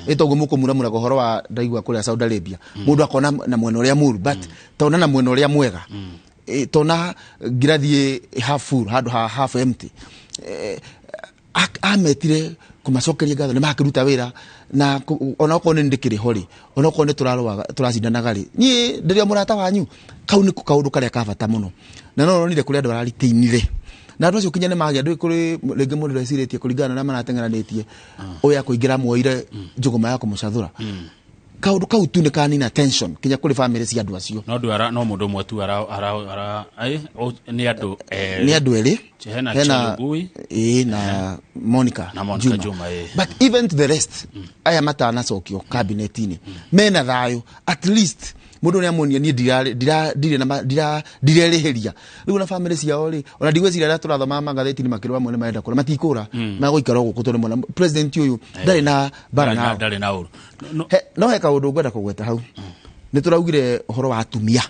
itogo muko muramura gohoro wa ndaigwa kuria Saudi Arabia mundu akona na mwena uria muru but tona na mwena uria mwega tona ngirathie half full handu half empty ametire kumacokeria ngatho ni makiruta wira na ona ko ni ndikiri hori ona ko ni turacindanaga ri ni ndiria murata wanyu kau ni kaundu karia kabata muno na no nire kuria andu araritiinire na ndu cio kinya ni magia ndu kuri rege mundu reciritie kuringana na maratengeranitie oya kuingira muoire njuguma ya kumucathura kaundu kau tu ni kanina tension kinya kuri family cia andu acio no mundu mwe tu ara ni andu eri hena Chelugui na Monica Juma but even to the rest aya matana cokio cabinet-ini mena thayo at least mundu ni amonia ni direleheria riu na family ciao ri ona ndigwecira ra turathoma magatheti-ini makirwa mwene maenda kura matikura magoikara guku tondu mwana president uyu ndari na bara na uru no he kaundu ngwenda kugweta hau ni turaugire uhoro wa atumia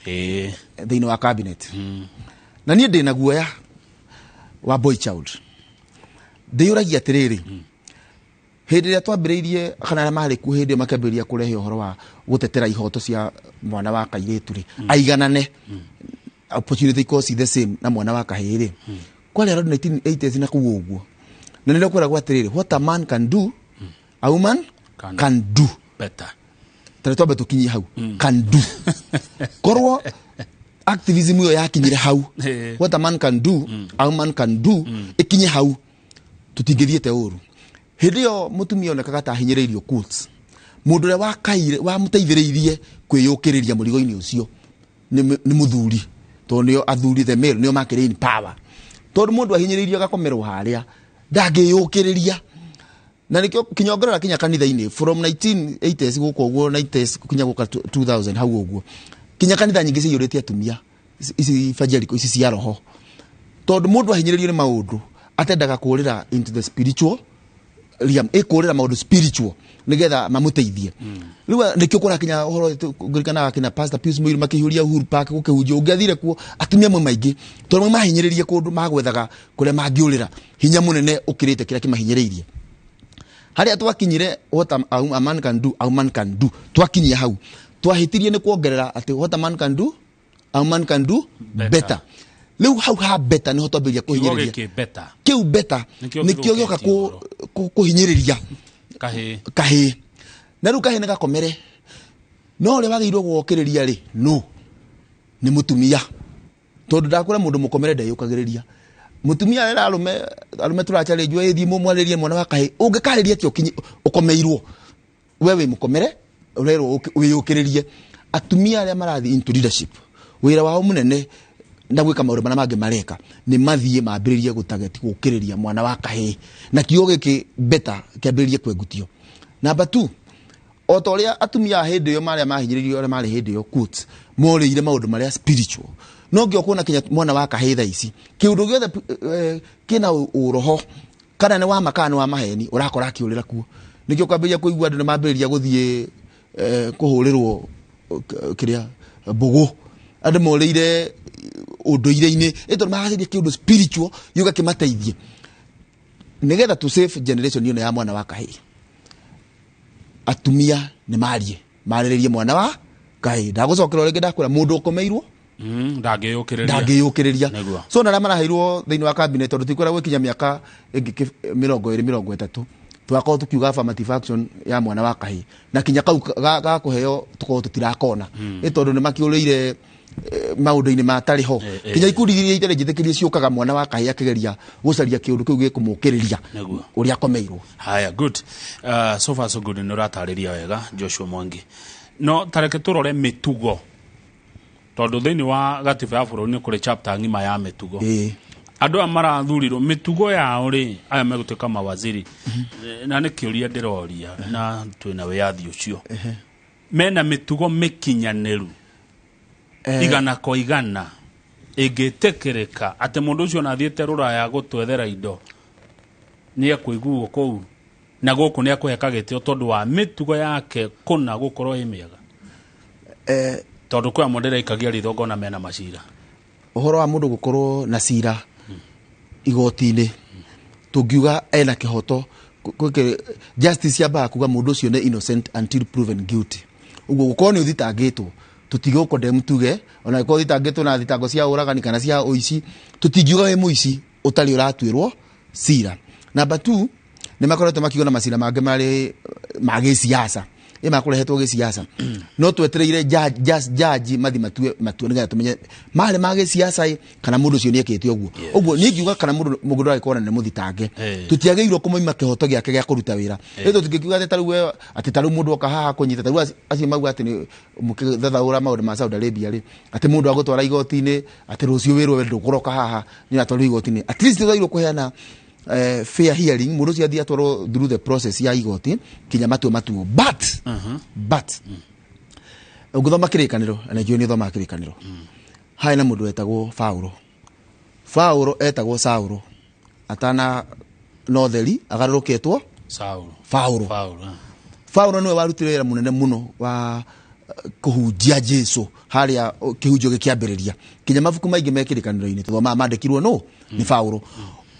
thiini wa cabinet na nie ndina guoya wa boy child ndiyuragia atiriri hindi ria twambiriirie kana na mari ku hindi makambiriria kurehe uhoro wa gutetera ihoto cia mwana wa kairitu ri aiganane opportunity course the same na mwana wa kahiri kwale ro 1980s na kuguo na nile kwera gwatiriri what a man can do a woman can do better tatobe tukinyi hau can do korwo activism yo yakinyire hau what a man can do a woman can do ikinye hau tutingithiete uru hidio mutumia onekaga ta hinyireirio quotes mundu ria wa kaire wa muteithiriirie kwiyukiriria murigo-ini ucio ni muthuri to nio athuri the male nio makire in power tondu mundu ahinyiriirio gakomerwo haria ndangiyukiriria na nikyo kinyongerera kinya kanitha-ini from 1980s guko guo 90s kinya guka 2000 hau uguo kinya kanitha nyingi ciyuritie atumia ici evangelical ici cia roho tondu mundu ahinyiriirio ni maundu atendaga kurira into the spiritual liam ekurira maundu spiritual nigetha mamuteithie riu nikyo kura kinya horo ngirikana kina pastor Pius Muiru makihuria Uhuru Park gukihunjia ungiathire kuo atumia mwe maingi tondu mahinyiriirie kundu magwethaga kuria mangiurira hinya munene ukirite kira kimahinyiriirie haria twakinyire what a man can do a woman can do twakinyia hau twahitirie ni kuongerera ati what a man can do a woman can do better leu hau ha better ni hotobiria kuhinyiriria kiu better nikyo gioka kuhinyiriria kahi na ru kahi nagakomere no ri wagirwo gwokiriria ri no ni mutumia tondu ndakura mundu mukomere ndayukagiriria mutumia era arume turachale jwe ethi mumwalerie mwana wa kahi ungikariria ti ukinyi ukomeirwo wewe mukomere urero wiyukiririe atumia aria marathi into leadership wira wao munene na gwika maundu mana mangi mareka ni mathie mambiririe gutageti gukiriria mwana wa kahi na kiyo giki better kiambiririe kwegutio number 2 otoria atumia hindi yo maria mahinyiririo aria mari hindi yo quotes morire maundu maria spiritual no ngio kuona kinya mwana wa kahi tha ici kiundu giothe kina uroho kana ni wa makana wa maheni urakora kiurira kuo nikyo kwambiria kuigua andu ni mambiriria guthie kuhurirwo kiria bugu andu morire unduire-ini eto magaciria kiundu spiritual yuga kimateithie nigetha to save generation yone ya mwana wa kahi atumia ni maririe mwana wa kahi ndagocokera ringi ndakwira mundu ukomeirwo ndangiyukiriria so na maraheirwo thiini wa cabinet tondu tikwira gwikinya miaka ingi 20-30 twako tukiuga affirmative action ya mwana wa kahi na kinya kau ga kuheo tuko tutirakona tondu ni makiuriire maundu-ini matari ho kinya ikundi iria itare njithikirie ciukaga mwana wa kahi akigeria gucaria kiundu kiu gikumukiriria uria akomeirwo haya good so far so good ni uratariria wega Joshua Mwangi no tareke turore mitugo tondu thiini wa gatiba ya bururi ni kuri chapter ngima ya mitugo Andũ marathurirwo mĩtugo yao rĩ aya megũtuĩka mawaziri na nĩ kĩũria ndĩroria na twĩna wĩyathi ũcio mena mĩtugo mĩkinyanĩru igana kwa igana ĩngĩtĩkĩrĩka atĩ mũndũ ũcio nathiĩte Rũraya gũtwethera indo nĩ ekũiguo kũu na gũkũ nĩ ekũheka gĩtĩo tondũ wa mĩtugo yake kũna gũkorwo ĩ mĩega tondũ kwa mũndũ ĩkagia ritho ngona mena macira ũhoro wa mũndũ gũkorwo na cira igoti-inĩ tũngiuga ena kĩhoto justice yambaga kuga mũndũ ũcio nĩ innocent until proven guilty ũguo gũkorwo nĩ ũthitangĩtwo tũtige condemn tuge ona gũkorwo ũthitangĩtwo na thitango cia ũragani kana cia ũici tũtingiuga wĩ mũici ũtarĩ ũratuĩrwo cira. Number 2 nĩ makoretwo makiuga na macira mangĩ marĩ magĩ siasa makũrehetwo gĩ siasa no twetereire judge mathi matue nĩgetha tũmenye marĩ magĩ siasa kana mũndũ ũcio nĩ ekĩte ũguo ũguo nĩ ngiuga kana mũndũ arĩkorana nĩ mũthitange tũtiagĩrĩirwo kũmoima kĩhoto gĩake gĩa kũruta wĩra ĩtho tũngĩkiuga atĩ tarĩu mũndũ oka haha kũnyita tarĩu acio mauga atĩ nĩ mũkĩthathaũra maũndũ ma Saudi Arabia rĩ atĩ mũndũ agũtwara igoti-inĩ atĩ rũciũ wĩrwo ndũkũroka haha nĩ atwarwo igoti-inĩ at least tũthairwo kũheana fair hearing mũndũ ũcio athiĩ atwarwo through the process ya igoti kinya matuo but ũngĩthoma kĩrĩkanĩro na nĩkĩo nĩ thoma kĩrĩkanĩro haĩ na mũndũ etagwo Paulo etagwo Saulo atana notheri agarũrũkĩtwo Paulo nĩwe warutire wĩra mũnene mũno wa kũhunjia Jesũ harĩa kĩhunjio gĩkĩambĩrĩria kinya mabuku maingĩ mekĩrĩkanĩro-inĩ tũthomaga mandĩkirwo nĩ Paulo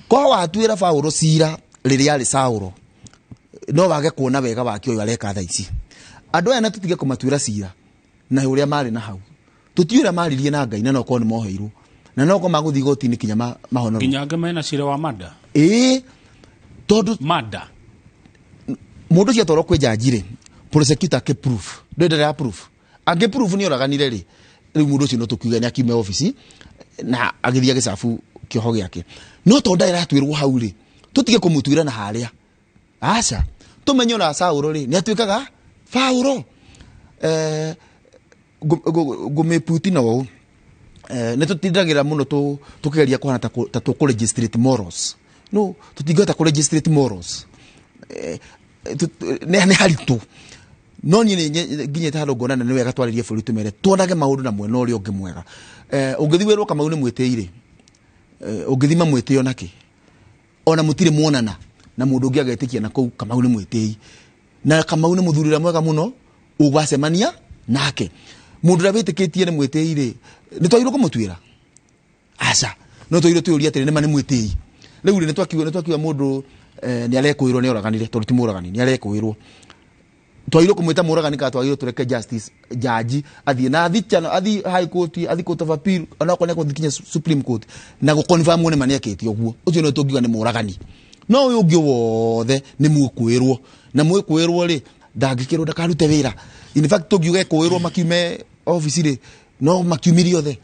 ko watuĩra Paulo cira rĩrĩa arĩ Saulo no wage kuona wega wake ũyũ areka thaa ici andũ aya tũtige kũmatuĩra cira na ũrĩa marĩ na hau tũtiũra maririe na Ngai na no korwo nĩ moheirwo na no korwo magũthiĩ igoti-inĩ kinya mahonorwo kinya angĩ mena cira wa mada tondũ mada mũndũ ũcio atwarwo kwĩ jaji rĩ prosecutor ke proof ndĩrenda proof angĩ proof nĩ oraganire rĩ rĩu mũndũ ũcio no tũkiuga nĩ akiume ofici na agĩthiĩ agĩcabu kĩoho gĩake no tondũ ndaratuĩrwo hau rĩ tũtige kũmũtuĩra na harĩa aca tũmenye ona Saulo rĩ nĩ atuĩkaga Paulo ngũmĩputi na ũũ nĩ tũtindagĩra mũno tũkĩgeria kũhana ta tũkũregistrate morals no tũtingĩhota kũregistrate morals nĩ haritũ no niĩ nginyĩte handũ ngona nĩ wega twarĩrie bũrũri tũmere tuonage maũndũ na mwena ũrĩa ũngĩ mwega ũngĩthiĩ wĩrwo Kamau nĩ mwĩtĩire ũngĩthima mwĩtĩo nake ona mũtirĩ muonana na mũndũ ũngĩ agetĩkia na kũu Kamau nĩ mwĩtĩi na Kamau nĩ mũthurĩra mwega mũno ũgwacemania nake mũndũ ũrĩa wĩtĩkĩtie nĩ mwĩtĩi rĩ nĩ twagĩrĩirwo kũmũtuĩra aca no twagĩrĩirwo twĩũria atĩrĩ nĩ mwĩtĩi rĩu nĩ twakiuga mũndũ nĩ arekũĩrwo nĩ oragani tondũ ti mũragani nĩ arekũĩrwo twagĩrĩirwo kũmwĩta mũragani kana twagĩrĩirwo tũreke justice jaji athiĩ na athiĩ high court athiĩ court of appeal ona okorwo nĩ gũthikinya supreme court na gũconfirm nĩ mani akĩtie ũguo ũcio nĩ tũngiuga nĩ mũragani no ũyũ ũngĩ wothe nĩ mũkwĩrwo na mwĩkwĩrwo rĩ ndangĩkĩrwo ndakarute wĩra in fact tũngiuga kwĩrwo makiume ofici rĩ no makiumire othe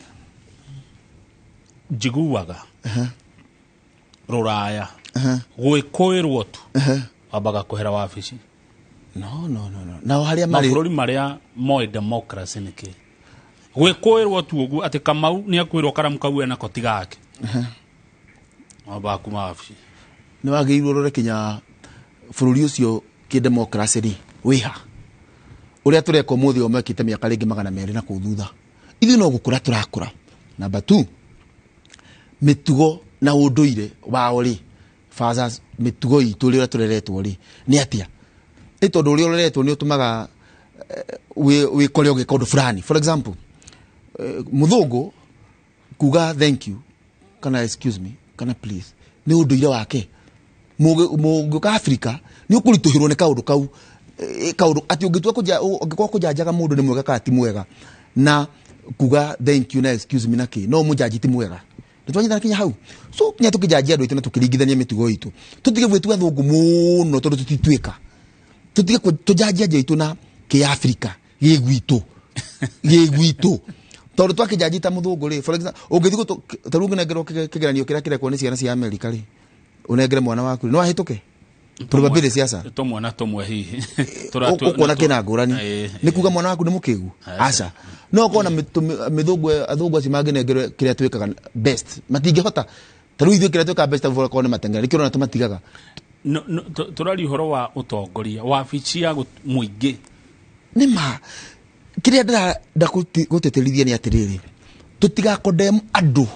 njiguaga Rũraya gwĩkwĩrwo tu ambaga kũhera wabici na harĩa mabũrũri marĩa moĩ democracy nĩkĩ gwĩkwĩrwo tu ũguo atĩ Kamau nĩ akwĩrwo karamu kau ena koti gake ambaga kuma wabici nĩ wagĩrĩirwo rore kinya bũrũri ũcio kĩ democracy rĩ wĩha ũrĩa tũreka ũmũthĩ o mekĩte mĩaka rĩngĩ 200 na kũu thutha ithuĩ no gũkũra tũrakũra. Number 2 mĩtugo na ũndũire wao rĩ fathers mĩtugo itũ rĩrĩa tũreretwo rĩ nĩ atĩa ĩ tondũ ũrĩa ũreretwo nĩ ũtũmaga wĩkore ũgĩka ũndũ fulani. For example mũthũngũ kuga thank you kana excuse me kana please nĩ ũndũire wake. Mũgĩũka Afrika nĩ ũkũritũhĩrwo nĩ kaũndũ kau kaũndũ atĩ ũngĩkorwo kũjanjaga mũndũ nĩ mwega kana ti mwega na kuga thank you na excuse me nake no mũjanji ti mwega nĩtwanyitana kinya hau. So kinya tũkĩjanjia andũ aitũ na tũkĩringithania mĩtugo itũ tũtige gwĩtua thũngũ mũno tondũ tũtituĩka tũtige tũjanjia andũ aitũ na kĩ-Afrika gĩgwitũ tondũ twakĩjanji ta mũthũngũ rĩ. For example ũngĩthiĩ tarungu nengerwo kĩgeranio kĩrĩa kĩrekwo nĩ ciana cia Amerika rĩ unengere mwana waku no ahĩtũke probability siasa tomwana tomwe hihi ũkuona kĩna ngũrani nĩ kuga mwana waku nĩ mũkĩgu aca no kona mĩthũngũ athũngũ acio mangĩnengerwo kĩrĩa twĩkaga best matingĩhota taru ithu kire tuka best of all kone matengera nikiro na tumatigaga no turari horo wa utongoria wa fichia muingi nima kiria nda guteterithia ni atiriri tutiga condemn andu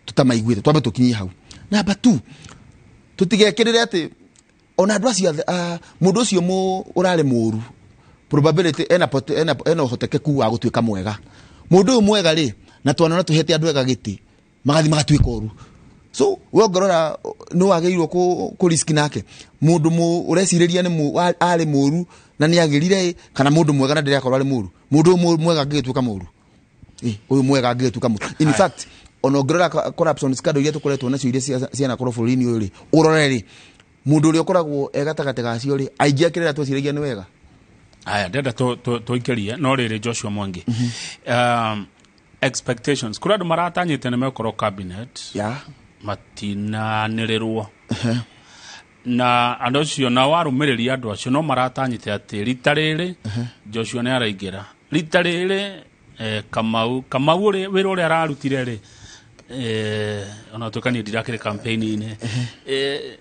tutamaiguite twambe tukinyia hau namba 2 tutigekirire ati ona andu acio mundu ucio urare muru probability ena hotekeku wa gutuika mwega mundu uyu mwega ri na twanona tuhete andu ega giti magathi magatuika oru so we ngorora no wageirwo ku risk nake mundu ureciriria ni ari muru na ni agirire kana mundu mwega na ndire akorwo ari muru mundu mwega angituika muru uyu mwega angituika muru in fact ono ngorora corruption scandal iria tukoretwo nacio iria ciana korwo bururi-ini uyu ri urore ri mundu uri ukoragwo egatagate gacio ri aingi akirera tweciragia ni wega aya ndenda tuikerie no riri Joshua Mwangi expectations kura andu maratanyite ni mekoro cabinet matinanĩrĩrwo na andu acio na warumĩrĩria andu acio no maratanyite ati rita rĩrĩ Joshua nĩ araingĩra rita rĩrĩ Kamau wĩra ũrĩa ararutire rĩ ona tukani ndirakire campaign-inĩ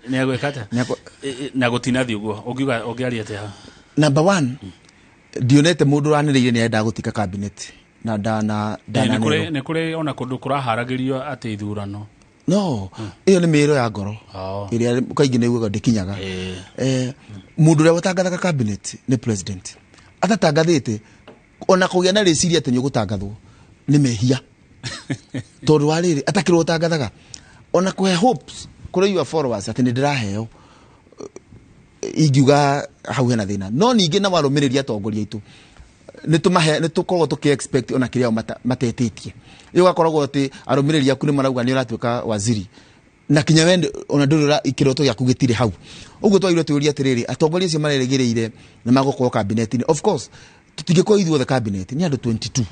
nĩ agwĩkata na gũtinathi ũguo ũngiaria ate ha number 1 dionete mundu ranĩrĩire nĩ enda gũtika cabinet na dana nĩ kũrĩ ona kũndũ kũraharagĩrio ati ithurano no iyo ni mĩĩro ya ngoro iria kaingĩ nĩ ugaga ndikinyaga mundu ũrĩa gũtangathaga cabinet ni president atatangathĩte ona kũgĩa na rĩciria ati nĩ gũtangathwo nĩ mehia tondu warĩrĩ atakĩrwo gũtangathaga ona kũhe hopes kũrĩ your followers ati nĩ ndĩraheo ingiuga hau hena thĩna no ningĩ na warũmĩrĩria atongoria aitũ nĩ tukoragwo tuki-expect ona kĩrĩa matetĩtie ũgakoragwo atĩ arũmĩrĩri aku nĩ marauga nĩ ũratuĩka waziri na kinya wende ona ndũrĩ ikĩroto gĩaku gĩtirĩ hau ũguo twagĩrĩirwo tũũrie atĩrĩrĩ atongoria acio marerĩgĩrĩire na magũkorwo cabinet-inĩ of course tũtingĩkorwo ithuothe cabinet nĩ andũ 22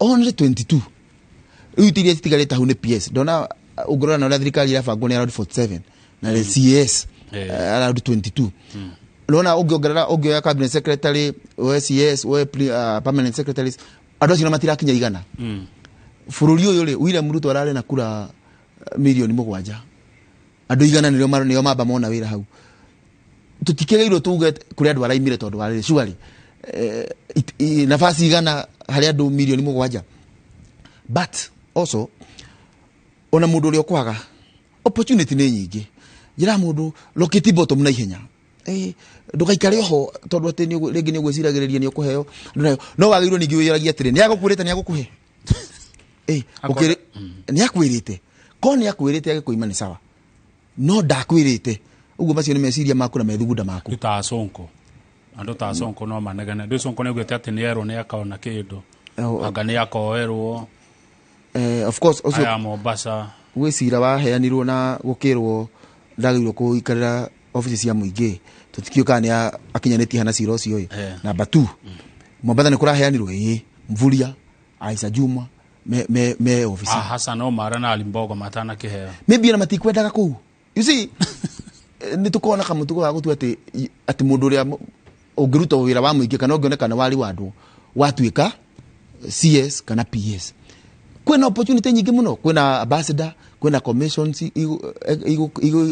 only 22 rĩu iria citigarĩte hau nĩ PS ndona ũngĩrora na ũrĩa thirikari irabangwo nĩ around 47 na CS around 22 Lona ungioya cabinet secretary OSCS permanent secretaries andu acio matirakinya igana bururi uyu ri William Ruto arare na kura milioni 7 andu igana nio mamba mona wira hau tutikegeirwo tuge kuri andu araimire tondu warire surely nafasi igana hari andu milioni 7 but also ona mundu uri okwaga opportunity ni nyingi jira mundu lokiti bottom na ihenya ndugaikare ho tondu ati rĩngĩ nĩ ũgwĩciragĩrĩria nĩ ũkũheo no wagĩrĩirwo ningĩ wĩyũragia atĩrĩ nĩ agũkwĩrĩte nĩ agũkũhe nĩ akwĩrĩte ko nĩ akwĩrĩte agĩkũima nĩ sawa no ndakwĩrĩte ũguo macio nĩ meciria maku na methugunda maku ta Sonko andu ta Sonko no manegane ndio Sonko nĩ gwĩte atĩ nĩ erwo nĩ akaona kĩndũ anga nĩ akoerwo of course aya Mombasa gwĩcira waheanirwo na gũkĩrwo ndagĩrĩirwo kũikarĩra office cia muingi tutikiuka ni akinyanĩtie hana cira ũcio namba 2 Mombasa nĩ kũraheanirwo Mvuria Aisha Juma me office Hassan Omar na Alimbogo matana kĩheo maybe na matikwendaga kũu you see nĩ tukona kamutugo ga gũtua ati mundu ũrĩa ũngĩruta wĩra wa muingi kana ũngĩonekana wari wa andũ watuĩka CS kana PS kwena opportunity nyingi muno kwena ambassador kwena commissions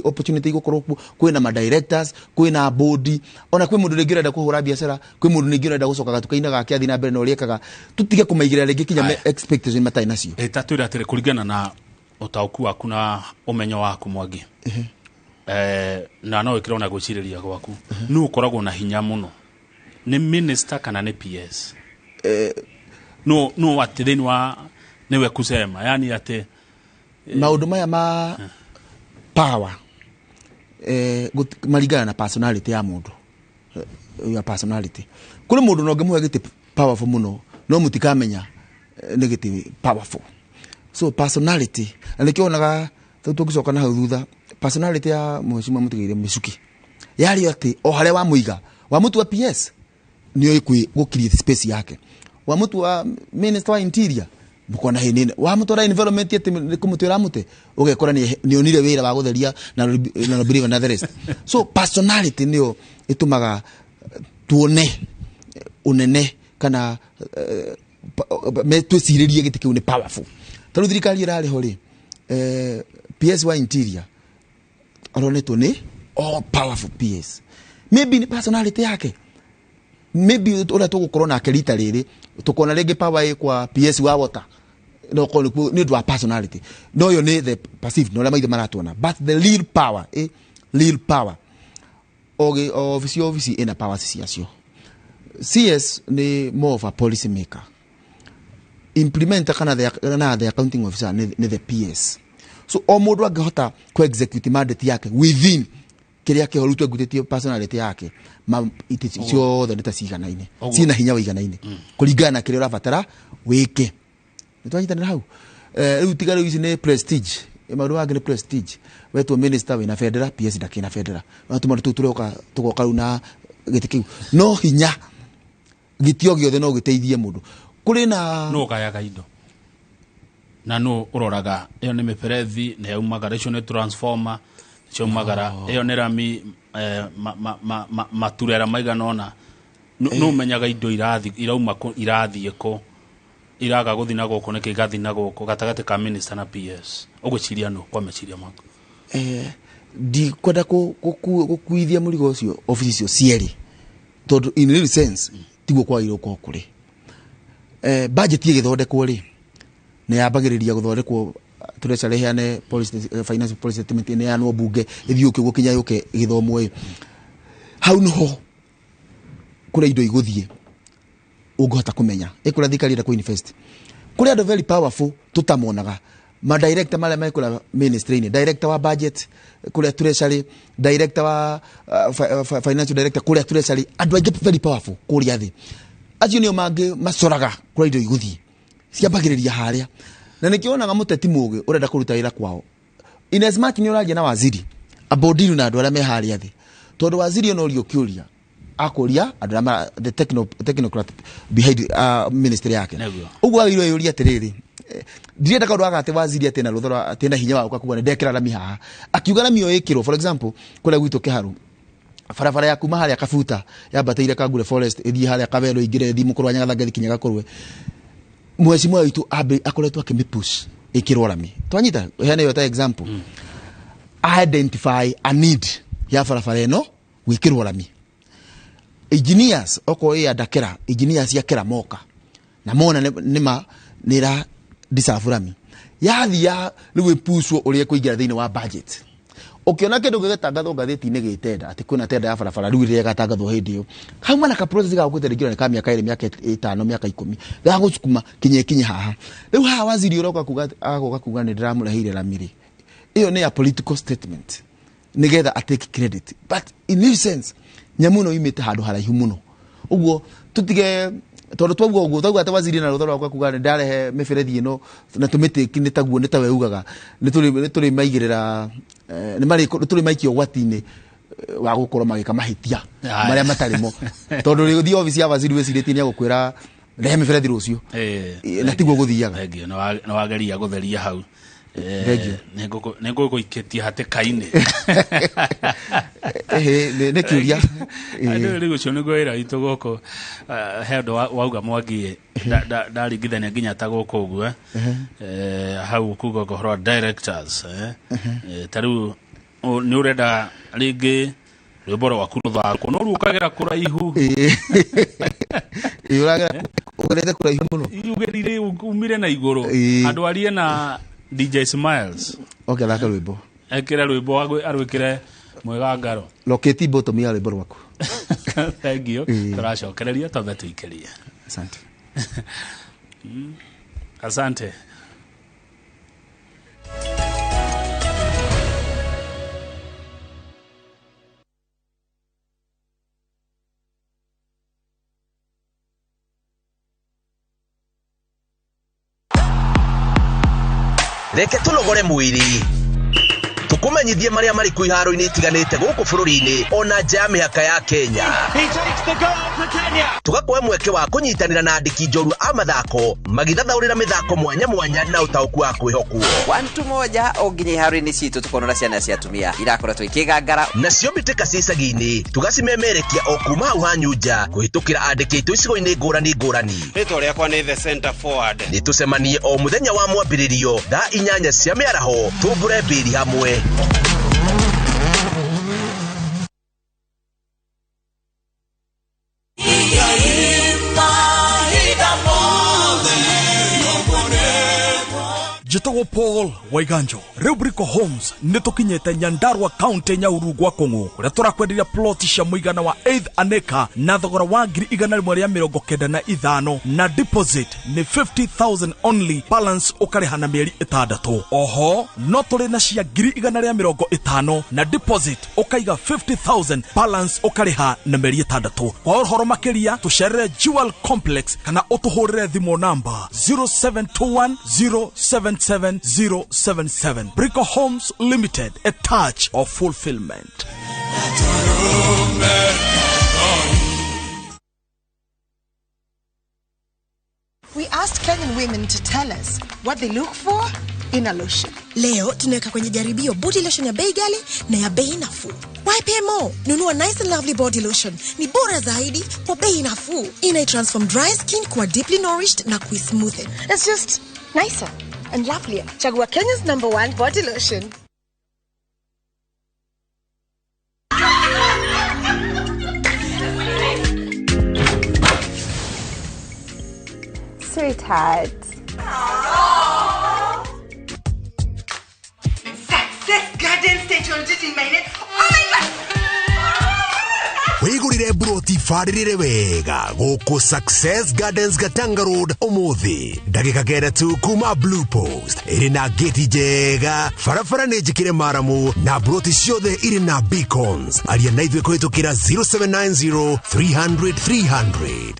opportunity igũkorwo kwena ma directors kwena board ona kwĩ mũndũ rĩngĩ renda kũhũra biacara kwĩ mũndũ rĩngĩ renda gũcoka gatuka-inĩ gake athi na mbere na ũrĩekaga tutige kũmaigĩrĩra rĩngĩ kinya expectation matarĩ nacio tatwĩra atĩrĩ kũringana na ũtaũku waku na ũmenyo waku Mwangi na no wĩkĩre ona gwĩcirĩria gwaku nĩ ũkoragwo na hinya mũno nĩ minister kana nĩ PS no atĩ thĩinĩ wa niwe kusema yani ate maundu maya ma power maringana na personality ya mundu ya personality kuri mundu no ngemuhe giti powerful muno no mutikamenya ni giti powerful so personality alikionaga tugicoka na hau thutha personality ya mheshimiwa Mutigire Micuki yari ati o hare wa muiga wa mutu wa PS niyo gu create space yake wa mutu wa minister wa interior mukona hinene wa mutora environment yete kumutwira mute ugekora ni onire wira wa gutheria na believe na the rest so personality niyo itumaga tuone unene kana me twiciririe giti kiu ni powerful taru thirikari irari ho ri PS wa interior aroneto ni all powerful PS. Maybe ni personality yake. Maybe ora tugukorwo nake rita riri tukona rege power kwa PS wa water. No ko ni do personality. No yo ni the passive no la maithe maratona. But the real power, real power. Oge office ina power ciacio. CS ni more of a policy maker. Implementa kana the accounting officer ni the PS. So omodo agahota ku execute mandate yake within kiria ke holutwe gutetie personality yake ma iticio the data ciganaine sina hinya wiganaine kuringana kiria urabatara wike nitwanyitanira hau riu tigaro ici ni prestige maru wage ni prestige wetu minister wina federal PS dakina federal natuma tugoka na gitikiu no hinya gitio giothe no giteithie mundu kuri na no kayaga indo na no uroraga iyo ni miperethi na yaumagara icio ni transformer icio magara iyo ni rami maturera maiganona no menyaga indo irauma irathie ko iraga guthina goko ne kigathina goko gatagate ka minister na PS ugwiciria no kwa meciria mako di kwenda kuithia murigo ucio office cio cieri tondu in real sense tiguo kwa iro ko kuri budget igithondekwo ri ne yambagiriria guthondekwo treasury heane policy finance policy statement ne ya no bunge ithiuke gukinya yuke githomwo hau no kuri indo iguthie ungihota kumenya ikura thikari ku invest kuri ando very powerful tutamonaga ma director male maikura ministry ni director wa budget kuri treasury director wa financial director kuri treasury ando aige very powerful kuri athi acio nio mangi macoraga kuri indo iguthie ciambagiriria haria na nikionaga muteti muge urenda kuruta ira kwao in as much ni uraje na waziri abodiru na andu aria meharia thi tondu waziri ono rio kiuria akoria andu ama the technocrat behind ministry yake ugu awiro yuria atiriri direta kaundu agate waziri atena ruthora atena hinya wa kuga ndekira rami haha akiuga rami yo ikiro for example kula gwito kiharu farafara ya kuma haria kafuta ya bateire kagure forest ithie haria kavelo igire thi mukuru wanyaga ngathi kinyaga kurwe mweshimwa witu abe akoretwa kemipush ikirwo rami twanyita hene yo ta example identify a need ya farafara eno wikirwo rami engineers oko ya dakera engineers ya kera moka na mona nima nira disafurami yathia riwe pushwo uri kuingira thini wa budget ukiona kindu gigatangathwo ngathiti-ini gitenda ati kuna tenda ya farafara riu ri gatangathwo hindi yo hauma na ka process ga guteringirwo ni ka miaka 2 miaka 5 miaka 10 ga gucukuma kinye haha riu haha waziri uroka kuga ni ndiramurehire ramiri iyo ni a political statement nigetha atake credit but in this sense nyamuno imite handu haraihu muno uguo tutige tondu twaguo uguo twaguo atawaziri na ruthoro kwa kuga ndarehe miferethi ino na tumite kinitaguo nitawe ugaga nituri maigirira ni mari turi maikio gwati-ini wa gukorwo magika mahitia maria matarimo tondu ri thio office ya waziri weciriti ni agukwira rehe miferethi rucio na tiguo guthiaga na wageria gutheria hau nego goiketia hateka-ini ne kiuria ando rigo cio nego ira itu goko hendo wauga mwangi ndaringithania nginya ta goko uguo hau kugo gohoro directors taru ni urenda ringi rwiboro waku ruthako no rukagera kuraihu uraga urende kuraihu muno yugerire umire na iguru andu arie na DJ Smiles. Okay, thaka rwimbo. Ekira rwimbo arwikire mwega ngaro. Loketi bottom ya rwimbo rwaku. Thank you. Turacokereria tonda tuikeria. Asante. Asante. Reke tulogore mwiri tukumenyithie maria mari ku iharo-ini itiganite guku bururi-ini ona nja ya mihaka ya Kenya. Tugakoe mweke wa kunyitanira na andiki njorua a mathako magithathaurira mithako mwanya mwanya na utauku wa kwihokwo. Wantu moja onginya iharo-ini citu tukonora ciana cia atumia irakoretwo ikigangara nacio mbitĩka cia icagi-ini tugacimemerekia o kuma hau hanyu nja kuhitukira andiki aitu icigo-ini ngũrani. Rĩtwa rĩakwa nĩ the center forward. Nĩ tucemanie o muthenya wa mwambĩrĩrio thaa 8 cia mĩaraho tumbũre mbĩri hamwe. Jitogo Paul Waiganjo Rubrico Homes nitukinyete Nyandarua County Nyauru gwa Kongo kuria turakwenderia plot cia muigana wa 8 aneka na thogora wa 195 na deposit ni 50,000 only, balance ukariha na mieri 6. Oho no turi na cia 150 na deposit ukaiga 50,000, balance ukariha na mieri 6. Kwa uhoro makiria tucerere Jewel Complex kana utuhurire thimo namba 0721077077. Brico Homes Limited, a touch of fulfillment. We asked Kenyan women to tell us what they look for in a lotion. Leo tunaweka kwenye jaribio body lotion ya bei ghali na ya bei nafuu. Why pay more? Nunua Nice and Lovely body lotion. Ni bora zaidi kwa bei nafuu. Inai-transform dry skin kuwa deeply nourished na kui-smoothen. It's just nicer and lovelier. Chagua Kenya's #1 body lotion. Sweetheart. Success Garden Station in my net. Oh my God! Wigurire broti faririre wega goko Success Gardens Gatanga Road umuthi ndagika kenda tu kuma Blue Post iri na geti jega farafara nejikire maramu na broti ciothe iri na beacons aria naithwe kuhitukira 0790 300 300.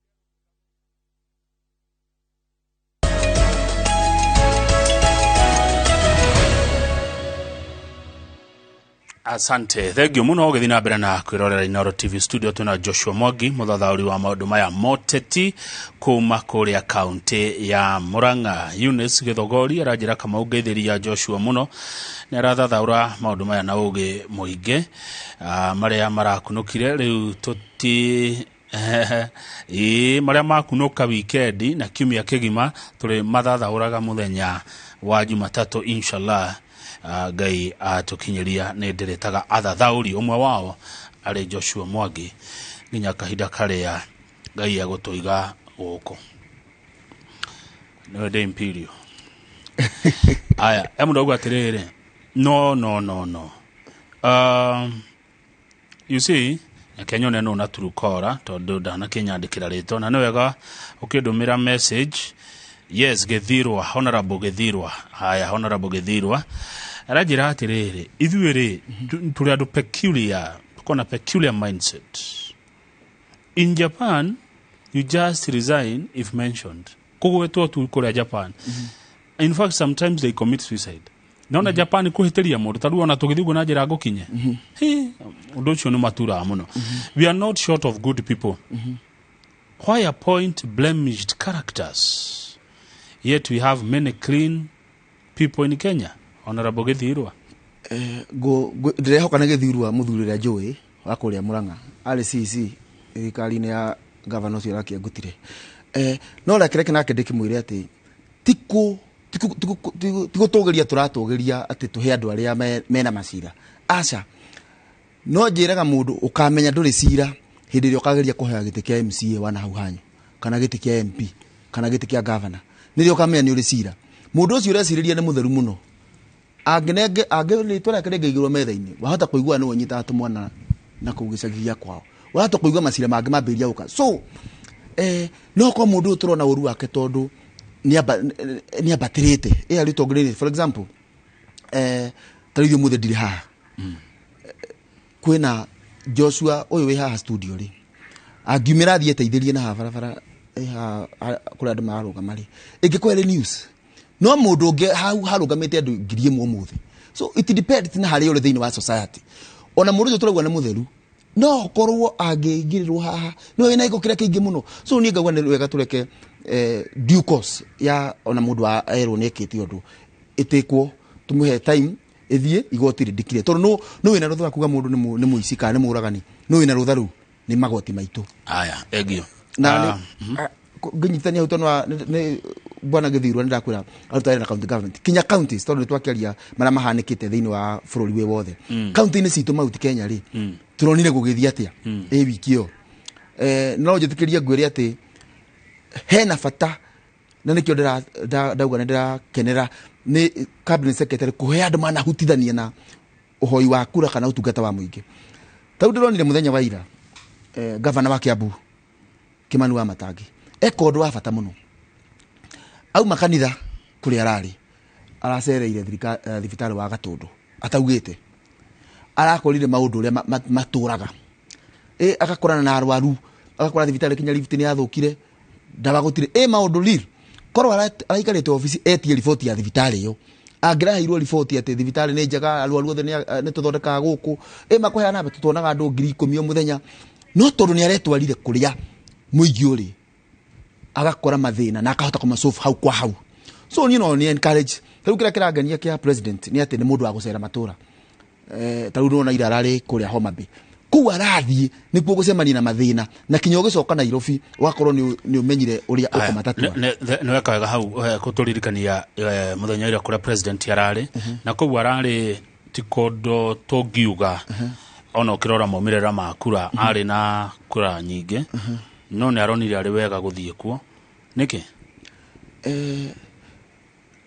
Asante. Thank you muno githina mbere na kwirorera Inoro TV studio tuna Joshua Mwangi muthathauri wa maundu maya moteti kuma kuria county ya Murang'a. Eunice Githogori arajira kama ugeithiria Joshua muno na rathathaura maundu maya na uge muinge maria marakunukire riu tuti maria makunuka weekend na kiumia kigima turi mathathauraga muthenya wa Jumatatu inshallah. Gai atukinyiria ne ndiretaga athathauri umwe wao ari Joshua Mwangi nginya kahinda karia Gai agutuiga guko no de imperial aya emudogo atirere no you see Kenya neno na turukora tondu dana Kenya ndikira rito na niwega ukidumira message. Yes, Gethirwa, Honorable Gethirwa. Haya, Honorable Gethirwa. Rajira atirere, ithuere tuli adu peculiar, tukona peculiar mindset. In Japan, you just resign if mentioned. Kugu wetu watu kule Japan. In fact, sometimes they commit suicide. Naona Japan kuhiteria mundu taruwa na tugithigu na njira gukinye. Undocho no matura muno. We are not short of good people. Why appoint blemished characters? Yet we have many clean people in Kenya. Honorable Gethirwa. Ndirehoka na Gethirwa muthurira Joy wa kuria Murang'a. Ali CC thirikari-ini ya governor cio rakia ngutire. No rekere nake ndikimwire ati tiko tugeria turatugeria ati tuhe andu aria mena macira. Aca. No njiraga mundu ukamenya nduri cira hindi ri ukageria kuhea giti kia MCA wana hau hanyu kana giti kia MP kana giti kia governor. Nirio kamenya ni uri cira. Mundu ucio ureciriria ni mutheru muno. Angenenge ritwara kerenge igirwo metha-ini. Wahota kuigua ni wonyita atumwana na kugicagia kwao. Wahota kuigua macira mangi mambiria uka. So no kwa mundu turona uru wake tondu ni abatirite. Ari tongirire for example tarithio muthe ndiri haha. Kwina Joshua uyu wi haha studio ri. Angiumira thie teithirie na ha barabara kuri andu maruga mari ingikwere news no mundu unge hau harugamite andu 1000 umuthi So it depends na hali ole thini wa society ona murujo turagwa na mutheru no korwo angeingirwo haha no ina iko kira kingi muno so ni ngagwa ni wega tureke due course ya ona mundu wa erwo nekiti undu itikwo tumuhe time ethie igoti ridikire tondu no wina rutha kuga mundu ni muici kana ni muragani no wina rutha ru ni magoti maitu aya egio na nginyitania utonwa ni bwana githirwa ndakwira arutare na county government Kinya county tondu twakiaria mara mahanikite thini wa bururi we wothe county ni citu mauti Kenya ri turonire gugithia atia wiki yo no njitikiria ngwire ati hena bata na nikio ndauga ndira kenera ni cabinet secretary kuhe andu mana hutithania na uhoi wa kura kana utungata wa muingi tau ndironire muthenya wa ira governor wa Kiambu Kimani wa Matangi ekondu wa bata muno au makanitha kuri arari aracereire thibitari wa Gatundu ataugite arakorire maundu ria maturaga agakorana na arwaru agakora thibitari Kinya lift ni athukire ndabagutire maundu lil korwo araikarite office etie report ya thibitari yo angiraheirwo report ati thibitari ni njaga arwaru othe ni tuthondeka guku makohe na tutonaga andu 10,000 muthenya no tondu ni aretwarire kuria muigi uri agakora mathina na akahota kumasolve hau kwa hau so ni encourage riu kira kirangania kia president ni ati ni mundu wa gucera matura taru no na ira arari kuria Homa Bay ku arathie ni kuo gucemania na mathina na Kinya ugicoka Nairobi wakorwo ni umenyire uria ukumatatu ni wekaga hau kuturirikania muthenya ira kuria president arari na ku arari tikondo togiuga ona ukirora momirera makura ari na kura nyingi no ni aronire ari wega guthie kuo niki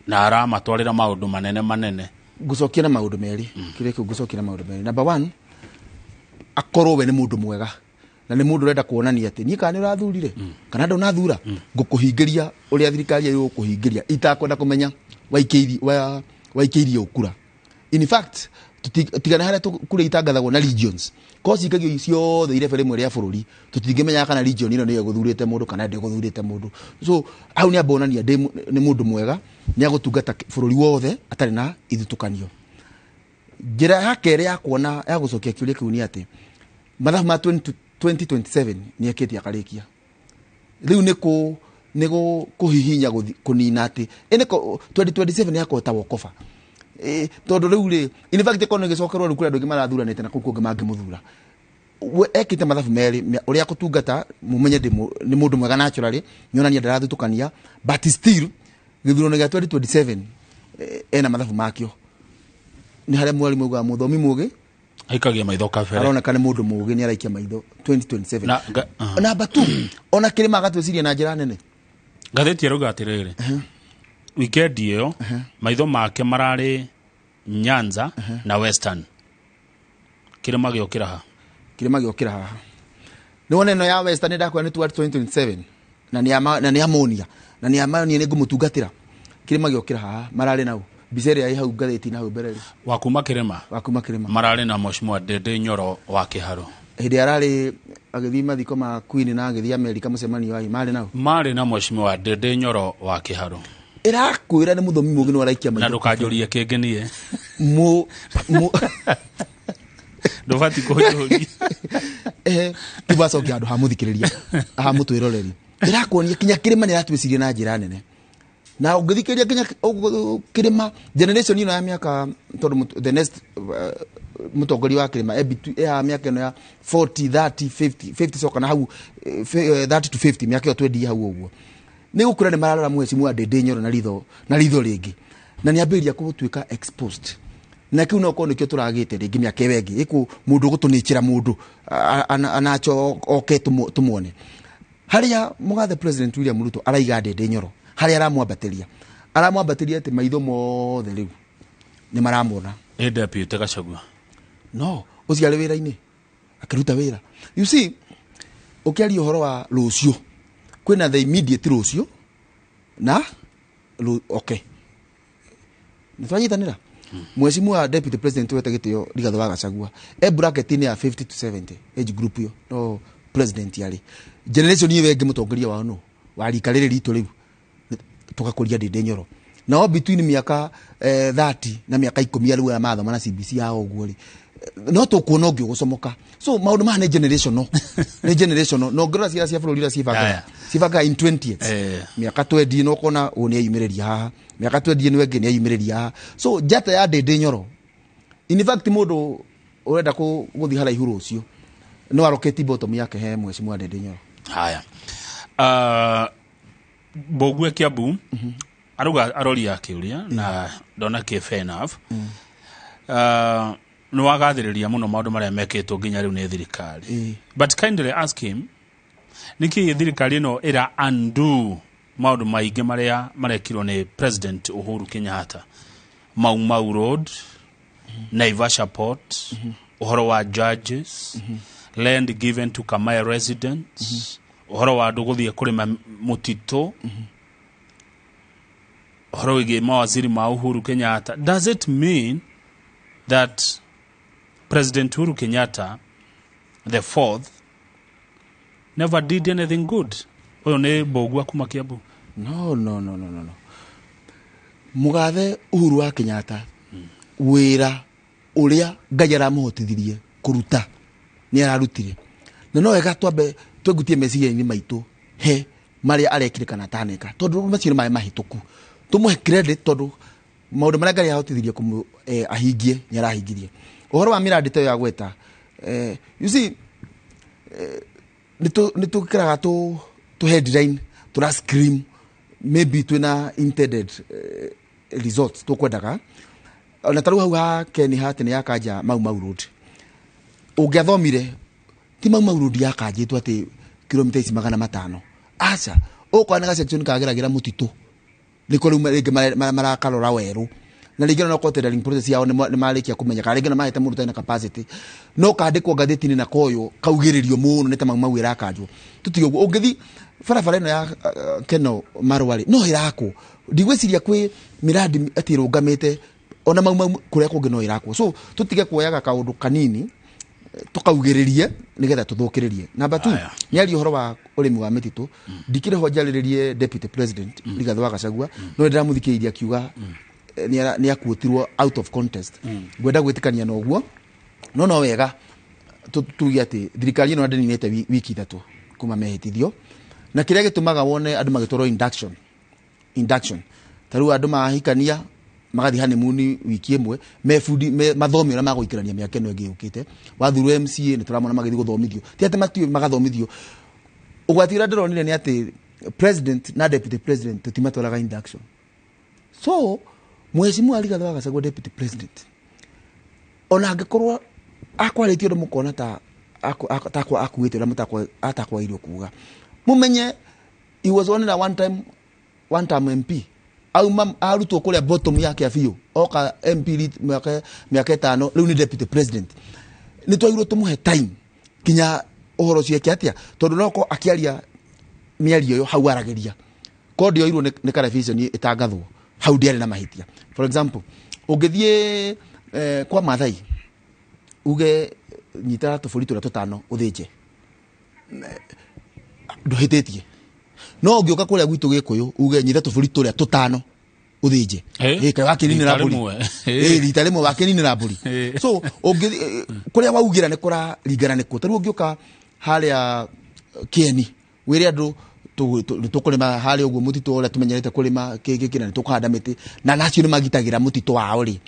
na ara matwarira maundu manene gucokia na maundu meri kireke gucokia na maundu meri number 1 akorwo we ni mundu mwega na ni mundu renda kuonania ati ni kana urathurire kana ndo nathura ngukuhingiria uria thirikari yo kuhingiria itakwenda kumenya waikeirie ukura in fact tutigana haria kure itangathagwo na regions cause ikagio icio the irebe rimwe ria bururi tutingimenya kana region ino ni guthurite mundu kana ndi guthurite mundu so au ni abonania ni mundu mwega ni agutungata bururi wothe atari na ithutukanio njira yake ya kuona ya gucokia kiuria kiu ni ati mathabu ma 2027 ni aketi akarikia riu niko kuhihinya kunina ati eneko 2027 ni akota wokofa tondu riu ri in fact ikono gicokerwo rukura ndu gimarathuranite na kuku ngimangi muthura ekite mathabu meri uria kutungata mumenye ni mundu mwega naturally nyonania ndarathutukania but still githurano gia 2027 ena mathabu makio ni haria mwari muga muthomi mugi aikagia maitho kabere arona kana mundu mugi ni araikia maitho 2027 na batu ona kirima gatwiciria na njira nene gatheti eruga atiriri weekend iyo maitho make marari Nyanza na Western kirima giokira ha ni wona no ya Western ndakwa ni 2027 na ni amonia na ni amani ni ngumutungatira kirima giokira ha marari nau bisere ya hau gatheti na hau bereri wakuma kirima marari na Mheshimiwa Dede Nyoro wa Kiharo hindi arari agithima thiko ma Queen na agithia America mucemanio wa mari na Mheshimiwa Dede Nyoro wa Kiharo irakwira ni muthomi mugi no araikia maitho na ndukanjurie kingenie ndubati kuhuri tubacokia andu ha muthikiriria ha mutwiroreri irakuonia Kinya kirima ni ratwicirie na njira nene na ungithikiriria Kinya kirima generation ino ya miaka tondu the next mutongori wa kirima ya miaka ino ya 40 30 50 soka na hau 30 to 50 miaka yo twendi hau uguo ni gukura ni mararora Mheshimiwa Dede Nyoro na ritho ringi na ni ambiria gutwika exposed na kiu no kono kio turagite ringi miaka wengi iku mundu gutunicira mundu anacho oke tumuone haria mugathe president William Ruto araiga Dede Nyoro haria aramwambatiria ati maitho mothe riu ni maramona deputy Gachagua no uciari wira-ini akiruta wira you see ukiaria uhoro wa rucio kwina the immediate rucio na okay nitwanyitanira Mheshimiwa deputy president wete gitio Rigathi wa Gachagua bracket ni ya 50 to 70 age group yo no president yari generation ni wengi mutongoria wao no wari karere rito riu tugakuria Dede Nyoro nao between miaka 30 na miaka 10 ariwe ya mathoma na CBC yao guo ri no to kuona ngio gucomoka so maundu ma ne generation no ngora cia bũrũri ria cibaga in 20th miaka 20 no kona oni ayumĩrĩria haha miaka 20 ni wengi ni ayumĩrĩria haha so njata ya Ndĩndĩ Nyoro in fact mundu urenda guthi haraihu rucio no aroketi bottom yake he mheshimiwa Ndĩndĩ Nyoro. Haya Bogue Kiambu aruga arori yake uria na ndona ke fair enough no wagathĩrĩria muno maundu maria mekĩtwo nginya riu ni thirikari but kindly ask him niki thirikari no ira undo maundu maingĩ maria marekirwo ni President Uhuru Kenyatta Mau Road Naivasha Port uhoro wa judges land given to Kamaya residents uhoro wa nduguthie kurima mutito uhoro wigi mawaziri ma Uhuru Kenyatta. Does it mean that President Uhuru Kenyatta the fourth never did anything good? Oyo ne Bogue kuma Kiambu? No. Mugathe Uhuru wa Kenyatta wira uria Ngai aramuhotithirie kuruta ni ararutire na no wega twambe twegutie meciria-inĩ maitũ he maria arekire kana taneka tondu macio nĩ mahituku tumuhe credit tondu maundu maria Ngai ahotithirie ahingie ni arahingirie uhoro wa miradi ta ya gweta you see nitukiraga tu headline tu scream maybe twina intended results tukwendaga ona taru hau ha Ken Hart ni yakanja Mau Road ungiathomire ti Mau Road yakanjitwo ati kilomita 500 acha ukwana section kageragira mutito niko riu marakarora weru na rigena no tendering process yao ni marikia kumenyeka rigena mahete muruta na capacity no kandikwo gatheti-ini na koyo kaugiririo muno ni ta Mau irakanjwo tutige uguo ungithi barabara ino ya Keno Marwari no irako ndigwiciria kwi miradi atirungamite ona Mau kuria kungi no irakwo so tutige kuoyaga kaundu kanini tukaugiririe nigetha tuthukiririe. Number 2 ni ari uhoro wa urimi wa mititu ndikire ho njariririe deputy president Rigathi wa Gachagua no ndiramuthikiria kiuga ni akuotirwo out of contest gwenda gwitikania na uguo no wega tutugia ati thirikari ino ndinite wiki 3 kuma mehitithio na kiria gitumaga wone andu magitoro induction taru andu mahikania magathi honeymoon wiki imwe mefundi mathomi na magoikirania miaka ino ingi yukite wathuru MCA ni turamona magithi guthomithio ti ati matu magathomithio ugwatira ndironire ni ati president na deputy president tutimatwaraga induction so mheshimiwa Rigathi wa Gachagua deputy president ona angikorwo akwaritio ndo mukona ta akuite na mutakwa atakwa irio kuga mumenye he was only one time MP au arutwo kuria bottom yake afio oka MP miaka 5 riu ni deputy president ni twairwo tumuhe time kinya uhoro ciake atia tondu noko akiaria miario yo hau arageria kodi yo irwo ni television itangathwo hau ndiari na mahitia. For example ungithie kwa Mathai uge nyita tofuri turia tutano uthinje nduhititie no ngioka kuria gwitu Gikuyu uge nyita tofuri turia tutano uthinje kai wakininira mburi rita rimwe wakininira mburi so kuria waugira ni kura ringana ni ku taru ungioka haria Kieni wire andu tukurima hari uguo mutito ora tumenyerete kurima kiki na tukuhanda miti na nacio ni magitagira mutito wao ri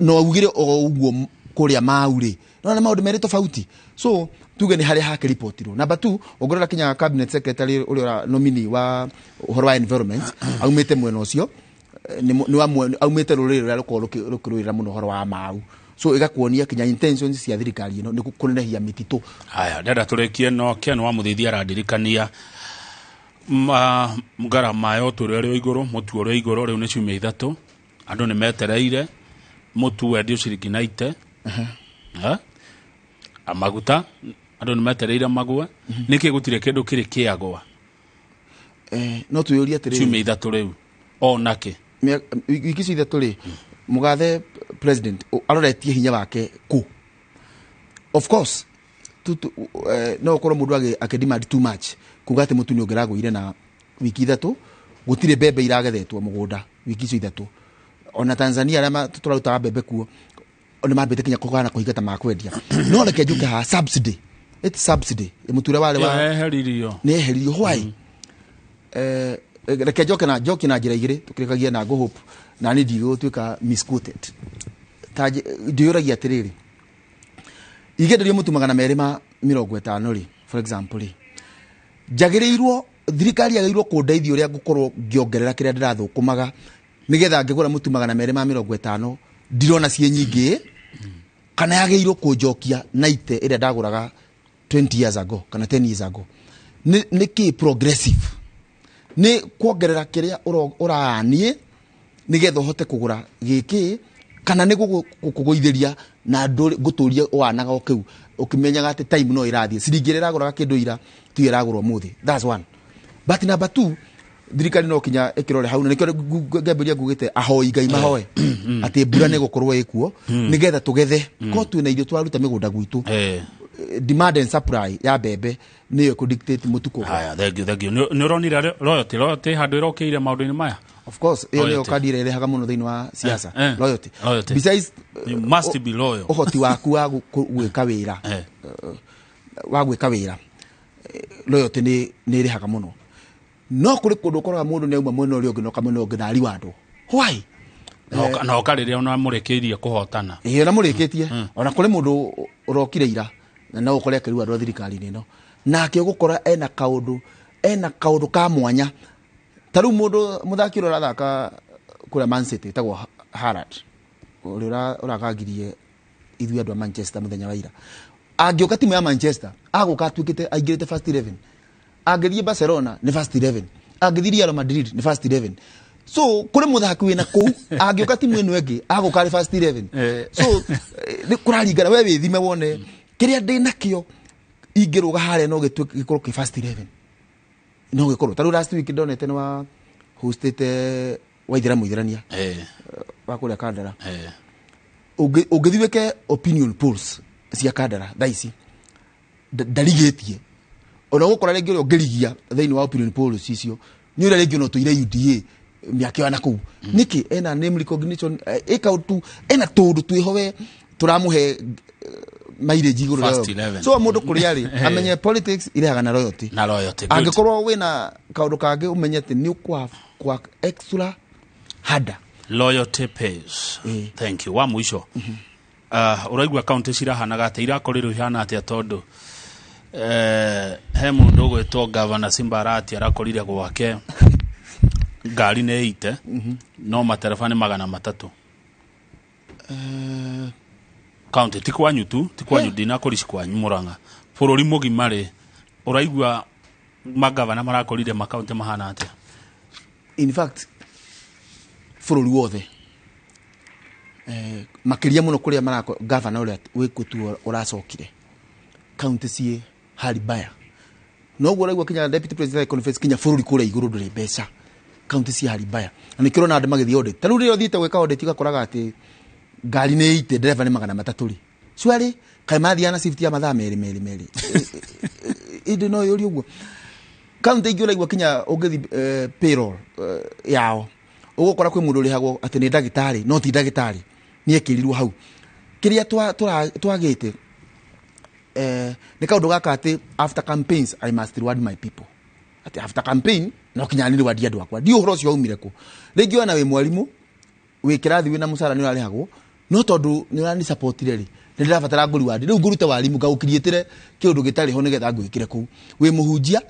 no ugire uguo kuria mauri no na maundu meri tofauti so tuge ni hari hake reportiro. Number 2 ogorora kinya cabinet secretary uri nominee wa uhoro wa environment aumite mwena ucio ni wa aumite ruriri rwa rukiruira muno uhoro wa mau so igakuonia kinya intentions cia thirikari ino ni kunenehia mititu. Haya ndenda turekie no Ken wa muthithia arandirikania ngarama yo turere iguru mutu uri iguru riu ni ciumia 3 andu ni metereire mutu wendio ciringi 90 amaguta andu ni metereire magwe niki gutire kindu kiri kiagwa no tuyuria atiri ciumia 3 riu onake wiki cia 3 ri mugathe president aroretie hinya wake ku of course no korwo mundu akidemand too much kuga ati mutu ni ongerago ire na wiki 3 gutire bebe iragethetwo mugunda wiki icio ithatu ona Tanzania arĩa tũraruta bebe kuo ona mambĩte kinya kũgana kũhingata makwendia no reke njuke ha subsidy it's subsidy muture wale wa eheririo nĩ eheririo why reke njoke na njĩra igĩrĩ tũkĩrĩkagia na hope na nĩ ndigũtuĩka misquoted ndiũragia atĩrĩrĩ igenderio mũtu 250 rĩ for example rĩ njagĩrĩirwo thirikari yagĩrĩirwo kũndeithia ũrĩa ngũkorwo ngĩongerera kĩrĩa ndĩrathũkũmaga nĩgetha ngĩgũra mũtu 250 ndirona ciĩ nyingĩ kana yagĩrĩirwo kũnjokia 90 ĩrĩa ndagũraga 20 years ago kana 10 years ago nĩ kĩ progressive nĩ kuongerera kĩrĩa ũranie nĩgetha ũhote kũgũra gĩkĩ kana nĩ gũkũgũithĩria na ngũtũria wanaga okĩu ũkĩmenyaga atĩ time no irathiĩ ciringi ĩragũraga kĩndũ ira tu ĩragũrwo mũthĩ that's one but number 2 thirikari no kinya ĩkĩrore hau na nĩkĩo ngambĩria ngugĩte ahoi ngai mahoe atĩ mbura nĩ gũkorwo ĩkuo nĩgetha tũgethe ko twĩna irio twaruta mĩgũnda gwitũ demand and supply ya bebe nĩyo kũdictate mũtuko haya thank you nĩ ũronira loyalty handũ ĩrokĩire maũndũ-inĩ maya of course iyo nĩyo kandi ĩrĩa ĩrehaga mũno thĩinĩ wa siasa loyalty besides you must be loyal ũhoti waku wa gwĩka wĩra loyalty nĩ ĩrehaga mũno no kũrĩ kũndũ ũkoraga mũndũ nĩ auma mwena ũrĩa ũngĩ no kamwena ũngĩ nari wa andũ why na ũkarĩrĩria ona mũrĩkĩirie kũhotana ona mũrĩkĩtie ona kũrĩ mũndũ ũrokire ira na no ũkore akĩrua andũ a thirikari-inĩ ĩno nake ũgũkora ena kaũndũ ka mwanya ta rĩu mũndũ mũthaki ũrĩa ũrathaka kũrĩa Man City tagwo Haaland ũrĩa ũragagirie ithuĩ andũ a Manchester mũthenya wa ira angĩoka timu ya Manchester agũka atuĩkĩte aingĩrĩte first 11 angĩthiĩ Barcelona nĩ first 11 angĩthiĩ Real Madrid nĩ first 11 so kũrĩ mũthaki wĩna kũu angĩoka timu ĩno ĩngĩ agũka arĩ first 11 so nĩ kũraringana we wĩthime wone kĩrĩa ndĩ nakĩo ingĩrũga harĩa no gĩkorwo kĩ first 11 no gĩkorwo ta rĩu last week ndonete nĩ wa hostete Waithĩra Mũithĩrania wa kũrĩa Kandara ũngĩthiĩ weke opinion polls cia Kandara thaa ici ndarigĩtie ona gũkora rĩngĩ ũrĩa ũngĩrigia thĩinĩ wa opinion polls icio nĩ ũrĩa rĩngĩ no tũire UDA mĩaka ĩyo na kũu nĩkĩ ena name recognition ĩkautu ena tũndũ twĩhowe tũramũhe mileage igũrũ rĩo so mũndũ kũrĩa rĩ amenye politics irehaga na loyalty angĩkorwo wĩna kaũndũ kangĩ ũmenye atĩ nĩ kwa extra harder loyalty pays thank you wa mũico ũraigua county cirahanaga atĩ irakorirwo ihana atĩa tondũ he mũndũ ũgwĩtwo governor Simbarati arakorire gwake ngari nĩ ite no matereba nĩ 300 county ti kwanyu tu ti kwanyu ndina kũrici kwanyu Murang'a bũrũri mũgima rĩ ũraigua magavana marakorire makaunti mahana atĩa in fact bũrũri wothe makĩria mũno kũrĩa marako governor ũrĩa wĩkutu ũracokire county ciĩ hali baya no ũraigua kinya deputy president conference kinya bũrũri kũrĩa igũrũ ndũrĩ mbeca county ciĩ hali baya na nĩ kĩrona andũ magĩthiĩ audit ta rĩu rĩrĩa ũthiĩte gwĩka audit ũgakoraga atĩ ngari nĩ ite dereva nĩ 300 rĩ swali kaĩ mathiana shift ya mathaa merĩ indi no yori ũguo county ingĩ ũraigua kinya ũngĩthi payroll yao ũgũkora kwĩ mũndũ ũrĩhagwo atĩ nĩ ndagĩtarĩ no ti ndagĩtarĩ nĩ ekĩrirwo hau kĩrĩa twagĩte nĩ kaũndũ gaka atĩ after campaigns I must reward my people atĩ after campaign no kinya nĩ reward andũ akwa ndi ũhoro ũcio waumire kũ rĩngĩ ona wĩ mwarimũ wĩ kĩrathi wĩna mũcara nĩ ũrarĩhagwo no tondũ nĩ ũrani support rĩ nĩ ndĩrabatara ngũri wadi rĩu ngũrute warimũ ngagũkiriĩtĩre kĩũndũ gĩtarĩ ho nĩgetha ngwĩkĩre kũu wĩ mũhunjia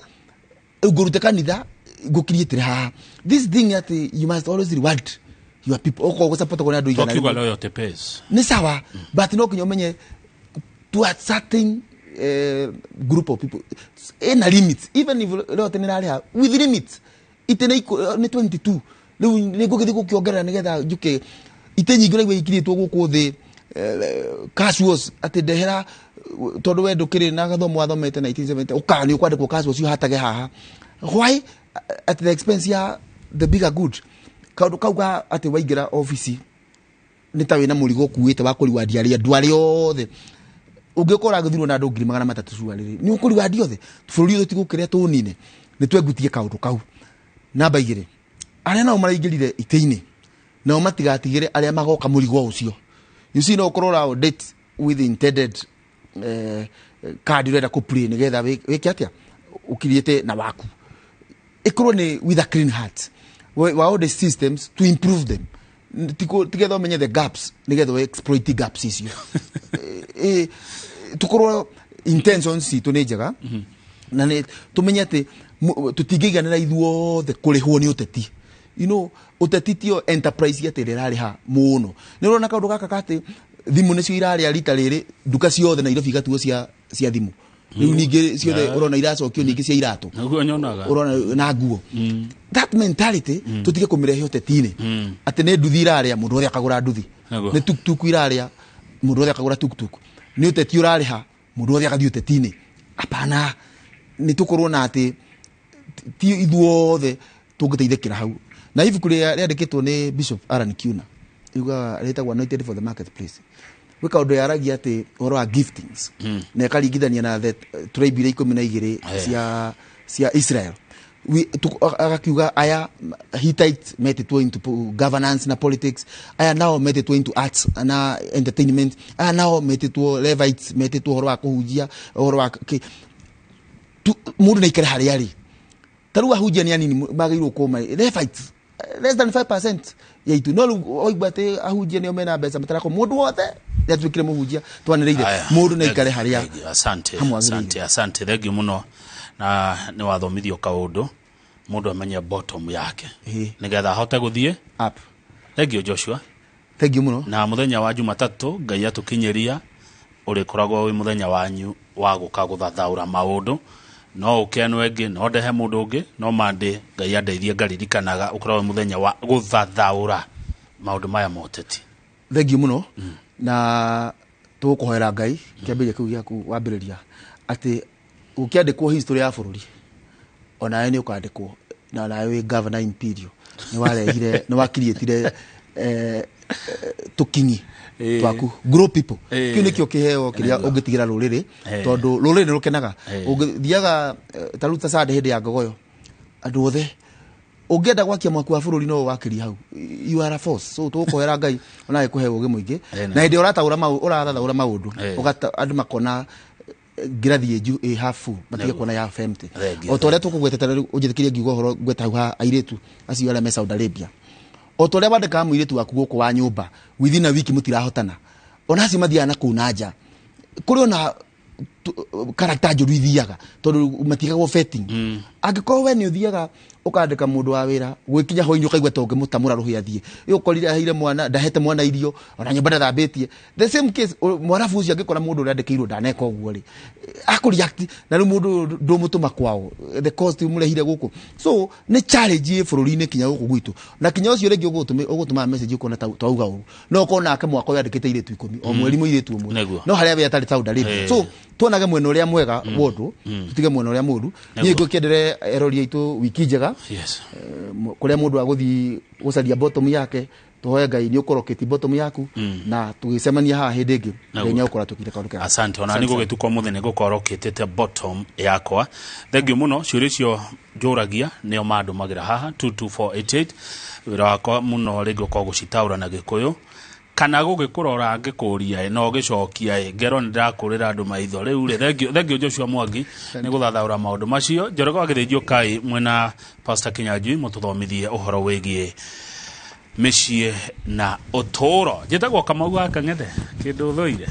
ngũrute kanitha ngũkiriĩtĩre haha this thing that you must always reward your people oko support kwa andũ igana tũkiuga loyalty pays nĩ sawa but no kinya ũmenye to a certain group of people in a limit even if loyalty nĩ rarĩha with limit itene nĩ 22 rĩu nĩ ngũgĩthiĩ gũkĩongerera nĩgetha njuke ite nyingĩ ũraigua ikirĩtwo gũkũ thĩ cash was atĩ ndehera tondũ we ndũkĩrĩ na gathomo wathomete 1970 ũkani ũkwandĩkwo cash was uhatage haha why at the expense ya the bigger good kaũndũ kauga atĩ waingĩra ofici nĩ ta wĩna mũrigo ũkuĩte wa kũriwandia arĩa andũ arĩa othe ũngĩkora gũthirwo na andũ 300 cua rĩrĩ nĩ ũkũriwandia othe bũrũri ũyũ tigũkĩrĩa tũnine nĩ twegutie kaũndũ kau namba 2 aria nao maraingirire ite-ini nao matigatigire aria magoka murigo ucio. You see, no korora date with intended card urenda ku play nigetha wiki atia ukiriete na waku ikorwo ni with a clean heart wa all the systems to improve them together menye the gaps nigetha we exploit gaps icio tukorwo intentions citu ni njega na ni tumenye ati tutingiganira ithuothe kurihwo ni uteti. You know, uteti tio enterprise yate rariha muno ni urona kaundu gaka kati thimu nicio iraria rita riri duka ciothe Nairobi gatuo cia thimu riu ningi ciothe urona iracokio ningi cia iratu naguo nyonaga urona na nguo that mentality tutige kumirehe uteti-ini ati ni nduthi iraria mundu othe akagura nduthi ni tuktuk iraria mundu othe akagura tuktuk ni uteti urariha mundu othe akathii uteti-ini apana ni tukorwo na ati ti ithuothe tungiteithikira hau na ibuku riandikitwo ni Bishop Aaron Kiuna yuga retagwo Anointed for the Marketplace wika undu yaragia ati horo wa giftings na karingithania na the tribe 12 cia Israel akakiuga aya Hittite metitwo into governance na politics, aya now metitwo into arts na entertainment, aya now metitwo Levites metitwo horo wa kuhujia horo wa mundu na ikare hari ari taru ahujia ni anini magirwo koma Levites less than 5% ya itu no oigbate ahujia ni omena besa matarako mundu wothe yatwikire muhujia twaniriire mundu na ikare hari ari. Asante thegi muno na ni wathomithio kaundu mundu amenye bottom yake nigetha ahote guthie up. Thegi Joshua, thegi muno na muthenya wa Jumatatu Ngai atukinyeria uri koragwo wi muthenya wanyu wa guka guthathaura maundu no ukenwe ngi no ndehe mundu ungi no mande Ngai andeithie ngaririkanaga ukoragwo muthenya wa guthathaura maundu maya moteti. Thegi muno na tukuhoera Ngai kiambire kiu giaku wambiriria ati ukiandikwo history ya bururi ona ni ukandikwo na nawe governor imperial ni warehire ni wakirietire tukinyi twaku grow people kiu nikio kiheo kiria ungitigira ruriri tondu ruriri ni rukenaga ungithiaga taruta sade hindi ya ngogoyo andu othe ungenda gwakia mwaku wa bururi no wakiria hau you are a force so tukuhera Ngai ona ikuheo ugi muingi na hindi urathaura maundu ugata andu makona girathi eju hafu matige kuona ya empty otore tukugweteta ujithikirie ngiugo horo gweta ha airetu acio ala me Saudi Arabia otore bandika muiretu waku guku wa nyumba within a week mutirahotana ona acio mathiana kunaja kuri ona character njuru ithiaga tondu matigagwo vetting angiko we ni uthiaga ukandika mundu wa wira gwikinya hoinyu kaigwa tonge mutamura ruhi athie ukorire ahire mwana ndahete mwana irio ona nyumba ndathambitie the same case mwarafu ucio angikora mundu urandikirwo ndaneka uguo ri akureact na ru mundu ndumutuma kwao the cost umurehire guku so ni challenge bururi-ini kinya guku gwitu na kinya ucio regi ugutuma message ukona twauga uru no kona ake mwako yandikite iretu 10 o mweri muiretu umwe no haria we atari Saudi Arabia so tuonage mwena uria mwega wondu tutige mwena uria mudu ni ngukendere eroria itu wiki njega kuria mundu aguthi gucaria bottom yake tuhoe Ngai ni ukoroketi bottom yaku na tugisemania haha hindi ingi Ngai ukora tukire kaundu kega. Asante ona ni gugitukwa muthene gukoroketete bottom yakwa. Thengio muno ciuricio njuragia nio mandu magira haha 22488 wira wakwa muno rigi ko gucitaura na gikuyu kana gugikurora ngikuria no gicokia ngero ndakurira andu maitho riu ri thengio Joshua Mwangi ni guthathaura maundu macio njorogo agithijio kai mwena Pastor Kinyanjui mututhomithie uhoro wigie mishie na utoro jetagwo Kamau akang'ethe kindu thoire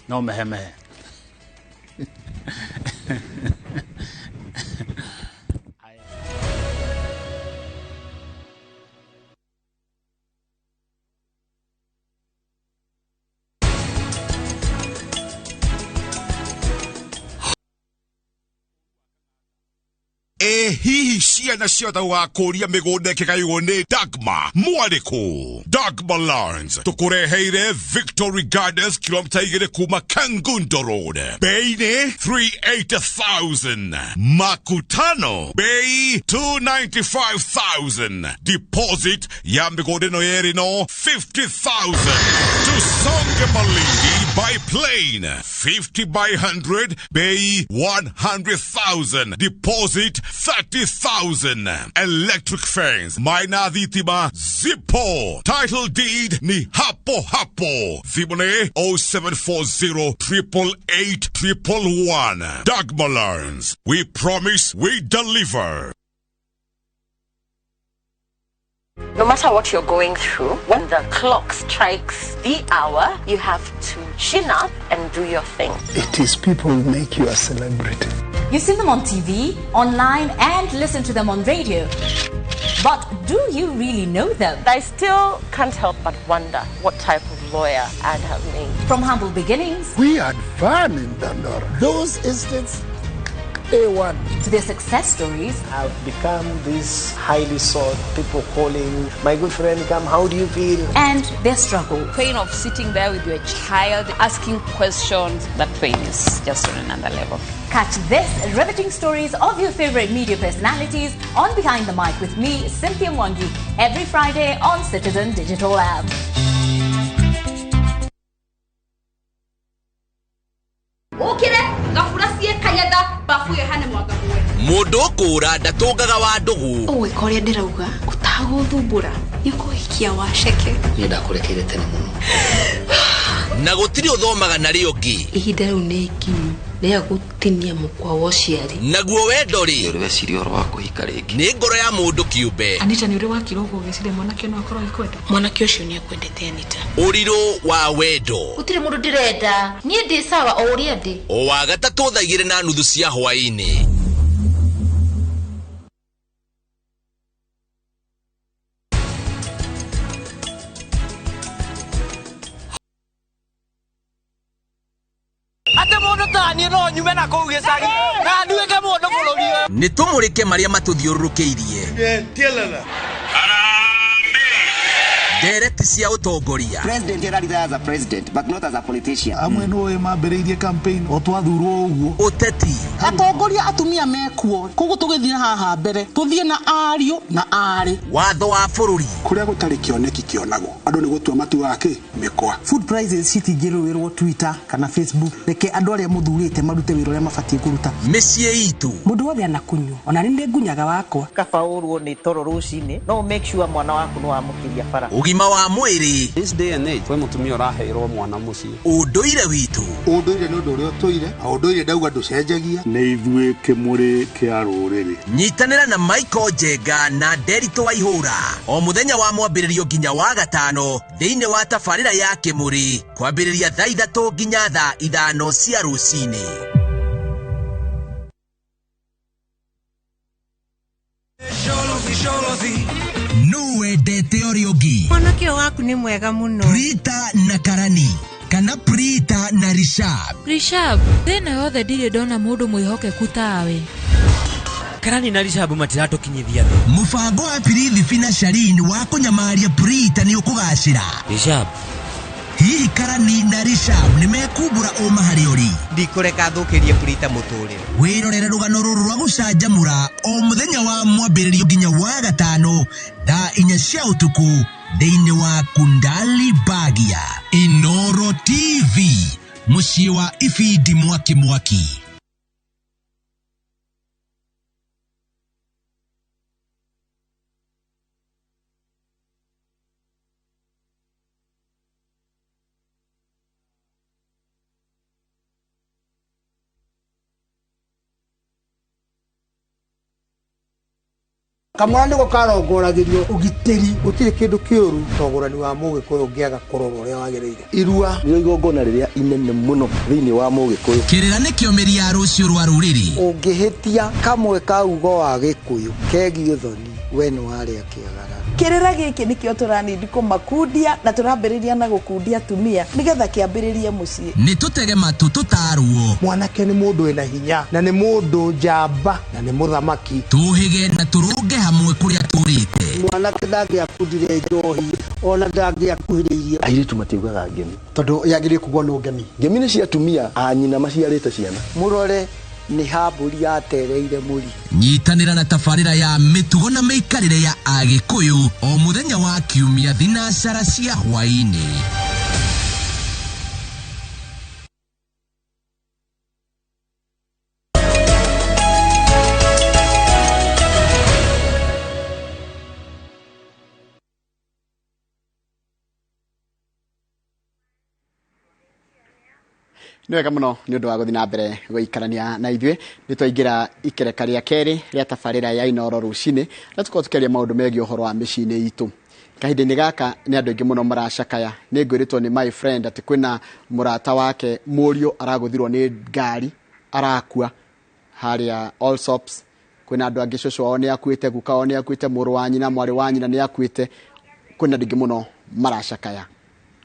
no meheme hihi ciana ciothe wakuria migunda kigaywo ni Dagma mwariko Dagma Lawrence tukureheire Victory Gardens kilomita 2 kuma Kangundo Road bei ni 380,000 makutano bei 295,000 deposit ya migunda no yeri no 50,000 tusonge Malindi By plane, 50 by 100, pay 100,000. Deposit 30,000. Electric fence, minor dhitima, Zippo. Title deed ni hapo hapo. Vibone 0740 888 111. Dagmalans, we promise we deliver. No matter what you're going through, when the clock strikes the hour, you have to chin up and do your thing. It is people who make you a celebrity. You see them on TV, online, and listen to them on radio. But do you really know them? I still can't help but wonder what type of lawyer I'd have made. From humble beginnings, We had fun in Dandora. Those estates, A1. to their success stories, I've become this highly sought, people calling, my good friend, come, how do you feel? and their struggle. Pain of sitting there with your child, asking questions, that pain is just on another level. Catch this riveting stories of your favorite media personalities on Behind the Mic with me, Cynthia Mwangi, every Friday on Citizen Digital Lab. Ukire gafuracie kayenda bafuye hane mwaga mwe Mundu ukura ndatungaga wa ndugu. Owe kore ndirauga utaguthumbura nikuhikia waceke Ni ndakurekeire tene muno. Na gutiri uthomaga na rio ngi. Ihinda riu ni ikinyu ria gutinia mukwa wa uciari. Naguo wendo ri. Uri weciria oro wa kuhika ringi. Ni ngoro ya mundu kiumbe. Anita ni uri wakira uguo giciria mwanake no akorwo ikwenda mwanake ucio ni akwendete Anita Uriru wa wendo. utire mundu ndirenda nie ndi sawa o uria ndi O wa gatatu thaa 2:30 cia hwaini. Ate mundu tani no nyume na kuu gicagi na nduike mundu bururi uyu Ni tumurike maria matuthiururukiirie. Tielala. Ndereti cia utongoria. President era as a president, but not as a politician. Amwe no mambĩrĩirie campaign o twathurwo ũguo. Uteti. atongoria atumia mekuo koguo tugithie haha mbere tuthie na ariu na ari Watho wa bururi. Kũrĩa gũtarĩ kĩoneki kĩonagwo. Andũ nĩ gũtua matua ake mĩkwa. food prices citingĩrũĩrwo Twitter kana Facebook reke andũ arĩa muthurĩte marute wĩra ũrĩa mabatiĩ kũruta Mĩciĩ itu. mũndũ wothe anakunywo ona nĩ ngunyaga wakwa kabaũrwo nĩ toro rũcinĩ no make sure mwana waku nĩ wamũkĩria bara Ugima wa mwĩrĩ. This day and age, we mutumia ũraheirwo mwana mũciĩ. Ũndũire witũ. Ũndũire nĩ ũndũ ũrĩa ũtũire, ũndũire ndauga ndũcenjagia. Nĩ ithuĩ Kimuri kĩa rũrĩrĩ. Nyitanĩra na Michael Njenga na Nderito Waihũra o mũthenya wa mwambĩrĩrio nginya wa gatano thĩinĩ wa tabarĩra ya Kimuri kwambĩrĩria thaa 3 nginya thaa 5 cia rũcinĩ. No wendete Oriogi. Mwanake waku ni mwega muno. Prita na Karani kana Prita na Rishab. Rishab, thina yothe ndirĩ ndona mũndũ mwĩhokeku tawe. Karani na Rishab matiratukinyithia thĩ. Mũbango wa Pirithi na Sharin wa kũnyamaria Prita nĩ ũkũgacĩra. Rishab, Hihi Karani na Rishab nĩ mekumbũra ũma harĩ ũri. ndikũreka thũkĩrie Prita mũtũrĩre. Wĩrorere rũgano rũrũ rwa gũcanjamũra o mũthenya wa mwambĩrĩrio nginya wa gatano thaa 4 cia ũtukũ thĩinĩ wa Kundali Bagia. Inoro TV, mũciĩ wa ibindi mwaki mwaki. Kamwana nĩgo karongoragĩrio ũgitĩri gũtirĩ kĩndũ kĩũru togũrani wa mũgĩkũyũ ũngĩaga kũrorwo ũrĩa wagĩrĩire. Irua nĩrĩo igongona rĩrĩa inene mũno thĩinĩ wa mũgĩkũyũ. Kĩrĩra nĩ kĩomeria ya rũciũ rwa rũrĩrĩ. Ũngĩhĩtia kamwe ka ugo wa gĩkũyũ kegiĩ thoni we nĩ warĩa kĩagara. kĩrĩra gĩkĩ nĩkĩo tũranindi kũmakundia na tũrambĩrĩria na gũkundia atumia nĩgetha kĩambĩrĩrie mũciĩ. Nĩ tũtege matũ tũtarwo. Mwanake nĩ mũndũ wĩna hinya na nĩ mũndũ njamba na nĩ mũthamaki. Tũhĩge na tũrũnge hamwe kũrĩa tũrĩte. Mwanake ndangĩakundire njohi ona ndangĩakuhĩrĩirie. Airĩtu matiugaga ngemi tondũ yagĩrĩire kugwo no ngemi. Ngemi nĩ cia atumia a nyina maciarĩte ciana. Mũrore nĩ hambũri yatereire mũri. Nyitanĩra na tabarĩra ya mĩtugo na mĩikarĩre ya Agĩkũyũ o mũthenya wa Kiumia thinacara cia hwainĩ. Nĩ wega mũno nĩ ũndũ wa gũthiĩ na mbere gũikarania na ithuĩ nĩ twaingĩra ikereka rĩa kerĩ rĩa tabarĩra ya Inooro rũcinĩ na tũkorwo tũkĩaria maũndũ megiĩ ũhoro wa mĩciĩ-inĩ itũ. Kahinda-inĩ gaka nĩ andũ aingĩ mũno maracakaya. Nĩ ngwĩrĩtwo nĩ my friend atĩ kwĩna mũrata wake mũriũ aragũthirwo nĩ ngari arakua harĩa Allsops. Kwĩna andũ angĩ cũcũ wao nĩ akuĩte, guka wao nĩ akuĩte, mũrũ wa nyina, mwarĩ wa nyina nĩ akuĩte. Kwĩna andũ aingĩ mũno maracakaya,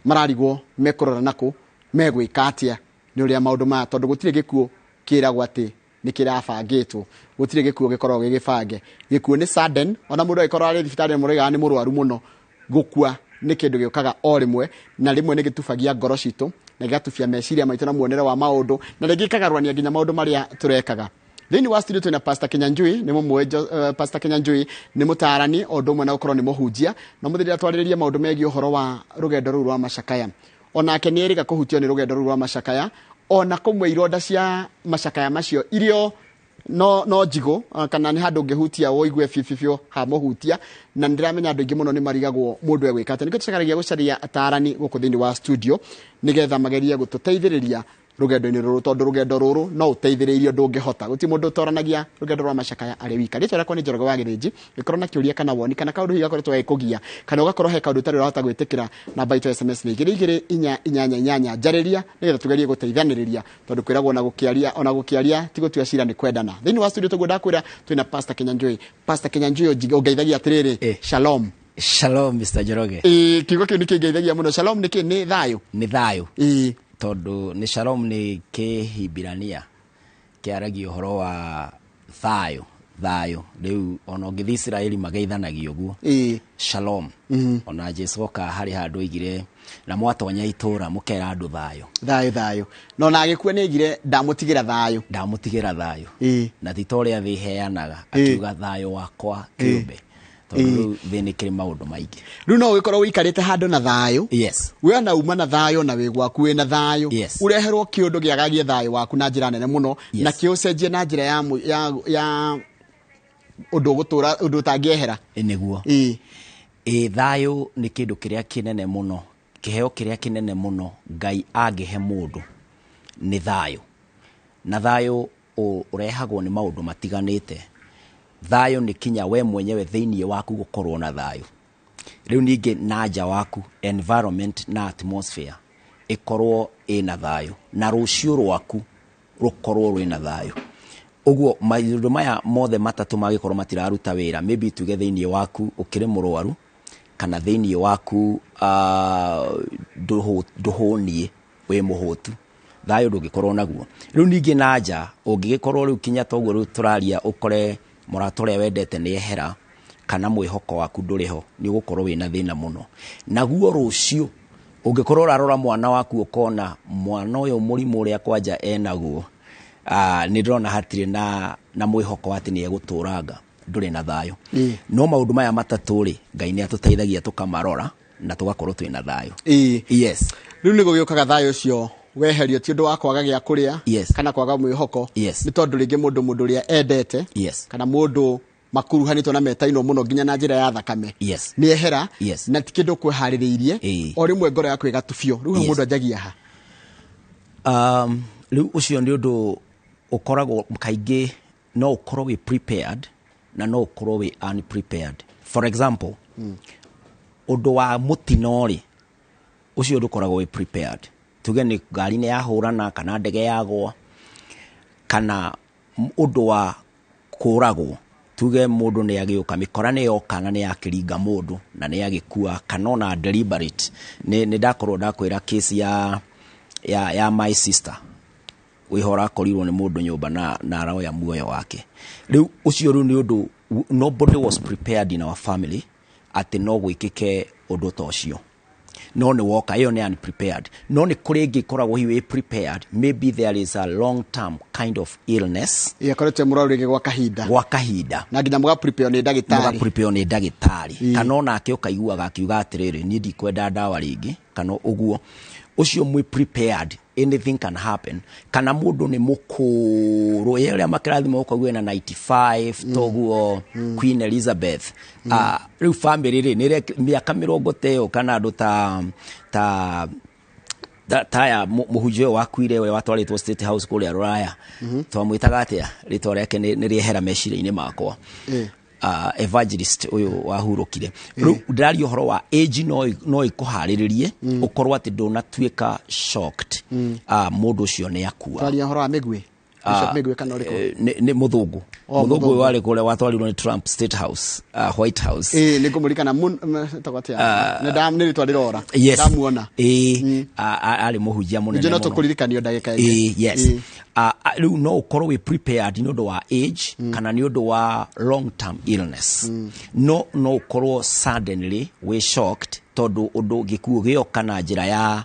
mararigwo mekũrora nakũ, megwĩka atĩa nĩ ũrĩa maũndũ maya, tondũ gũtirĩ gĩkuũ kĩragwo atĩ nĩ kĩrabangĩtwo, gũtirĩ gĩkuũ gĩkoragwo gĩgĩbange. Gĩkuũ nĩ sudden, ona mũndũ agĩkorwo arĩ thibitarĩ mũrĩgaga nĩ mũrwaru mũno, gũkua nĩ kĩndũ gĩũkaga o rĩmwe, na rĩmwe nĩ gĩtubagia ngoro citũ na gĩgatubia meciria maitũ na muonere wa maũndũ, na rĩngĩ ikagarũrania nginya maũndũ marĩa tũrekaga. Thĩinĩ wa studio twĩna Pastor Kinyanjui, nĩ mũmwe Pastor Kinyanjui nĩ mũtaarani o ũndũ ũmwe na gũkorwo nĩ mũhunjia, na mũthĩrĩria twarĩrĩria maũndũ megiĩ ũhoro wa rũgendo rũrũ rwa macakaya. Onake nĩ erĩga kũhutio nĩ rũgendo rũrũ rwa macakaya, ona kũmwe ironda cia macakaya macio irio no njigo kana nĩ handũ ũngĩhutia woigue bibibiũ ha mũhutia, na ndĩramenya andũ aingĩ mũno nĩ marigagwo mũndũ egwĩka atĩ. Nĩkĩo tũcagaragia gũcaria ataarani gũkũ thĩinĩ wa studio nĩgetha magerie gũtũteithĩrĩria rũgendo-inĩ rũrũ, tondũ rũgendo rũrũ no ũteithĩrĩrio ndũngĩhota. Gũtirĩ mũndũ ũtoranagia rũgendo rwa macakaya arĩ wika. Rĩtwa rĩakwa nĩ Njoroge wa Gĩthĩnji. Gĩkorwo na kĩũria kana woni kana kaũndũ hihi gakoretwo gagĩkũgia kana ũgakorwo he kaũndũ ũtarĩ ũrahota gwĩtĩkĩra, namba itũ SMS nĩ 2288 njarĩria nĩgetha tugerie gũteithanĩrĩria, tondũ kwĩragwo ona gũkĩaria ti gũtua cira nĩ kwendana. Thĩinĩ wa studio tũguo ndakwĩra twĩna Pastor Kinyanjui. Pastor Kinyanjui ũngeithagia atĩrĩrĩ, shalom. Shalom Mr. Njoroge. Kiugo kĩu nĩ kĩngeithagia mũno. Shalom nĩ kĩ? Nĩ thayũ. Nĩ thayũ. Tondũ nĩ shalom nĩ kĩhimbirania kĩaragia ũhoro wa thayũ. Rĩu ona ũngĩthiĩ Isiraeli mageithanagio ũguo. Shalom. Ona Jesu oka harĩ handũ oigire na mwatonya itũũra mũkera andũ thayũ. No na agĩkua nĩ aigire ndamũtigĩra thayũ. Na ti ta ũrĩa thĩ iheanaga, akiuga thayũ wakwa kĩũmbe. Tondũ thĩ nĩ kĩrĩ maũndũ maingĩ. Rĩu no ũgĩkorwo wĩikarĩte handũ na thayũ. Yes. We ona uma na thayũ na wĩ gwaku wĩna thayũ. Yes. Ũreherwo kĩũndũ gĩagagie thayũ waku na njĩra nene mũno. Yes. Na kĩũcenjie na njĩra ya ũndũ ũtangĩehera. Nĩguo. Thayũ nĩ kĩndũ kĩrĩa kĩnene mũno, kĩheo kĩrĩa kĩnene mũno Ngai angĩhe mũndũ nĩ thayũ. Na thayũ ũrehagwo nĩ maũndũ matiganĩte. Thayũ nĩ kinya we mwenyewe thĩinĩ waku gũkorwo na thayũ. Rĩu ningĩ na nja waku, environment na atmosphere ĩkorwo ĩna thayũ, na rũciũ rwaku rũkorwo rwĩna thayũ. Ũguo maũndũ maya mothe matatũ magĩkorwo matiraruta wĩra, maybe tuge thĩinĩ waku ũkĩrĩ mũrwaru, kana thĩinĩ waku ndũhũnie wĩ mũhũtu, thayũ ndũngĩkorwo naguo. Rĩu ningĩ na nja ũngĩgĩkorwo rĩu kinya toguo rĩu tũraria ũkore mũrata ũrĩa wendete nĩ ehera kana mwĩhoko waku ndũrĩ ho, nĩ ũgũkorwo wĩna thĩna mũno. Naguo rũciũ ũngĩkorwo ũrarora mwana waku ũkona mwana ũyũ mũrimũ ũrĩa kwanja enaguo, nĩ ndĩrona hatirĩ na mwĩhoko atĩ nĩ egũtũranga, ndũrĩ na thayũ. No maũndũ maya matatũ rĩ, Ngai nĩ atũteithagia tũkamarora na tũgakorwo twĩna thayũ. Yes. Rĩu nĩ gũgĩũkaga thayũ ũcio weherio ti ũndũ wa kwaga gĩa kũrĩa kana kwaga mwĩhoko. Nĩ tondũ rĩngĩ mũndũ ũrĩa endete kana mũndũ makuruhanĩtwo na metainwo mũno nginya na njĩra ya thakame nĩ ehera na ti kĩndũ kwĩharĩrĩirie, o rĩmwe ngoro yaku ĩgatubio. Rĩu mũndũ anjagia ha? Rĩu ũcio nĩ ũndũ ũkoragwo kaingĩ, no ũkorwo wĩ prepared na no ũkorwo wĩ unprepared. For example, ũndũ wa mũtino rĩ, ũcio ndũkoragwo wĩ prepared. Tuge nĩ ngari nĩ yahũrana kana ndege yagwa kana ũndũ wa kũragwo, tuge mũndũ nĩ agĩũka mĩkora nĩ yoka na nĩ yakĩringa mũndũ na nĩ agĩkua, kana ona deliberate. Nĩ ndakorwo ndakwĩra case ya my sister wĩhora akorirwo nĩ mũndũ nyũmba na aroya muoyo wake. Rĩu ũcio rĩu nĩ ũndũ nobody was prepared in our family atĩ no gwĩkĩke ũndũ ta ũcio. No nĩ woka, ĩyo nĩ unprepared. No nĩ kũrĩ ĩngĩ ĩkoragwo hiĩ prepared, maybe there is a long term kind of illness. Ĩkorete mũrwaru rĩngĩ gwa kahinda. Na nginya mũga prepare nĩ ndagĩtarĩ. Kana ona ake ũkaiguaga akiuga atĩrĩrĩ, niĩ ndikwenda ndawa rĩngĩ kana ũguo. Ũcio mwĩ prepared, anything can happen. Kana mũndũ nĩ mũkũrũ, ye ũrĩa makĩrathima ũkaguo na 95 toguo Queen Elizabeth. Rĩu family rĩ nĩ mĩaka 30 kana andũ ta taya muhunjio wakuire we watwaritwo State House kule Ruraya twamwitaga atia ritwa rĩake nĩ rĩehera meciria-inĩ makwa evangelist uyu wahurukire riu ndĩraria ũhoro wa age no ikuharĩrĩrie ukorwo atĩ ndũnatuĩka shocked mũndũ ũcio nĩ akua twaria ũhoro wa mĩgwĩ mĩgwĩ kana ũrĩkũ nĩ mũthũngũ mũthũngũ wale kule watwarirwo nĩ Trump State House White House nĩ ngũmũrikana tagwatia nĩ rĩtwa rĩrora ndamuona arĩ mũhunjia mũnene mũno tũkũririkanio ndagĩka yes riu no ũkorwo wĩ prepared nĩ ũndũ wa age kana nĩ ũndũ wa long term illness no ũkorwo suddenly we shocked tondũ ũndũ gĩkuũ gĩoka na njĩra ya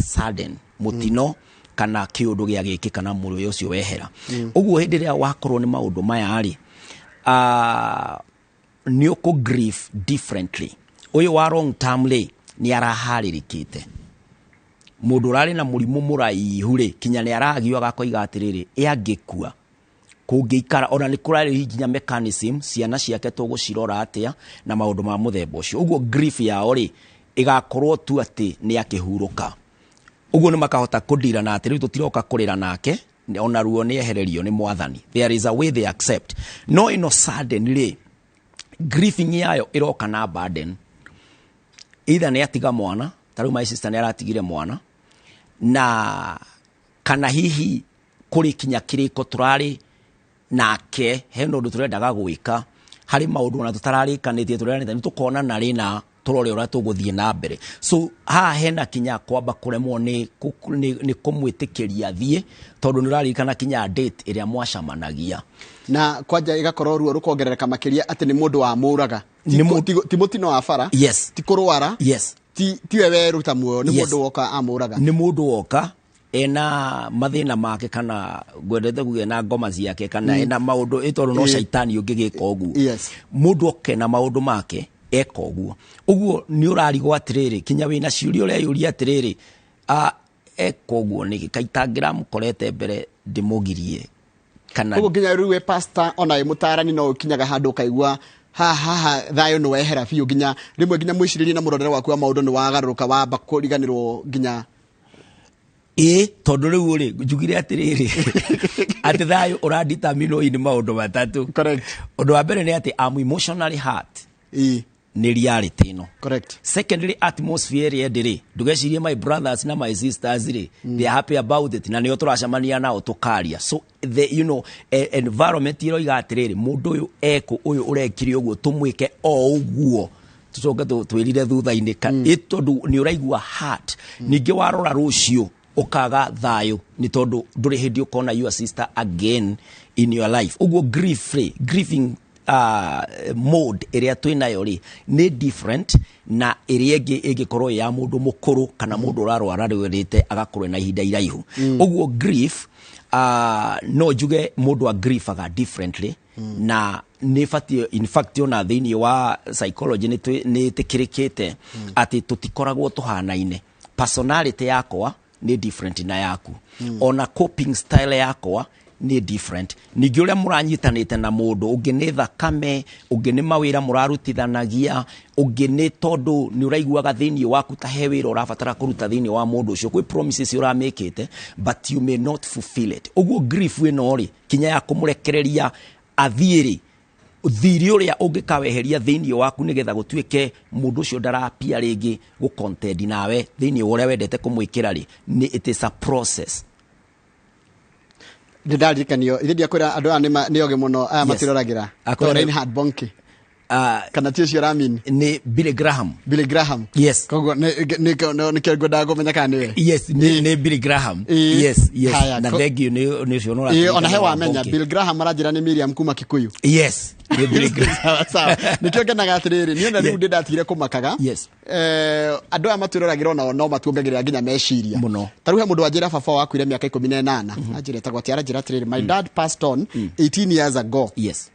sudden mũtino kana kiundu gĩa gĩkĩ kana mũrũ ũcio wehera ũguo hĩndĩ ĩrĩa wakorwo nĩ maũndũ maya arĩ nĩ ũkũ grief differently ũyũ wa long term nĩ araharĩrĩkĩte mũndũ ũrarĩ na mũrimũ mũraihu rĩ kinya nĩ aragio agakoiga atĩrĩrĩ angĩkua kũngĩikara ona nĩ kũrarĩ nginya mechanism ciana ciake tũgũcirora atĩa na maũndũ ma mũthemba ũcio ũguo grief yao rĩ ĩgakorwo tu atĩ nĩ akĩhurũka uguo nĩ makahota kũndira na atĩ rĩu tũtiroka kũrĩra nake ona ruo nĩ ehererio nĩ mwathani there is a way they accept no ino suddenly grieving yayo iroka na burden either nĩ atiga mwana tarĩu my sister nĩ aratigire mwana na kana hihi kũrĩ kinya kĩrĩko tũrarĩ nake he ũndũ tũrendaga gwĩka harĩ maũndũ na tũtararĩkanĩtie tũreranĩte nĩ tũkona na rĩ na tũrore ũrĩa tũgũthiĩ na mbere so haha hena kinya kwamba kũremwo nĩ kũmwĩtĩkĩria thiĩ tondũ nĩ ũraririkana kinya date ĩrĩa mwacamanagia na kwanja igakorwo ruo rũkongerereka makĩria atĩ nĩ mũndũ wa mũraga ti mũtino wa bara ti kũrwara tiwe weruta muoyo nĩ mũndũ woka amũraga nĩ mũndũ woka ena mathĩna make kana gwendete kuge na ngoma ciake kana ena maũndũ ĩtoro no shaitani ũngĩgĩka ũguo mũndũ oke na maũndũ make eka ũguo nĩ ũrarigwo atĩrĩrĩ kinya wĩna ciũria ũreyũria atĩrĩrĩ eka ũguo nĩ kaitangĩra mũkorete mbere ndĩmũgirie kana ũguo nginya rĩu pastor ona mũtarani no kinyaga handũ kaigua haha thayũ nĩ wehera biũ nginya rĩmwe nginya mwĩcirĩrie na mũrorere waku wa maũndũ nĩ wagarũrũka wamba kũriganĩrwo nginya tondũ rĩu rĩ njugire atĩrĩrĩ atĩ thayũ ũranditamino nĩ maũndũ matatũ ũndũ wa mbere nĩ atĩ am emotionally hurt nĩ reality ĩno secondly atmosphere ĩrĩ ndũgecirie my brothers na my sisters rĩ they are happy about it na nĩo tũracemania nao tũkaria so the environment ĩroiga atĩrĩrĩ mũndũ ũyũ ũyũ ũrekire ũguo tũmwĩke o ũguo tũcoke twĩrire thutha-inĩ tondũ nĩ ũraigua heart ningĩ warora rũciũ ukaga thayũ nĩ tondũ ndũrĩ hĩndĩ ũkona your sister again in your life uguo grieving mode ĩrĩa twĩnayo rĩ nĩ different na ĩrĩa ĩngĩkorwo ya mũndũ mũkũrũ kana mũndũ ũrarwara rwĩrĩte agakorwo na ihinda iraihu uguo grief no njuge mũndũ agriefaga differently na nĩbatie in fact ona thĩinĩ wa psychology nĩ tĩkĩrĩkĩte atĩ tũtikoragwo tũhanaine personality yakwa nĩ different na yaku ona coping style yakwa nĩ different ningĩ ũrĩa mũranyitanĩte na mũndũ ũngĩ nĩ thakame ũngĩ nĩ mawĩra mũrarutithanagia ũngĩ nĩ tondũ nĩ ũraiguaga thĩinĩ waku ta he wĩra ũrabatara kũruta thĩinĩ wa mũndũ ũcio kwĩ promises ũramĩkĩte but you may not fulfill it ũguo grief ĩno rĩ kinya ya kũmũrekereria athiĩ thiri ũrĩa ũngĩkaweheria thĩinĩ waku nĩgetha gũtuĩke mũndũ ũcio ndarapia rĩngĩ gũcontend nawe thĩinĩ wa ũrĩa wendete kũmwĩkĩra rĩ it is a process ndĩrarikanio ithe kwĩra andũ aya nĩ oge mũno aya matiroragĩra Reinhard Bonnke kana ti ũcio ramini nĩ Billy Graham yes koguo nĩ kĩngwendaga kũmenya kana nĩwe yes nĩ Billy Graham yes na thengio nĩ ũcio no ona he wamenya Billy Graham aranjĩra nĩ Miriam kuma Kikuyu yes nĩ Billy Graham sawa nĩkĩo ngenaga atĩrĩrĩ niĩ ona rĩu ndatigire kũmakaga andũ aya matiroragĩra ona no matuongagĩrĩra nginya meciria mũno tarĩu he mũndũ wanjĩra baba wakuire mĩaka 18 anjĩra etagwo atĩ aranjĩra atĩrĩrĩ my dad passed on 18 years ago yes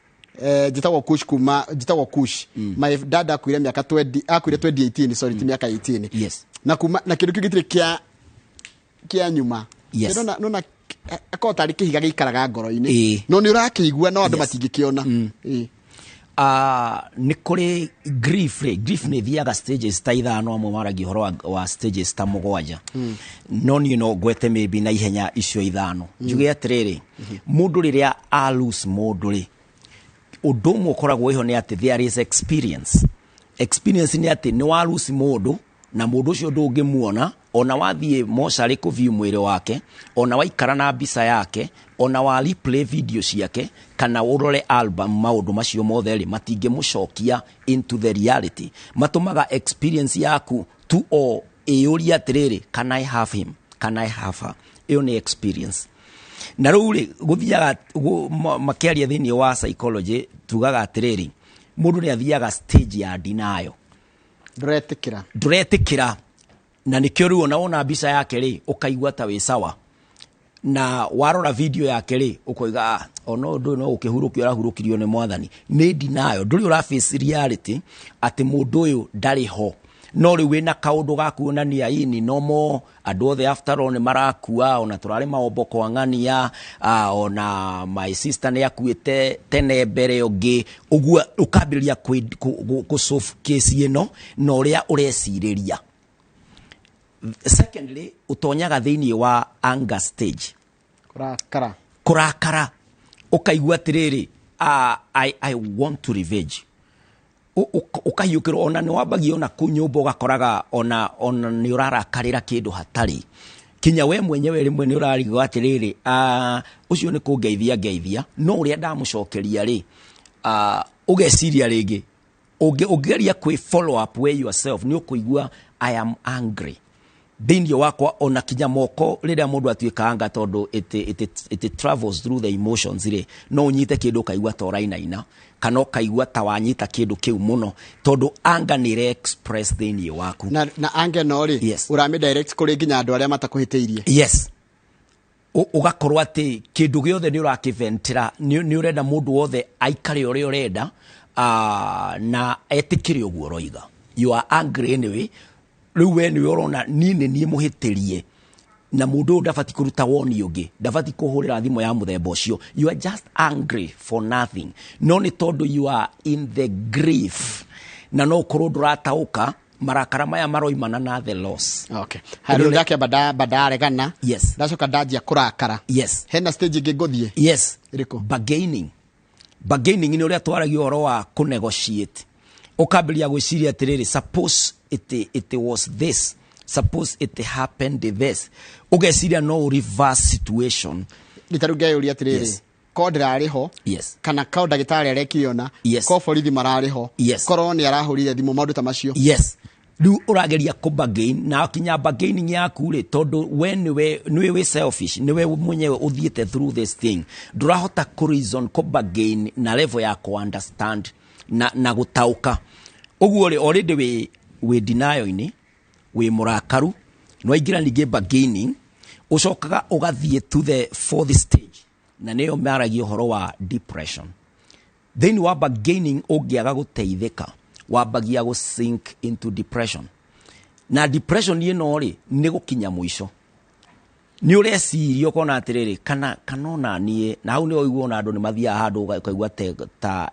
jitagwo Kush my dad akuire miaka 2018 sorry ti miaka 18 yes na kĩndũ kĩu gĩtirĩ kĩa nyuma nona akotari kĩhiga gĩikaraga ngoro-inĩ no nĩ ũrakĩigua no andũ matingĩkĩona nĩ kũrĩ grief nĩ thiaga stages ta ithano, amwe maragia ũhoro wa stages ta mũgwanja. No niĩ no ngwete maybe na ihenya icio ithano. Njuge atĩrĩrĩ, mũndũ rĩrĩa lose mũndũ rĩ, ũndũ ũmwe ũkoragwo iho nĩ atĩ there is experience nĩ atĩ nĩ wa lose mũndũ na mũndũ ũcio ndũngĩmuona, ona wathiĩ mocarĩ kũview mwĩrĩ wake, ona waikara na mbica yake, ona wa replay video ciake, kana urore album, maũndũ macio mothe rĩ matingĩmũcokia into the reality. Matumaga experience yaku tu o ĩũria atĩrĩrĩ, can I have him, can I have her? Ĩyo nĩ experience. Na rĩu rĩ gũthiaga makĩaria thĩinĩ wa psychology tugaga atĩrĩrĩ, mũndũ nĩ athiaga stage ya denial. Ndũretĩkĩra na nĩkĩo rĩu ona mbica yake rĩ ũkaigua ta wĩ sawa, na warora video yake rĩ ũkoiga ona ũndũ no ũkĩhurũkio arahurũkirio nĩ Mwathani. Nĩ denial, ndũrĩ ũra face reality atĩ mũndũ ũyũ ndarĩ ho. No rĩu wĩna kaũndũ gakuonania ini nomo, andũ othe after all nĩ marakua, ona tũrarĩ maombo kwa ng'ania, ona my sister nĩ akuĩte tene mbere ũngĩ, ũguo ũkambĩrĩria kũ-solve case ĩno na ũrĩa ũrecirĩria. Secondly, utonyaga thĩinĩ wa anger stage. Kurakara. Ukaigua atĩrĩrĩ, I want to revenge. Ukahiũkĩrwo ona nĩ wambagia ona kũ nyũmba ũgakoraga ona nĩ ũrarakarĩra kĩndũ hatarĩ. Kinya we mwenyewe rĩmwe nĩ ũrarigwo atĩrĩrĩ, ũcio nĩ kũngeithia, no ũrĩa ndamũcokeria rĩ, ũgeciria rĩngĩ. Ũngĩgeria kwĩ follow up where yourself nĩ ũkũigua I am angry. Thĩinĩ wakwa ona kinya moko rĩrĩa mũndũ atuĩka anga tondũ it travels through the emotions rĩ, no ũnyite kĩndũ ũkaigua ta ũrainaina, kana ũkaigua ta wanyita kĩndũ kĩu mũno tondũ anga nĩ re-express thĩinĩ waku. Na anga no rĩ ũrame direct kũrĩ nginya andũ arĩa matakũhĩtĩirie. Yes. Ugakorwo atĩ kĩndũ gĩothe nĩ ũrakĩventĩra, nĩ ũrenda mũndũ wothe aikare ũrĩa ũrenda, na etĩkĩre ũguo ũroiga. You are angry anyway. Rĩu we nĩ ũrona niĩ mũhĩtĩrie na mũndũ ũyũ ndabati kũruta woni ũngĩ, ndabati kũhũrĩra thimũ ya mũthemba ũcio. You are just angry for nothing. No nĩ tondũ you are in the grief na no ũkorwo ndũrataũka marakara maya maroimana na the loss. Okay. Harĩ ndake badaregana. Yes. Ndacoka ndanjia kũrakara. Yes. Hena stage ingĩ ngũthiĩ. Yes. Irĩkũ? Bargaining nĩ ũrĩa twaragia ũhoro wa kũ-negotiate. Ukambĩrĩria gwĩciria atĩrĩrĩ, suppose it was this, suppose it happened this. Ugeciria no reverse situation. Nĩtarũngia yũria atĩrĩrĩ, ko ndirarĩ ho, kana ko ndagĩtarĩ arekiona, ko borithi mararĩ ho, korwo nĩ arahũrire thimũ, maũndũ ta macio. Yes. Rĩu ũrageria kũ-bargain na kinya bargaining yaku rĩ, tondũ we nĩwe selfish, nĩwe mwenyewe ũthiĩte through this thing. Ndũrahota kũ-reason kũ-bargain na level ya kũ-understand na gũtaũka. Ũguo rĩ already we denial-inĩ, we mũrakaru, no ingĩra ningĩ bargaining, ũcokaga ũgathiĩ to the fourth stage, na nĩyo maragia ũhoro wa depression. Thĩinĩ wa bargaining ũngĩaga gũteithĩka, wambagia gũ-sink into depression. Na depression ĩno rĩ nĩ gũkinya mũico. Nĩ ũreciria ũkona atĩrĩrĩ, kana ona niĩ, na hau nĩ ũiguo na andũ nĩ mathiaga handũ ũkaigua ta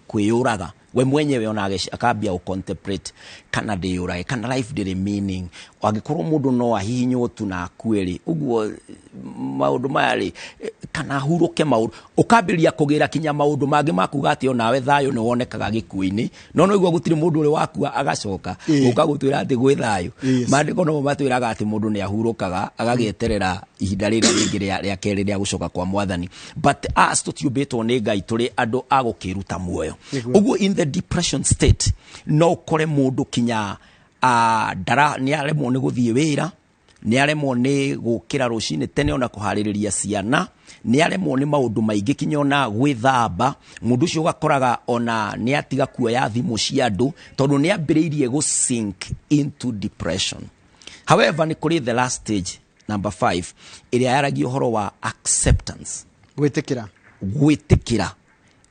kwĩyũraga. We mwenyewe ona akambia contemplate kana ndĩyũrage, kana life ndĩrĩ meaning. Angĩkorwo mũndũ no ahihinywo tu na akue rĩ, ũguo maũndũ maya rĩ, kana hurũke maũndũ. Ũkambĩrĩria kũgĩra kinya maũndũ mangĩ makuga atĩ onawe thayũ nĩ wonekaga gĩkuũ-inĩ. No ũiguo gũtirĩ mũndũ ũrĩ wakua agacoka. Ũkagũtwĩra atĩ gwĩ thayũ. Maandĩko no matwĩraga atĩ mũndũ nĩ ahurũkaga agagĩeterera ihinda rĩrĩa rĩngĩ rĩa kerĩ rĩa gũcoka kwa Mwathani. But as tũtiũmbĩtwo nĩ Ngai tũrĩ andũ a gũkĩruta muoyo. Ũguo in the depression state no ũkore mũndũ kinya nĩ aremwo nĩ gũthiĩ wĩra, nĩ aremwo nĩ gũkĩra rũcinĩ tene ona kũharĩrĩria ciana, nĩ aremwo nĩ maũndũ maingĩ kinya ona gwĩthamba. Mũndũ ũcio ũgakoraga ona nĩ atiga kuoya thimũ cia andũ tondũ nĩ ambĩrĩirie gũ-sink into depression. However, nĩ kũrĩ the last stage, number 5, ĩrĩa yaragia ũhoro wa acceptance. Gwĩtĩkĩra.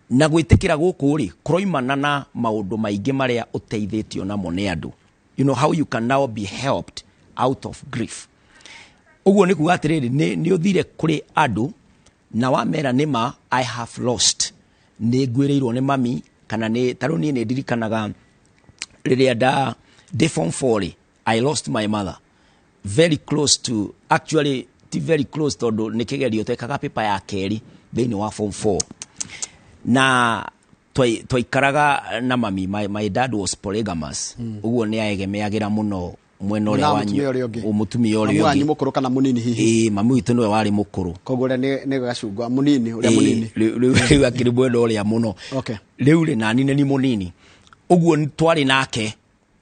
Na gwĩtĩkĩra gũkũ rĩ kũroimana na maũndũ maingĩ marĩa ũteithĩtio namo nĩ andũ. You know how you can now be helped out of grief. Ũguo nĩ kuga atĩrĩrĩ, nĩ ũthire kũrĩ andũ na wamera nĩma I have lost. Nĩ ngwĩrĩirwo nĩ mami, kana nĩ tarũ niĩ nĩ ndirikanaga rĩrĩa day form 4 I lost my mother very close to actually very close tondũ nĩ kĩgerio twekaga paper ya kerĩ thĩinĩ wa form 4 na twaikaraga na mami my dad was polygamous ũguo nĩ aegemeagĩra mũno mwena ũrĩa wanyu mũtumia ũrĩa ũngĩ mũkũrũ kana mũnini hihi mami witũ nĩwe warĩ mũkũrũ koguo nĩ gacungwa mũnini ũrĩa mũnini rĩu akĩrĩ mwena ũrĩa mũno rĩu rĩ nani nĩ mũnini ũguo twarĩ nake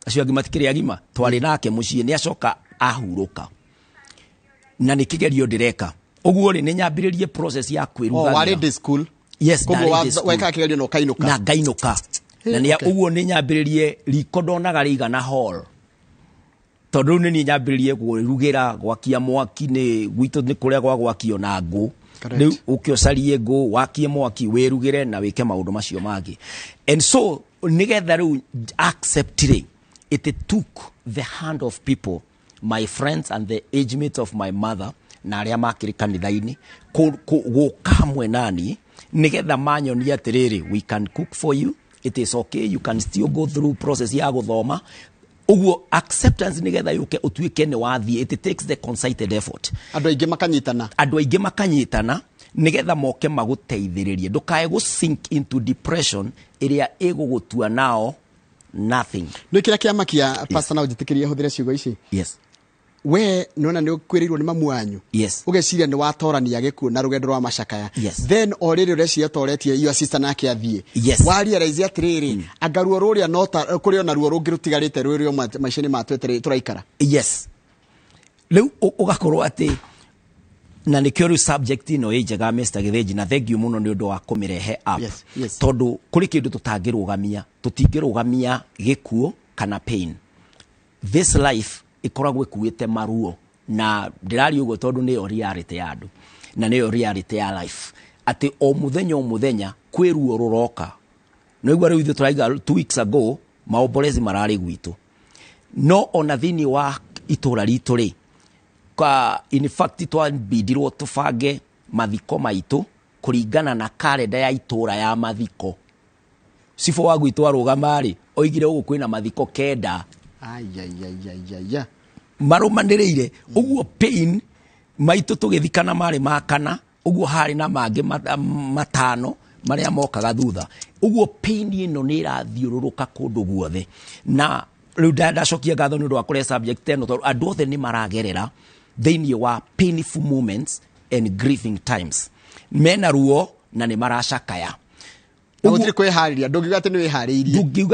acio angĩ matikĩrĩ agima twarĩ nake mũciĩ nĩ acoka ahurũka na nĩ kĩgerio ndĩreka ũguo rĩ nĩ nyambĩrĩrie process ya kwĩruga warĩ day school yes koguo weka kĩgerio no kainũka na ngainũka na nĩ ũguo nĩ nyambĩrĩrie riko ndonaga rĩigana hall tondũ nĩ niĩ nyambĩrĩrie kwĩrugĩra gwakia mwaki nĩ gwitũ nĩ kũrĩa gwakio na ngũ rĩu ũkĩocarie ngũ wakie mwaki wĩrugĩre na wĩke maũndũ macio mangĩ and so nĩgetha rĩu accept it took the hand of people my friends and the age mates of my mother na arĩa makĩrĩ kanitha-inĩ gũka hamwe nani nĩgetha manyonia atĩrĩrĩ we can cook for you it is okay you can still go through process ya gũthoma ũguo acceptance nĩgetha yũke ũtuĩke nĩ wathiĩ it takes the concerted effort andũ aingĩ makanyitana nĩgetha moke magũteithĩrĩrie ndũkae gũ sink into depression ĩrĩa ĩgũgũtua nao nothing nĩ kĩrĩa kĩamakia pastor na ũnjĩtĩkĩrie hũthĩre ciugo ici yes we nona nĩ kwĩrĩirwo nĩ mamu wanyu yes ũgeciria nĩ watorania gĩkuũ na rũgendo rwa macakaya yes then orĩrĩ ũreciria toretie iyo sister nake athiĩ yes warealize atĩrĩrĩ angaruo rũrĩa no kũrĩ ona ruo rũngĩ rũtigarĩte rũrĩo maica-inĩ matwetere tũraikara yes rĩu ũgakorwo atĩ na nĩkĩo rĩu subject ĩno ĩ njega Mr. Githinji na thank you mũno nĩ ũndũ wa kũmĩrehe up tondũ kũrĩ kĩndũ tũtingĩrũgamia gĩkuũ kana pain this life ikoragwo ikuĩte maruo na ndĩrari ũguo tondũ nĩyo reality ya andũ na nĩyo reality ya life atĩ o mũthenya kwĩ ruo rũroka no igua rĩu ithuĩ tũraiga 2 weeks ago maombolezi mararĩ gwitũ no ona thĩinĩ wa itũra ritũ rĩ in fact twabindirwo tũbange mathiko maitũ kũringana na kalenda ya itũra ya mathiko sifo wa gwitũ arũgama rĩ oigire ũguo kwĩna mathiko 9 marumanĩrĩire ũguo pain maitũ tũgĩthikana marĩ makana ũguo harĩ na mangĩ matano marĩa mokaga thutha ũguo pain ĩno nĩ ĩrathiũrũrũka kũndũ guothe na rĩu ndacokia ngatho nĩ ũndũ wa kũrehe subject ĩno tondũ andũ othe nĩ maragerera thĩinĩ wa painful moments and grieving times mena ruo na nĩ maracakaya ũgũtirĩ kwĩharĩria ndũngiuga atĩ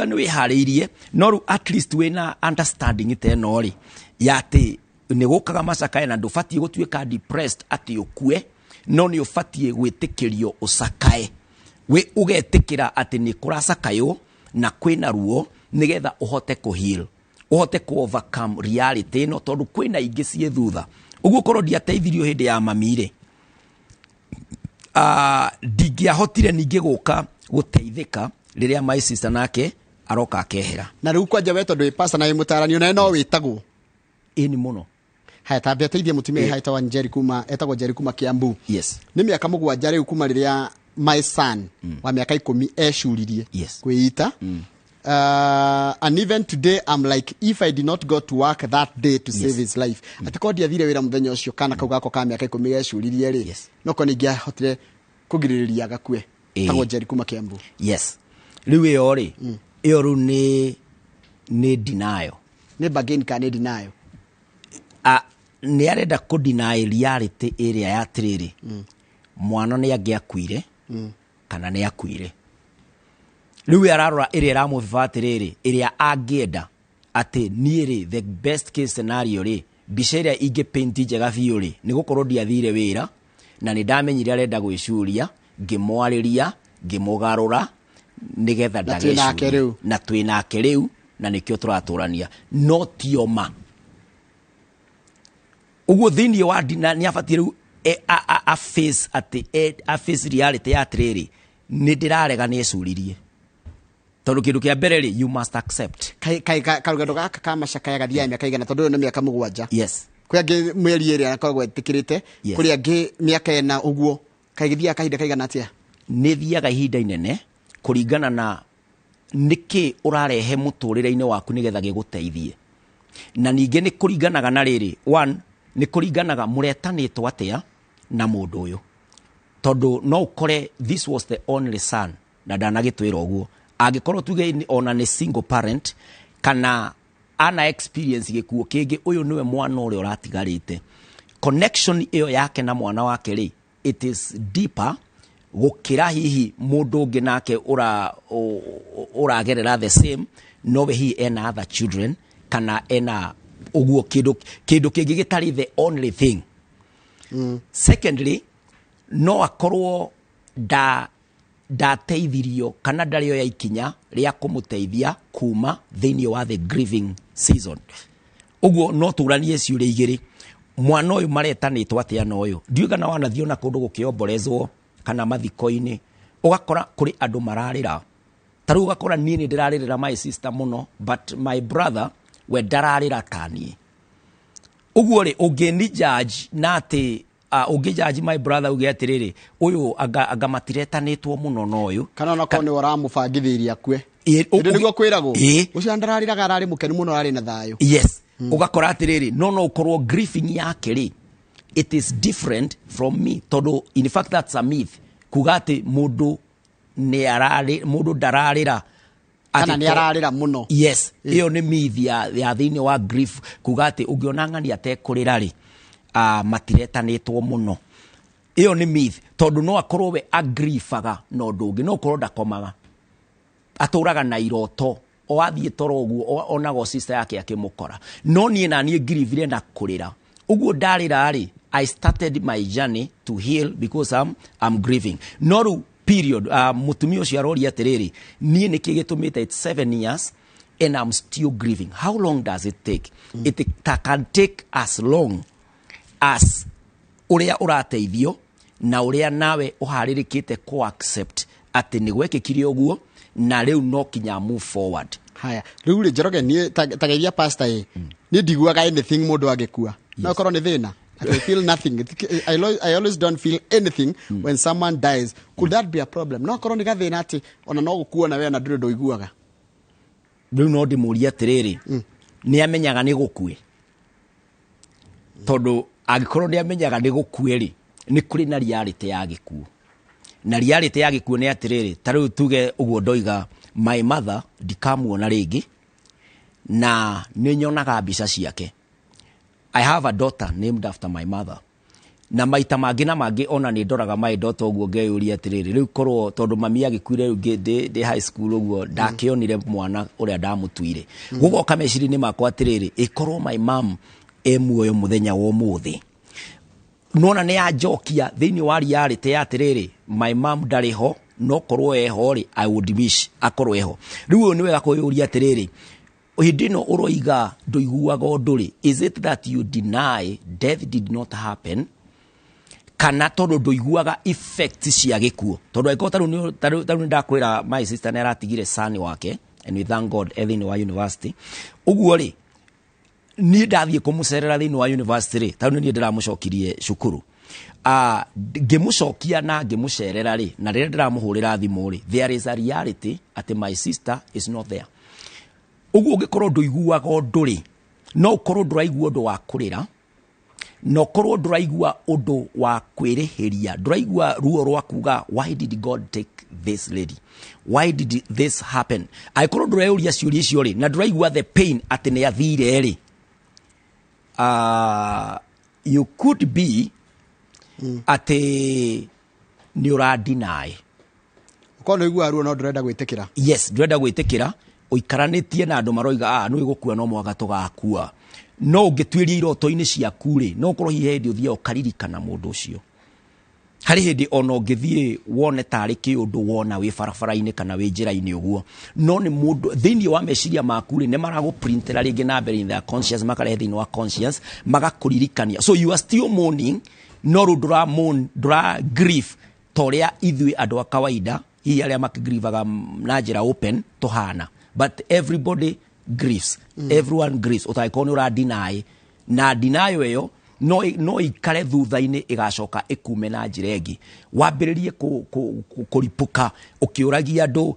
nĩ wĩharĩirie no rĩu at least wĩna understanding ĩteno rĩ ya atĩ nĩ gũkaga macakaya na ndũbatiĩ gũtuĩka depressed atĩ ũkue no nĩ ũbatiĩ gwĩtĩkĩrio ũcakae we ũgetĩkĩra atĩ nĩ kũracakaywo na kwĩna ruo nĩgetha ũhote kũheal ũhote ku overcome reality ĩno tondũ kwĩna ingĩ ciĩ thutha ũguo korwo ndiateithirio hĩndĩ ya mami rĩ ndingĩahotire ningĩ gũka gũteithĩka rĩrĩa my sister nake aroka akehera na rĩu kwanja we tondũ pastor na mũtaranio na no wĩtagwo ĩni mũno haya tambia teithia mutumia haita wa Njeri kuma etagwo Njeri kuma Kiambu yes nĩ mĩaka mũgwanja rĩu kuma rĩrĩa my son wa mĩaka 10 ecuririe kwĩita and even today I'm like if I did not go to work that day to save his life atiko ndiathire wĩra mũthenya ũcio kana kau gako ka mĩaka 10 ecuririe rĩ no ko ningĩahotire kũgirĩrĩria gakue etagwo Njeri kuma Kiambu yes rĩu ĩyo rĩ ĩyo rĩu nĩ denial nĩ bargain kana denial nĩ arenda kũ-deny reality ĩrĩa ya atĩrĩrĩ mwana nĩ angĩakuire kana nĩ akuire rĩu ararora ĩrĩa ĩramũbiba atĩrĩrĩ ĩrĩa angĩenda atĩ niĩ rĩ the best case scenario rĩ mbica ĩrĩa ingĩ-paint njega biũ rĩ nĩ gũkorwo ndiathire wĩra na nĩ ndamenyire arenda gwĩcuria ngĩmwarĩria ngĩmũgarũra nĩgetha ndageciria na twĩ nake rĩu na nĩkĩo tũratũrania no tioma uguo thĩinĩ wa nĩ abatiĩ rĩu a face reality ya atĩrĩrĩ nĩ ndĩrarega nĩ ecuririe tondũ kĩndũ kĩa mbere rĩ you must accept karũgendo gaka ka macakaya gathiaga mĩaka igana tondũ nĩ mĩaka mũgwanja yes kwĩ angĩ mweri ĩrĩa akoragwo etĩkĩrĩte kũrĩ angĩ mĩaka ĩna ũguo kaigithiaga kahinda kaigana atĩa nĩ thiaga ihinda inene kũringana na niki urarehe muturire-ini waku nigetha giguteithie na ninge ni kuringanaga na riri one ni kuringanaga muretanitwo atia na mundu uyu tondu no ukore this was the only son na ndanagitwira uguo angikorwo tuge ona ni single parent kana ana experience gikuo kingi uyu niwe mwana uri uratigarite connection iyo yake na mwana wake ri it is deeper gukira hihi mundu ungi nake uragerera the same no he ena other children kana ena uguo kindu kingi gitari the only thing. Secondly no akorwo teithirio kana ndario ya ikinya ria kumuteithia kuma thiini wa the grieving season uguo no turanie ciuria igiri mwana uyu maretanitwo atia na uyu ndiuga na wanathio na kundu gukiomborezwo kana mathiko-ini ugakora kuri andu mararira taru ugakora nie ni ndiraririra my sister muno but my brother we ndararira kanie uguo ri ungeni judge na ati ungijaji my brother uge atiriri uyu anga matiretanitwo muno no uyu kana no kone waramubangithiria kwe indi niguo kwiragwo ucio ndarariraga arari mukeni muno ari na thayo yes ugakora atiriri no ukorwo grieving yake ri it is different from me todo in fact that's a myth kugati mundu ndararira kana ni ararira muno yes iyo ni myth ya thiini wa grief kugati ungiona ng'ani atekurira ri matiretanitwo muno iyo ni myth tondu no akorwo we agriefaga no ndungi no korwo ndakomaga aturaga na iroto o athie toro uguo onago sister yake akimukora no nie na nie grievire na kurira uguo ndarira ri I started my journey to heal because I'm grieving no period mutumia ucio arori atiriri nie nikigitumite it's 7 years and I'm still grieving. How long does it take? It can take as long as uria urateithio na uria nawe uharirikite ko accept ati ni gwekikire uguo na riu no kinya move forward. Haya riu ri Njoroge ni tageria pastor ni ndiguaga anything mundu agikua no korwo ni thina I feel nothing. I always don't feel anything when someone dies. Could that be a problem? No korwo ni gathina ati ona no gukua na we na ndure ndoiguaga riu no ndimuria atiriri ni amenyaga ni gukue tondu agikorwo ni amenyaga ni gukue ri ni kuri na reality ya gikuo na reality ya gikuo ni atiriri tariu tuge uguo ndoiga my mother ndikamuona ringi na ni nyonaga mbica ciake. I have a daughter named after my mother na maita mangi na mangi ona ni ndoraga my daughter uguo ngeyuria atiriri riu korwo tondu mami agikuire riu ndi high school uguo ndakionire mwana uria ndamutuire gugoka meciri-ini makwa atiriri ikorwo my mom muoyo muthenya wa umuthi nona ni ajokia thiini wa reality ya atiriri my mom ndari ho no korwo eho ri I would wish akorwo eho riu ni wega kuyuria atiriri hindino uroiga ndoiguaga nduri is it that you deny death did not happen kana tondu ndoiguaga effect cia gikuo tondu aiko taru ndakwira my sister ne aratigire son wake and we thank God thiini wa university uguo ri ni ndathie kumucerera thiini wa university ri taru ni ndiramucokirie cukuru ngimucokia na ngimucerera ri na rire ndiramuhurira thimu ri there is a reality at my sister is not there uguo ungikorwo ndoiguaga nduri no ukorwo nduraigua undu wa kurira no korwo nduraigua undu wa kwirihiria nduraigua ruo rwa kuga why did God take this lady why did this happen aikorwo ndureuria ciuria icio ri na nduraigua the pain ati ni athire ri you could be ati ni uradeny uko no igua ruo no ndurenda gwitikira yes ndurenda gwitikira uikaranitie na andu maroiga no igukua no mwaga tugakua no ngitwiria iroto-ini ciaku ri no korwo hihi hindi uthia ukaririkana mundu ucio hari hindi ona ngithie wone tari kiundu wona wi barabara-ini kana wi njira-ini uguo no ni mundu thiini wa meciria maku ri ne marago printera ringi na mbere in their conscious makarehe thiini wa conscious magakuririkania so you are still mourning no ndura grief toria ithui andu a kawaida hihi aria makigrivaga na njira open tuhana but everybody grieves everyone grieves utaikoni ura deny na deny yo no ikare thutha-inĩ ĩgacoka ĩkume na njĩra ĩngĩ wambĩrĩrie kũripũka ũkĩũragia andũ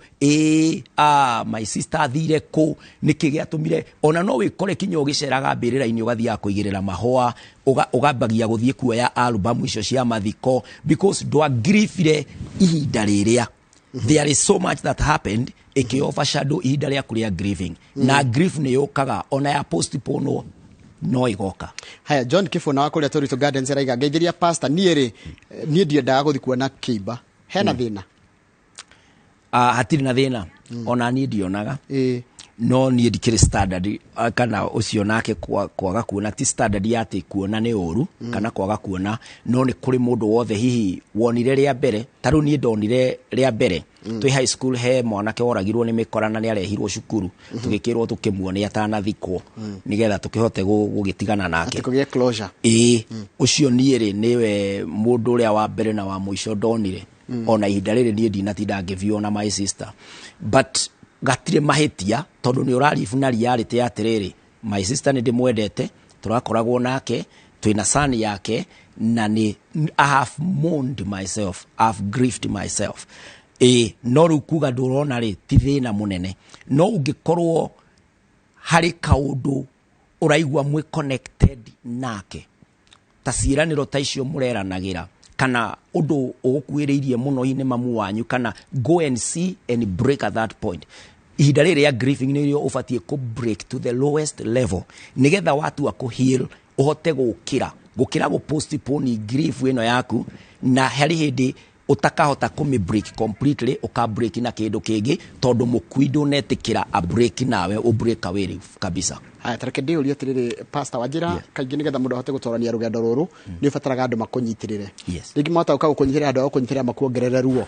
my sister thire kũ nĩkĩ gĩatũmire ona no wĩkore kinya ũgĩceraga mbĩrĩra-inĩ ũgathiaga kũigĩrĩra mahũa ũgambagia gũthiĩ kuoya album icio cia mathiko because ndwangirifire ihinda rĩrĩa there is so much that happened overshadow ihinda rĩa kũrĩa grieving na grief nĩ yũkaga ona ya postpone no igoka. Haya, John Kifuna wa kuria Torito Gardens raiga ngeithiria pastor niĩ ndiendaga guthi kuona kĩimba hena thĩna. Hatirĩ na thĩna ona niĩ ndionaga no niĩ ndikĩrĩ standard kana ũcio nake kwaga kuona ti standard ya atĩ kuona nĩ ũru kana kwaga kuona no nĩ kũrĩ mũndũ wothe hihi wonire rĩa mbere ta rĩu niĩ ndonire rĩa mbere twĩ high school he mwanake woragirwo nĩ mĩkora na nĩ arehirwo cukuru tũgĩkĩrwo tũkĩmuone atanathikwo nĩgetha tũkĩhote gũgĩtigana nake kũgĩe closure ũcio niĩ rĩ nĩwe mũndũ ũrĩa wa mbere na wa mũico ndonire ona ihinda rĩrĩ niĩ ndinatinda ngĩvio na my sister but gatire mahetia tondu ni urarifu na reality ya terere my sister ni ndimwendete turakoragwo nake twina son yake na ni I have mourned myself, I have grieved myself no rukuga ndurona ri ti thina munene no ungikorwo hari kaundu uraigwa mwe connected nake ta ciraniro ta icio mureranagira kana undu ugukwiriirie muno ine mamu wanyu kana go and see and break at that point ihinda rĩrĩ ya grieving nĩrĩo ũbatie ku break to the lowest level nigetha watu aku heal uhote gũkira go postpone grief ĩno yaku na hari hĩndĩ utakahota kumi break completely uka break na kĩndũ kĩngĩ tondu mũkwindo netikira a break nawe u break away kabisa. Haya, tareke ndio ulio tirire pastor wajira kaingĩ nigetha mũndũ ahote gũtorania rũgendo rũrũ nĩ ũbataraga andũ makũnyitirire rĩngĩ mahota gũkũnyitirira andũ akũnyitirira makuongerere ruo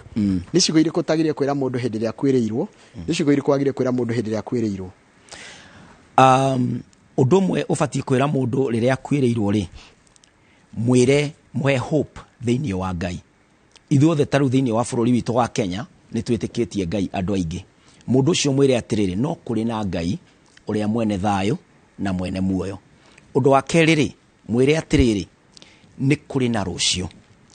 nĩ cigo irĩkũ tagĩrĩire kwĩra mũndũ hĩndĩ ĩrĩa kwĩrĩirwo nĩ cigo irĩkũ agĩrĩire kwĩra mũndũ hĩndĩ ĩrĩa kwĩrĩirwo ũndũ ũmwe ũbatie kwĩra mũndũ rĩrĩa kwĩrĩirwo rĩ mwĩre mwe hope thĩinĩ wa Ngai ithuothe taru thĩinĩ wa bũrũri witũ wa Kenya nĩ twĩtĩkĩtie Ngai andũ aingĩ mũndũ ũcio mwĩre atĩrĩrĩ no kũrĩ na Ngai ũrĩa mwene thayũ na mwene muoyo ũndũ wa kerĩ rĩ mwĩre atĩrĩrĩ nĩ kũrĩ na rũciũ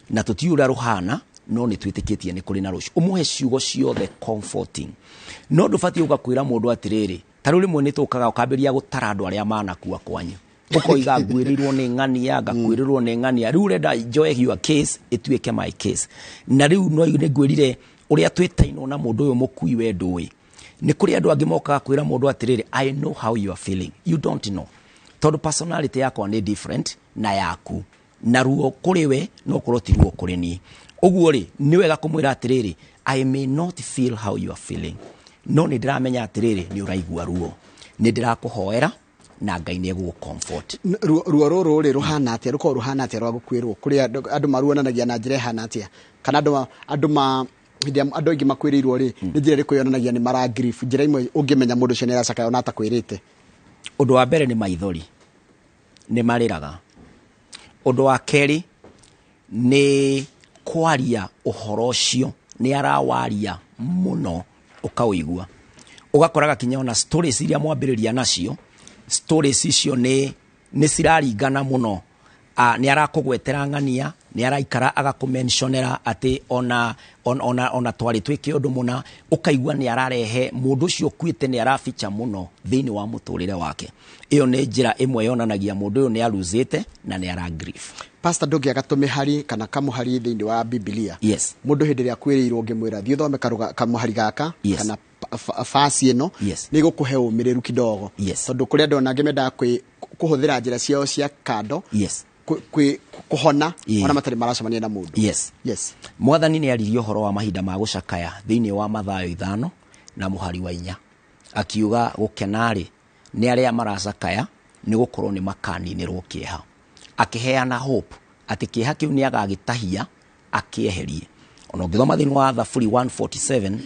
na tũtiũra ruhana no nĩ twĩtĩkĩtie nĩ kũrĩ na rũciũ ũmũhe ciugo ciothe comforting no ndũbatie ũgakwĩra mũndũ atĩrĩrĩ tarũ rĩmwe nĩ tũkaga ũkambĩria gũtara andũ arĩa manakua kwanyu ukoiga ngwĩrĩrwo nĩ ng'ania ngakwĩrĩrwo nĩ ng'ania rĩu renda enjoy your case ĩtuĩke my case na rĩu no nĩ ngwĩrire ũrĩa twĩtainwo na mũndũ ũyũ mũkui we ndũĩ nĩ kũrĩ andũ angĩ mokaga kwĩra mũndũ atĩrĩrĩ I know how you are feeling you don't know tondu personality yakwa nĩ different na yaku na ruo kũrĩ we no korwo ti ruo kũrĩ niĩ ũguo rĩ nĩ wega kũmwĩra atĩrĩrĩ I may not feel how you are feeling no nĩ ndĩramenya atĩrĩrĩ nĩ ũraigua ruo nĩ ndĩrakũhoera na Ngai nĩ egũgũcomfort ruo rũrũ rĩ ruhana atĩa ruko ruhana atĩa rwa gũkwĩrwo kũrĩ andũ maruonanagia na njĩra hana atĩa kana andũ aingĩ makwĩrĩirwo rĩ nĩ njĩra ĩrĩkũ yonanagia nĩ mara grief njĩra imwe ũngĩmenya mũndũ ũcio nĩ aracakaya ona atakwĩrĩte ũndũ wa mbere nĩ maithori nĩ marĩraga ũndũ wa kerĩ nĩ kwaria ũhoro ũcio nĩ arawaria mũno ũkaũigua ũgakoraga kinya ona stories iria mwambĩrĩria nacio stories icio nĩ ciraringana mũno nĩ arakũgwetera ng'ania nĩ araikara agakũmentionera atĩ ona twarĩ twĩke ũndũ mũna ũkaigua nĩ ararehe mũndũ ũcio ũkuĩte nĩ araficha mũno thĩinĩ wa mũtũrĩre wake ĩyo nĩ njĩra ĩmwe yonanagia mũndũ ũyũ nĩ aluzĩte na nĩ ara grief. Pastor ndũngĩaga tũmĩhari kana kamũhari thĩinĩ wa Biblia mũndũ hĩndĩ ĩrĩa kwĩrĩirwo ngĩmwĩra thiĩ thome kamũhari gaka kana fasi ĩno nĩ gũkũhe ũmĩrĩru kidogo tondũ kũrĩ andũ ona angĩ mendaga kũhũthĩra njĩra ciao cia kando kuhona ona matarĩ maracemania na mũndũ Mwathani nĩ aririe ũhoro wa mahinda ma gũcakaya thĩinĩ wa Mathayo 5 na mũhari wa 4 akiuga gũkenarĩ nĩ arĩa maracakaya nĩ gũkorwo nĩ makaninĩrwo kĩeha akĩheana hope atĩ kĩeha kĩu nĩ agagĩtahia akĩeherie ona ũngĩthoma thĩinĩ wa Thaburi 147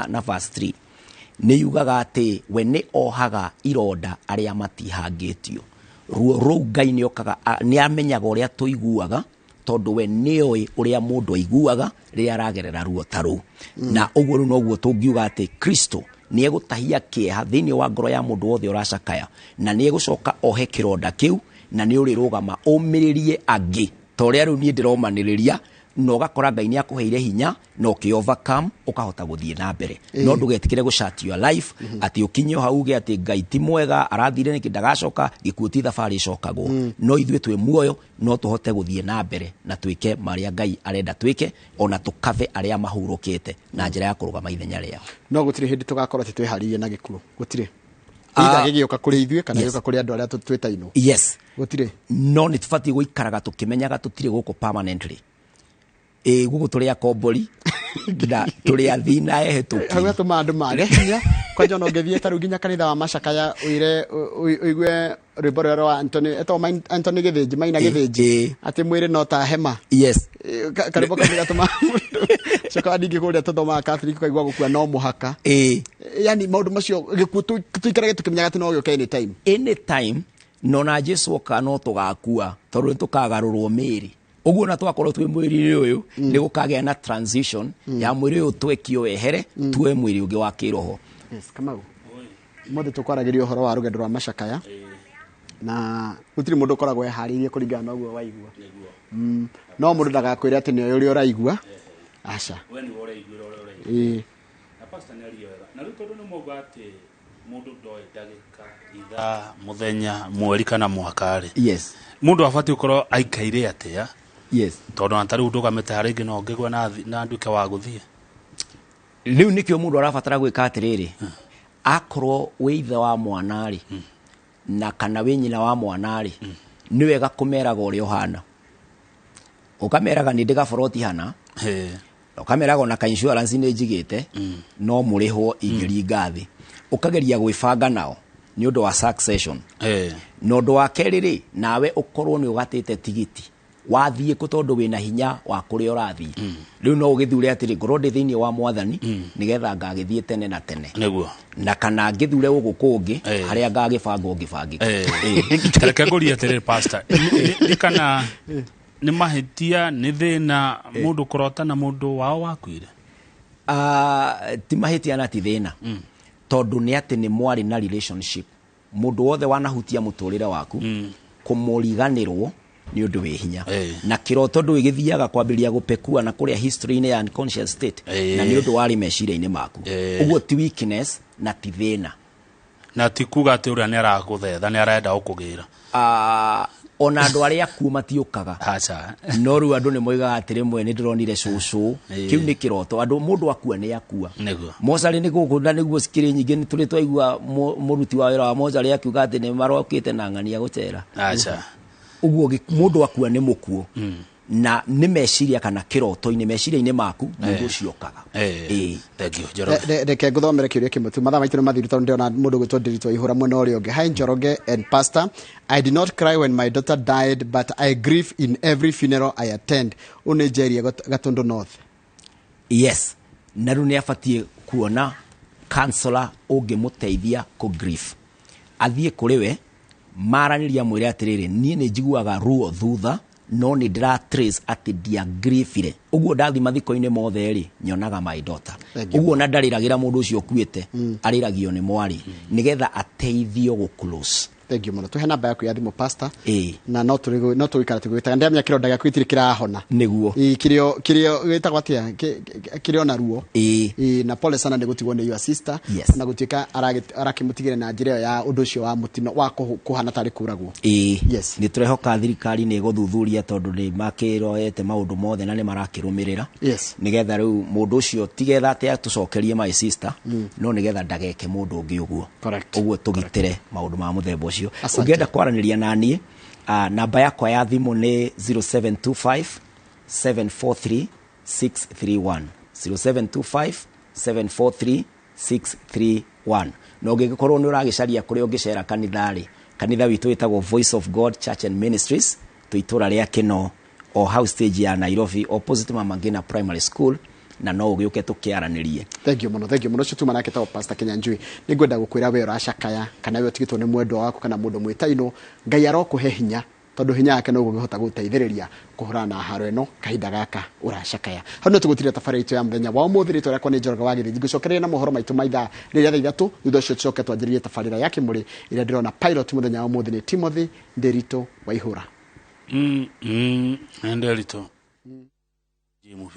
na verse 3 nĩ yugaga atĩ we nĩ ohaga ironda arĩa matihangĩtio ruo rũu Ngai nĩ okaga nĩ amenyaga ũrĩa tũiguaga tondũ we nĩoĩ ũrĩa mũndũ aiguaga rĩrĩa aragerera ruo ta rũu na ũguo rĩu noguo tũngiuga atĩ Kristo nĩ egũtahia kĩeha thĩinĩ wa ngoro ya mũndũ wothe ũracakaya na nĩ egũcoka ohe kĩronda kĩu na nĩ ũrĩrũgama ũmĩrĩrie angĩ ta ũrĩa rĩu niĩ ndĩromanĩrĩria no gakora Ngai nĩ akũheire hinya no ki overcome ukahota guthie na mbere no ndugetikire guchat your life ati ukinye hauge ati Ngai ti mwega arathire niki ndagacoka gikuti thabari cokagwo no ithwe twe muoyo no tuhote guthie na mbere na twike maria Ngai arenda twike ona tukave aria mahurukite na njira ya kurugama ithenya riao no gutire hindi tugakorwo ati twihariye na gikuo gutire ida gigioka kuri ithwe kana gioka kuri andu aria twetaino yes gutire no ni tufati guikaraga tukimenyaga tutire guku permanently gugu turia kombori nda turia thina ehetuki hawe tuma andu mage hinya kwanja no ngethie taru nginya kanitha wa macakaya uire uigwe rwimbo rwa Anthony Githinji maina Githinji ati mwire no ta hema yes karibu kanitha tuma caka ndingi kuria tuthoma Catholic kaigwa gukua no muhaka yani maundu macio gikuo tuikarage tukimenyaga ati no gioka anytime no na Jesu oka no tugakua toru tukagarurwo miri uguo na twakorwo twi mwiri uyu ni gukagea na transition ya mwiri uyu twekio wehere tuwe mwiri ungi wa kiroho yes kama mothe tukwaragiria uhoro wa rugendo rwa macakaya na gutiri mundu koragwo eharirie kuringana na uguo waigua no mundu ndagakwire ati ni uri uraigua aca we ni uraigua na pastor ni ariyo na riu tondu ni moga ati mundu ndoi ndagika itha muthenya mweri kana mwakari yes mundu afati ukorwo aikaire atia yes tondu antari ndugamete haringi no ngigwa na nduke wa guthie riu nikio mundu arabatara gwika atiriri akorwo wi ithe wa mwanari na kana wi nyina wa mwanari ni wega kumeraga uri ohana ukameraga ni ndiga foroti hana ukameraga na ka insurance ni njigite no murihwo ingiri ngathi ukageria gwibanga nao ni undu wa succession no undu wa keriri nawe ukorwo ni ugatite tigiti wathie ku tondu wina hinya wa kuri urathie riu no ugithure atiri ngoro ndi thiini wa mwathani nigetha ngagithie tene na tene niguo na kana ngithure ugu kungi haria ngagibanga ungibangi tareke ngori atiri pastor ni kana ni mahitia ni thina mundu kurota na mundu wao wakwire ti mahitia na ti thina tondu ni ati ni mwari na relationship mundu wothe wanahutia muturire waku kumuriganirwo ni undu wi hinya na kiroto ndu igithiaga kwambiria gupekua na kuria history ine ya unconscious state na ni undu wari meciria-ini maku uguo ti weakness na ti thina na ti kuga ati uria ni araguthetha ni arenda ukugira ona andu aria kuma tiukaga acha no ru andu ni moigaga atiri mwe ni ndironire cucu kiu ni kiroto andu mundu akua ni akua niguo mozari ni gukunda niguo sikiri nyingi ni turi twaigua muruti wa wira wa mozari akiuga ati ni marokite na ng'ania gucera acha uguo mundu akua ni mukuo na ni meciria kana kiroto-ini meciria-ini maku mundu ucio kaga thank you Njoro reke nguthomere kiuria kimwe tu mathaa maitu ni mathiru tondu ndiona mundu gwitwo Ndiritũ ihura mwena uria ungi hi Njoroge and pastor I did not cry when my daughter died but I grieve in every funeral I attend unijeria Gatundu North yes na ru ni afatie kuona counselor ungimuteithia ku grief athie kuri we maraniria mwire atiriri nie ni njiguaga ruo thutha no ni ndira trace ati dia griefire uguo ndathi mathiko-ini mothe ri nyonaga my daughter uguo na ndariragira mundu ucio kuite ariragio ni mwari nigetha ateithio gu close thank you muno tuhe namba yaku ya thimu pastor na no turikara tugwitaga ndamya kironda gyaku itiri kirahona niguo kirio witagwa atia kirio na ruo na pole sana ni gutigwo ni your sister na gutika arakimutigire na njira ya undu ucio wa mutino wa kuhana tari kuragwo yes ni turehoka thirikari ni guthuthuria tondu ni makiroete maundu mothe na ni marakirumirira nigetha riu mundu ucio tigetha ati atucokerie my sister no nigetha ndageke mundu ungi uguo uguo tugitire maundu ma muthemba ucio ungienda kwaraniria nani namba yakwa ya thimu ni 0725 743 631 0725 743 631 no ngikorwo ni uragicaria kuri ungicera kanitha witu witagwo Voice of God Church and Ministries tuitura ria Kino o house stage ya Nairobi opposite Mama Ngina Primary School na no ugiuke tukiaranirie thank you muno cutuma nake tawo pastor Kinyanjui ningwenda gukwira we uracakaya kana we utigitwo ni mwendo waku kana mundu mwitaino Ngai arokuhe hinya tondu hinya yake no gũhota gũteithĩrĩria kũhũrana na haro ĩno kahinda gaka ũracakaya. Hau no tũgũtire tabarĩra itũ ya mũthenya wa ũmũthĩ, rĩtwa rĩakwa nĩ Njoroge wa Gĩthĩnji, ngũcokereria na mohoro maitũ ma ithaa rĩrĩa thaa ithatũ, thutha ũcio tũcoke twanjĩrĩrie tabarĩra ya Kimuri ĩrĩa ndĩrona pilot mũthenya wa ũmũthĩ nĩ Timothy Nderitu Waihũra. Nderitu. Jimu